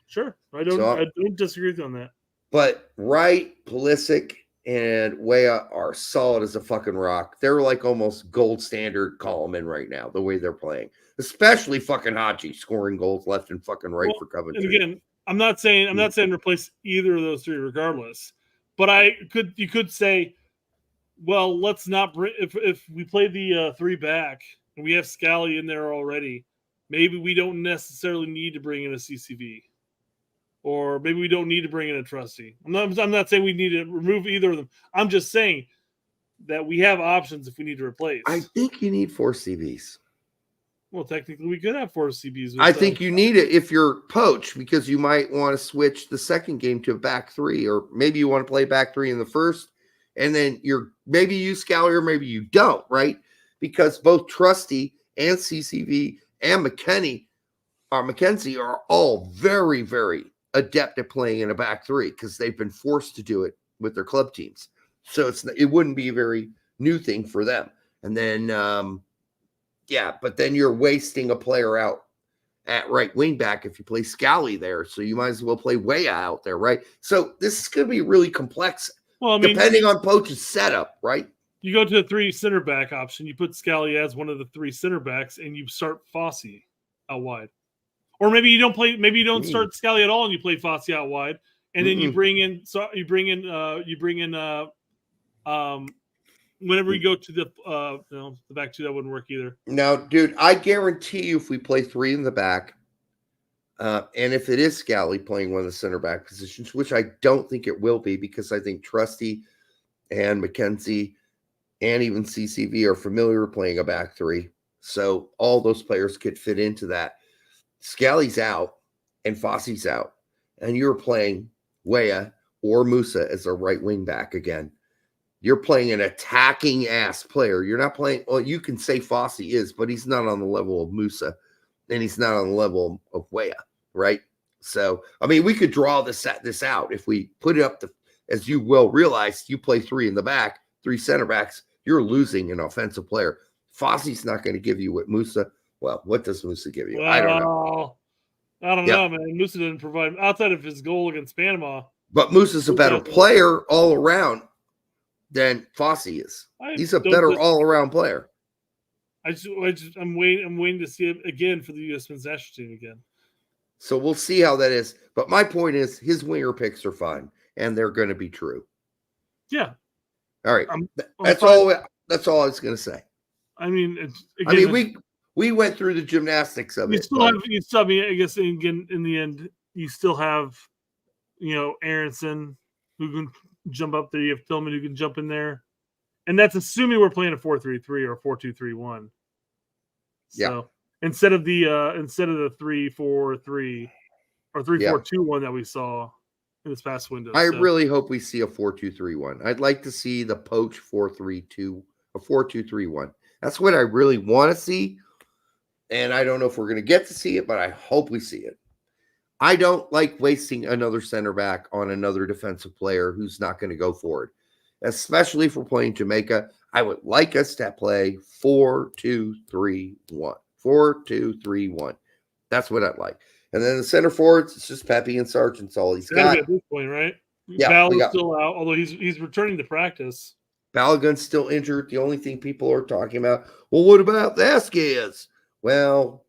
Sure. I don't disagree with you on that. But Wright, Pulisic, and Weah are solid as a fucking rock. They're like almost gold standard column right now, the way they're playing. Especially fucking Haji scoring goals left and fucking right for Coventry. And again, I'm not saying replace either of those three regardless. But you could say, well, let's not bring if we play the 3 back and we have Scally in there already, maybe we don't necessarily need to bring in a CCV. Or maybe we don't need to bring in a trustee. I'm not saying we need to remove either of them. I'm just saying that we have options if we need to replace. I think you need 4 CVs. Well, technically, we could have 4 CVs. I think you need it if you're Poch, because you might want to switch the second game to a back 3, or maybe you want to play back 3 in the first, and then maybe you Scally or maybe you don't, right? Because both Trusty and CCV and McKenzie are all very, very adept at playing in a back 3 because they've been forced to do it with their club teams. So it wouldn't be a very new thing for them. And then, but then you're wasting a player out at right wing back if you play Scally there. So you might as well play Weah out there, right? So this is going to be really complex, depending on Poch's setup, right? You go to a 3 center back option. You put Scally as one of the 3 center backs, and you start Fossey out wide. Or maybe you don't play. Maybe you don't start Scally at all, and you play Fossey out wide, and then you bring in. Whenever you go to the back 2, that wouldn't work either. No, dude, I guarantee you, if we play 3 in the back, and if it is Scally playing one of the center back positions, which I don't think it will be, because I think Trusty and McKenzie and even CCV are familiar with playing a back 3, so all those players could fit into that. Scally's out and Fossey's out, and you're playing Weah or Musa as a right wing back again. You're playing an attacking ass player. You're not playing. Well, you can say Fossey is, but he's not on the level of Musa, and he's not on the level of Weah, right? So, I mean, we could draw this out if we put it up to, as you well realize, you play 3 in the back, 3 center backs. you're losing an offensive player. Fosse's not going to give you what Musa. Well, what does Musa give you? I don't know. I don't know, man. Musa didn't provide outside of his goal against Panama. But Musa's a better player all around than Fosse is. He's a better all around player. I'm waiting to see it again for the U.S. men's national team again. So we'll see how that is. But my point is, his winger picks are fine, and they're going to be true. Yeah. All right. That's all I was going to say. I mean, we went through the gymnastics of it. You still have, I guess, in the end, you still have, Aronson who can jump up there. You have Tillman who can jump in there. And that's assuming we're playing a 4-3-3 or 4-2-3-1. So instead of the 3-4-3 or 3-4-2-1 that we saw in this past window. I really hope we see a 4-2-3-1. I'd like to see the Poch 4-3-2 or 4-2-3-1. That's what I really want to see. And I don't know if we're going to get to see it, but I hope we see it. I don't like wasting another center back on another defensive player who's not going to go forward, especially if we're playing Jamaica. I would like us to play 4-2-3-1. 4-2-3-1. That's what I'd like. And then the center forwards, it's just Pepe and Sargent's all he's got. At this point, right? Yeah, Balogun's still out, although he's returning to practice. Balogun's still injured. The only thing people are talking about, well, what about Vasquez? Well,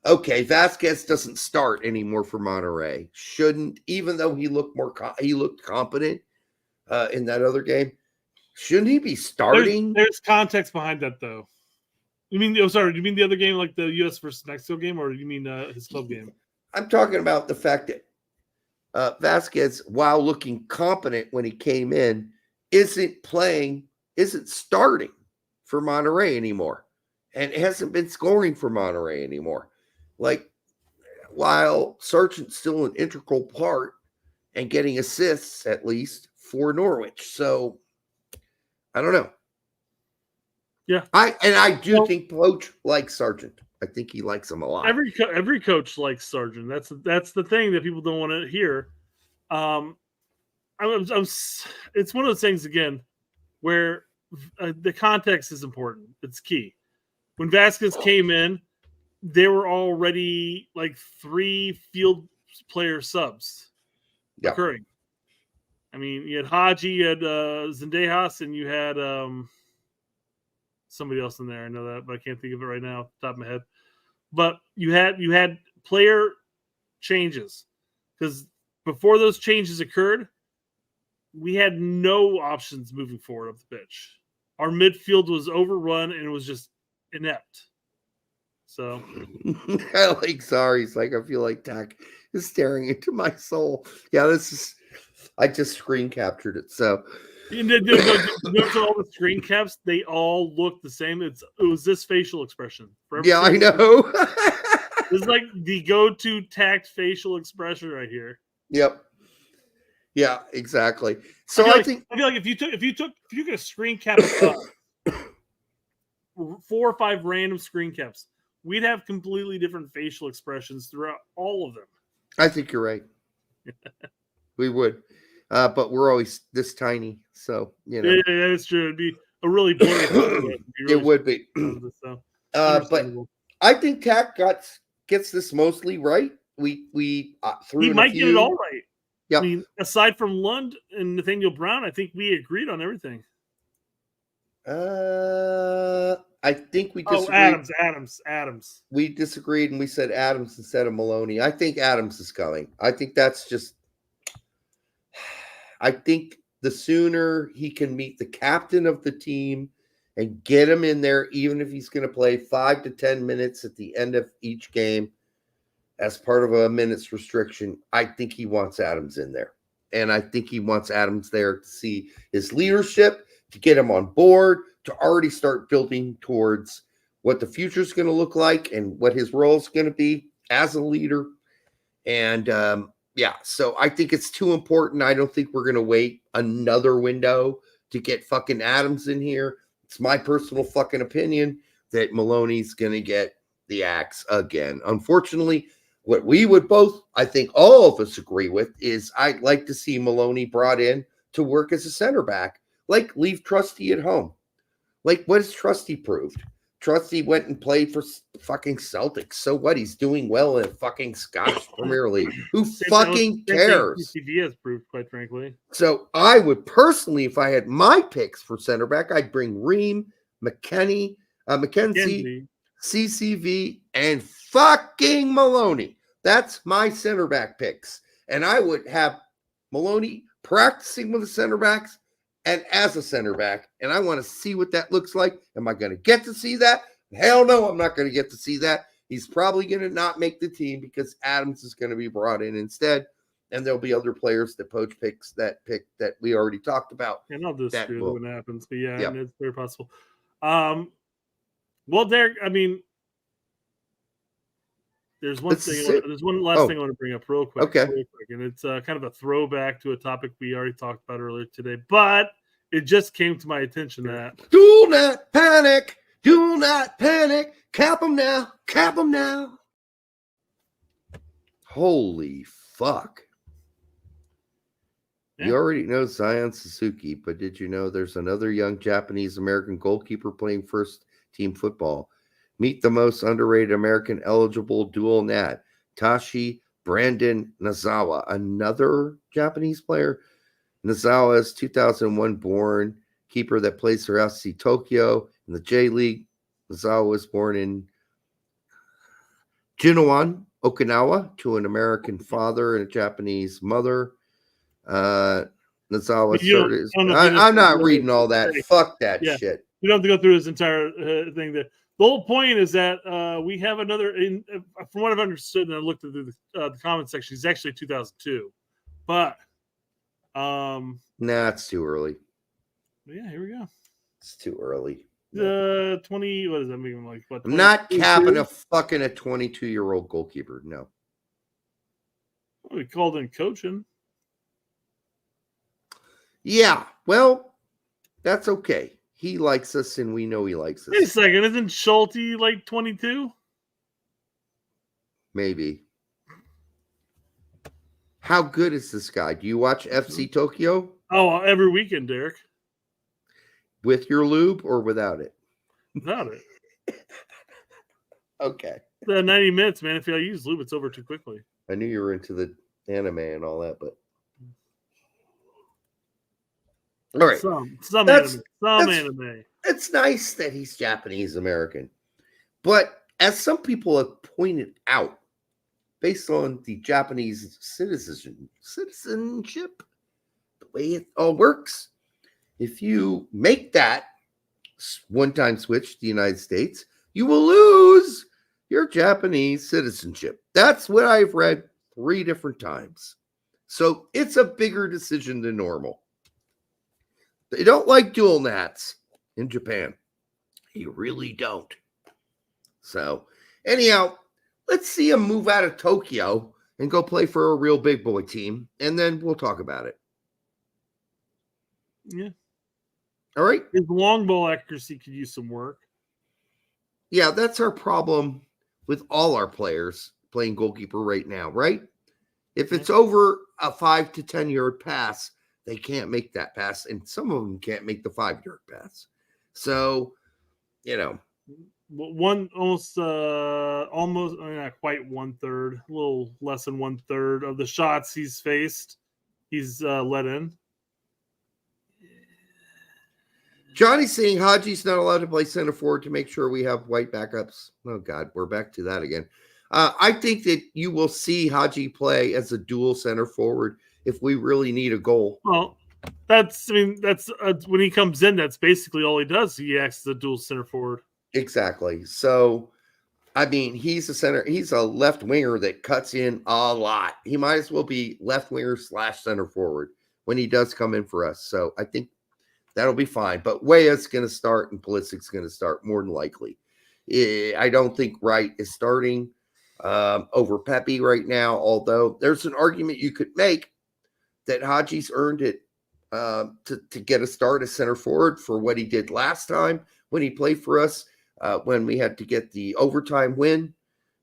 okay, Vasquez doesn't start anymore for Monterrey. Shouldn't, even though he looked competent in that other game. Shouldn't he be starting? There's context behind that, though. You mean? Oh, sorry. Do you mean the other game, like the U.S. versus Mexico game, or do you mean his club game? I'm talking about the fact that Vasquez, while looking competent when he came in, isn't starting for Monterrey anymore, and hasn't been scoring for Monterrey anymore. Like, while Sargent's still an integral part and getting assists at least for Norwich. So I don't know. Yeah, I do think Poch likes Sargent. I think he likes him a lot. Every coach likes Sargent. That's the thing that people don't want to hear. It's one of those things again where the context is important. It's key. When Vasquez came in, there were already like 3 field player subs occurring. I mean, you had Haji, you had Zendejas, and you had somebody else in there. I know that, but I can't think of it right now off the top of my head. But you had player changes because before those changes occurred, we had no options moving forward up the pitch. Our midfield was overrun and it was just inept. So I feel like Tack is staring into my soul. Yeah, I just screen captured it. So all the screen caps, they all look the same. It was this facial expression. Yeah, I know. It's like the go-to tact facial expression right here. Yep. Yeah, exactly. So I feel like if you took a screen cap of 4 or 5 random screen caps, we'd have completely different facial expressions throughout all of them. I think you're right. We would. But we're always this tiny. So, Yeah, that's true. It'd be a really blurry. It would be. So, but I think Tack gets this mostly right. We threw he might get it all right. Yep. I mean, aside from Lund and Nathaniel Brown, I think we agreed on everything. I think we disagreed. Adams. We disagreed and we said Adams instead of Maloney. I think Adams is coming. I think I think the sooner he can meet the captain of the team and get him in there, even if he's going to play 5 to 10 minutes at the end of each game as part of a minutes restriction, I think he wants Adams in there. And I think he wants Adams there to see his leadership, to get him on board, to already start building towards what the future is going to look like and what his role is going to be as a leader. And so I think it's too important. I don't think we're going to wait another window to get fucking Adams in here. It's my personal fucking opinion that Maloney's going to get the axe again. Unfortunately, what we would both, I think all of us agree with, is I'd like to see Maloney brought in to work as a center back. Like, leave Trusty at home. Like, what has Trusty proved? Trusty went and played for fucking Celtics. So what? He's doing well in fucking Scottish Premier League. Who fucking cares? CCV has proved, quite frankly. So I would personally, if I had my picks for center back, I'd bring Ream, McKenzie, CCV, and fucking Maloney. That's my center back picks. And I would have Maloney practicing with the center backs and as a center back. And I want to see what that looks like. Am I going to get to see that? Hell no, I'm not going to get to see that. He's probably going to not make the team because Adams is going to be brought in instead. And there'll be other players that Poch picks that we already talked about. And I'll disagree with what happens. But yeah, Yep. it's very possible. Well, Derek, I mean, there's one thing. There's one last thing I want to bring up real quick. Okay. Real quick, and it's kind of a throwback to a topic we already talked about earlier today, but it just came to my attention that do not panic, do not panic, cap them now, cap them now. Holy fuck. Yeah. You already know Zion Suzuki, but did you know there's another young Japanese-American goalkeeper playing first-team football? Meet the most underrated American eligible dual nat, Tashi Brandon Nazawa, another Japanese player. Nazawa is 2001 born keeper that plays for FC Tokyo in the J League. Nazawa was born in Jinawan, Okinawa, to an American father and a Japanese mother. Nazawa started. I'm not reading all that. Fuck that shit. You don't have to go through his entire thing there. The whole point is that we have another, from what I've understood, and I looked at the comment section, he's actually 2002. But, nah, it's too early. Yeah, here we go. It's too early. 20, what does that mean? Like, what? I'm not capping a 22-year-old goalkeeper. No. Well, we called in coaching. Yeah, well, that's okay. He likes us, and we know he likes us. Wait a second, isn't Schulte like 22? Maybe. How good is this guy? Do you watch FC Tokyo? Oh, every weekend, Derek. With your lube or without it? Without it. Okay. 90 minutes, man. If I use lube, it's over too quickly. I knew you were into the anime and all that, but all right. Some anime. It's nice that he's Japanese American. But as some people have pointed out, based on the Japanese citizenship, the way it all works, if you make that one-time switch to the United States, you will lose your Japanese citizenship. That's what I've read 3 different times. So it's a bigger decision than normal. They don't like dual nats in Japan. You really don't. So, anyhow, let's see him move out of Tokyo and go play for a real big boy team, and then we'll talk about it. Yeah. All right. His long ball accuracy could use some work. Yeah, that's our problem with all our players playing goalkeeper right now, right? If it's over a 5 to 10 yard pass, they can't make that pass, and some of them can't make the 5-yard pass. So, almost not quite 1/3, a little less than 1/3 of the shots he's faced, he's let in. Johnny's saying Haji's not allowed to play center forward to make sure we have white backups. Oh God, we're back to that again. I think that you will see Haji play as a dual center forward if we really need a goal. Well, that's when he comes in, that's basically all he does. He acts as a dual center forward. Exactly. So, I mean, he's a left winger that cuts in a lot. He might as well be left winger / center forward when he does come in for us. So I think that'll be fine. But Weah's going to start and Pulisic's going to start more than likely. I don't think Wright is starting over Pepe right now, although there's an argument you could make that Haji's earned it to get a start as center forward for what he did last time when he played for us, when we had to get the overtime win,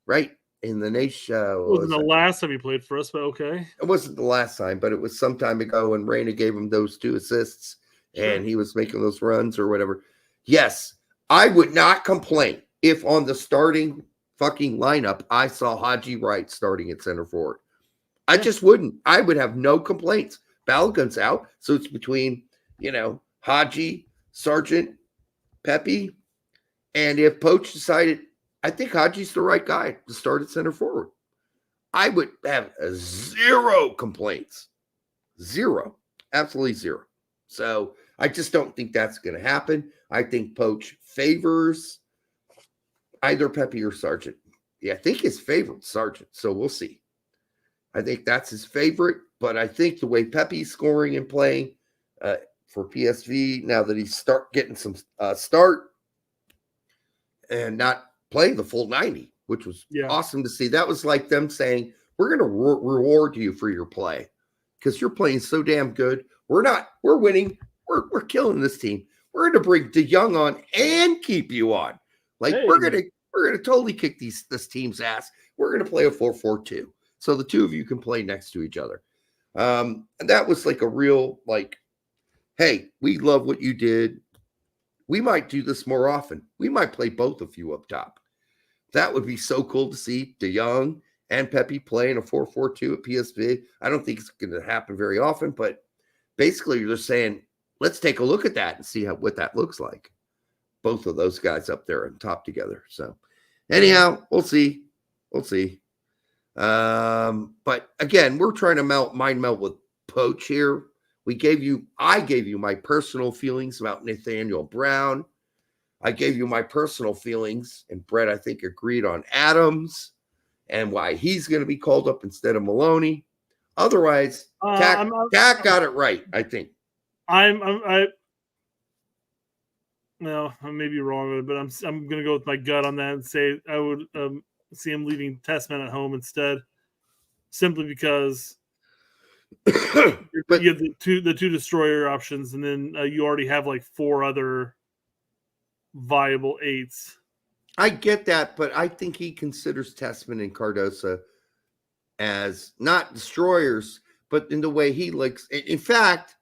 right? In the nation. It wasn't the last time he played for us, but okay. It wasn't the last time, but it was some time ago when Reyna gave him those 2 assists and he was making those runs or whatever. Yes, I would not complain if on the starting fucking lineup I saw Haji Wright starting at center forward. I just wouldn't. I would have no complaints. Balogun's out, so it's between, Haji, Sargent, Pepe, and if Poch decided, I think Haji's the right guy to start at center forward, I would have zero complaints. Zero. Absolutely zero. So I just don't think that's going to happen. I think Poch favors either Pepe or Sargent. Yeah, I think his favorite Sargent. So we'll see. I think that's his favorite, but I think the way Pepe's scoring and playing for PSV, now that he's getting some start and not playing the full 90, which was awesome to see. That was like them saying, we're going to reward you for your play because you're playing so damn good. We're winning. We're killing this team. We're going to bring De Jong on and keep you on. Like we're going to totally kick this team's ass. We're going to play a 4-4-2. So the two of you can play next to each other. And that was like a real, like, hey, we love what you did. We might do this more often. We might play both of you up top. That would be so cool to see De Jong and Pepe playing a 4-4-2 at PSV. I don't think it's going to happen very often, but basically you're just saying, let's take a look at that and see what that looks like. Both of those guys up there on top together. So anyhow, we'll see. We'll see. But again, we're trying to mind melt with Poch here. I gave you my personal feelings about Nathaniel Brown. I gave you my personal feelings, and Brett, I think, agreed on Adams and why he's going to be called up instead of Maloney. Otherwise, Dak got it right, I think. I may be wrong, but I'm going to go with my gut on that and say I would see him leaving Testament at home instead, simply because you have the two destroyer options, and then you already have like 4 other viable 8s. I get that, but I think he considers Testament and Cardosa as not destroyers, but in the way he likes. In fact,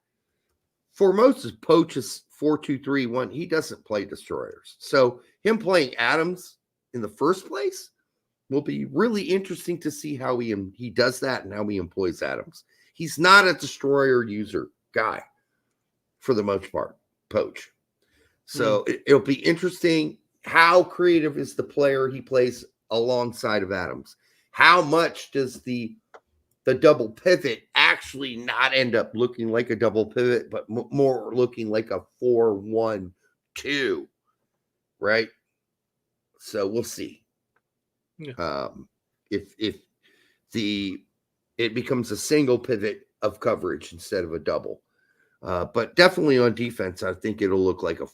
for most of Poch's 4-2-3-1, he doesn't play destroyers. So him playing Adams in the first place will be really interesting to see how he does that and how he employs Adams. He's not a destroyer user guy for the most part, Poch. So it'll be interesting. How creative is the player he plays alongside of Adams? How much does the double pivot actually not end up looking like a double pivot, but more looking like a 4-1-2, right? So we'll see. Yeah. If it becomes a single pivot of coverage instead of a double, but definitely on defense, I think it'll look like a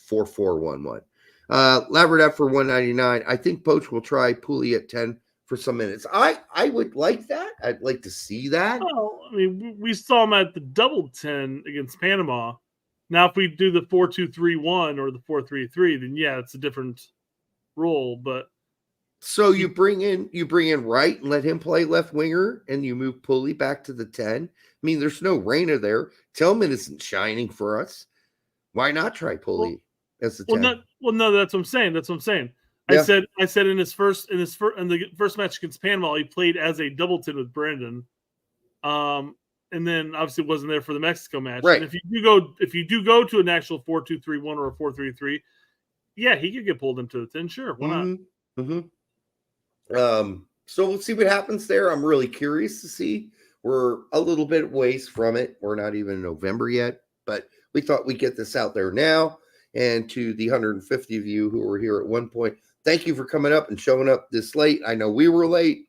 4-4-1-1. Laverdette for 199. I think Poch will try Pooley at 10 for some minutes. I would like that. I'd like to see that. Well, I mean, we saw him at the double 10 against Panama. Now, if we do the 4-2-3-1 or the 4-3-3, then yeah, it's a different role. But so you bring in Wright and let him play left winger, and you move Pooley back to the 10. I mean, there's no Reyna there. Tillman isn't shining for us. Why not try Pooley as the 10? No, that's what I'm saying. That's what I'm saying. Yeah. I said in the first match against Panama, he played as a double 10 with Brandon. And then obviously wasn't there for the Mexico match. Right. And if you do go to an actual 4-2-3-1 or a 4-3-3, yeah, he could get pulled into the 10. Sure, why not? Mm-hmm. So we'll see what happens there. I'm really curious to see. We're a little bit ways from it. We're not even in November yet, but we thought we'd get this out there now. And to the 150 of you who were here at one point, thank you for coming up and showing up this late. I know we were late.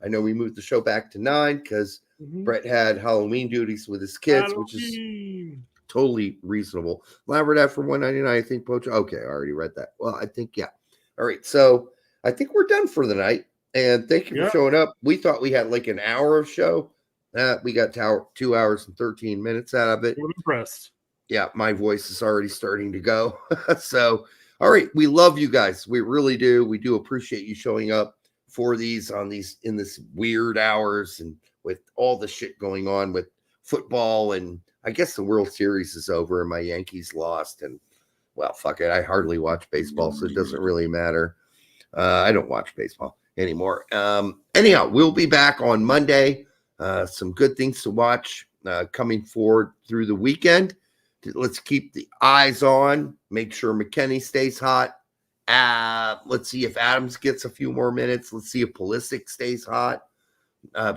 I know we moved the show back to 9 because Brett had Halloween duties with his kids, which is totally reasonable. Laverdette for 199. I think Poch. Okay, I already read that. Well, I think, yeah. All right. So I think we're done for the night. And thank you for showing up. We thought we had like an hour of show. We got 2 hours and 13 minutes out of it. I'm impressed. Yeah, my voice is already starting to go. So, all right. We love you guys. We really do. We do appreciate you showing up for these in this weird hours and with all the shit going on with football. And I guess the World Series is over and my Yankees lost. And well, fuck it. I hardly watch baseball, so it doesn't really matter. I don't watch baseball anymore. Anyhow, we'll be back on Monday. Some good things to watch coming forward through the weekend. Let's keep the eyes on. Make sure McKinney stays hot. Let's see if Adams gets a few more minutes. Let's see if Pulisic stays hot.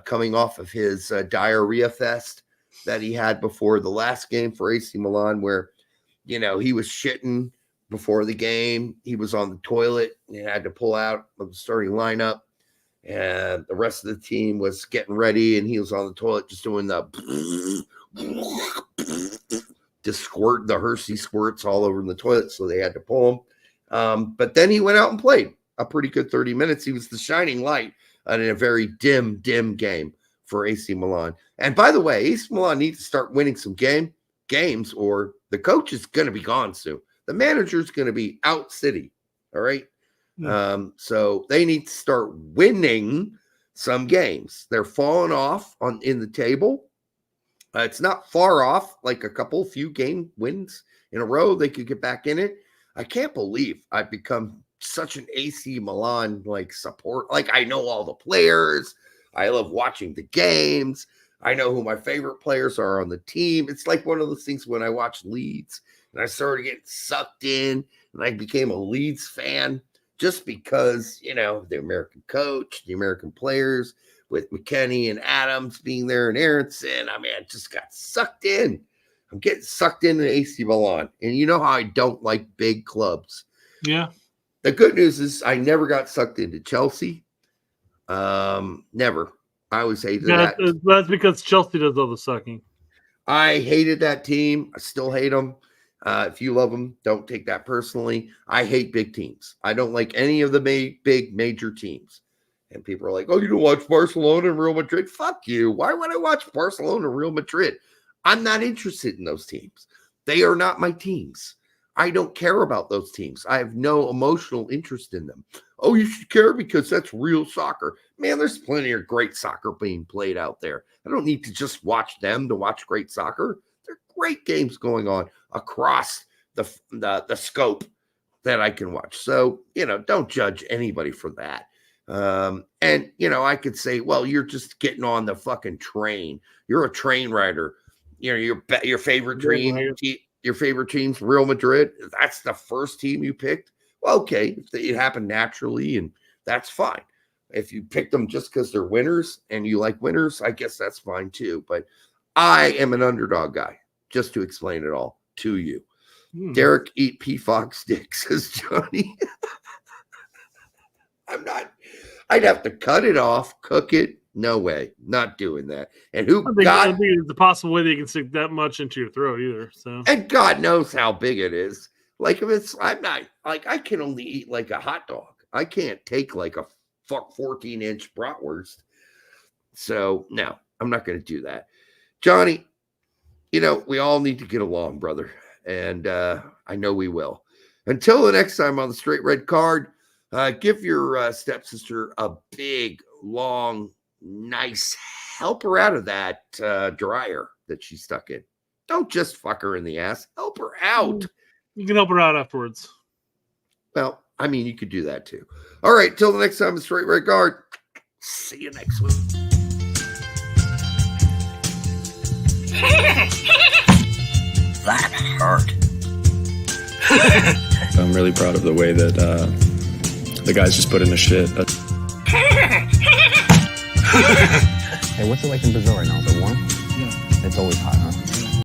Coming off of his diarrhea fest that he had before the last game for AC Milan, where, you know, he was shitting before the game. He was on the toilet and had to pull out of the starting lineup. And the rest of the team was getting ready, and he was on the toilet just doing the just squirt the Hershey squirts all over in the toilet, so they had to pull him. But then he went out and played a pretty good 30 minutes. He was the shining light in a very dim game for AC Milan. And by the way, AC Milan needs to start winning some games, or the coach is going to be gone soon. The manager's going to be out city. All right. So they need to start winning some games. They're falling off in the table. It's not far off, like a few game wins in a row. They could get back in it. I can't believe I've become such an AC Milan support. Like, I know all the players. I love watching the games. I know who my favorite players are on the team. It's like one of those things when I watch Leeds and I started getting sucked in and I became a Leeds fan just because, you know, the American coach, the American players, with McKinney and Adams being there and Aronson. I mean, I just got sucked in. I'm getting sucked into AC Milan. And you know how I don't like big clubs. Yeah. The good news is I never got sucked into Chelsea. Never. I always hated that. That's because Chelsea does all the sucking. I hated that team. I still hate them. If you love them, don't take that personally. I hate big teams. I don't like any of the big major teams. And people are like, oh, you don't watch Barcelona and Real Madrid? Fuck you. Why would I watch Barcelona and Real Madrid? I'm not interested in those teams. They are not my teams. I don't care about those teams. I have no emotional interest in them. Oh, you should care because that's real soccer. Man, there's plenty of great soccer being played out there. I don't need to just watch them to watch great soccer. There are great games going on across the scope that I can watch. So, you know, don't judge anybody for that. And, you know, I could say, well, you're just getting on the fucking train. You're a train rider. You know, your favorite team's Real Madrid. That's the first team you picked. Well, okay, it happened naturally, and that's fine. If you pick them just because they're winners and you like winners, I guess that's fine too. But I am an underdog guy, just to explain it all to you. Derek, eat P. Fox dick, says Johnny. I'm not. I'd have to cut it off, cook it. No way, not doing that. And I think it's a possible way they can stick that much into your throat either. So, and God knows how big it is. Like, if I'm not like, I can only eat like a hot dog. I can't take like a 14-inch bratwurst. So no, I'm not going to do that. Johnny, you know, we all need to get along, brother. And I know we will. Until the next time on the Straight Red Card, give your stepsister a big, long, nice help her out of that dryer that she's stuck in. Don't just fuck her in the ass. Help her out. You can help her out afterwards. Well, I mean, you could do that too. All right, till the next time, the Straight Red Guard. See you next week. That hurt. I'm really proud of the way that the guys just put in the shit. Hey, what's it like in Brazil right now? Is it warm? Yeah. It's always hot, huh?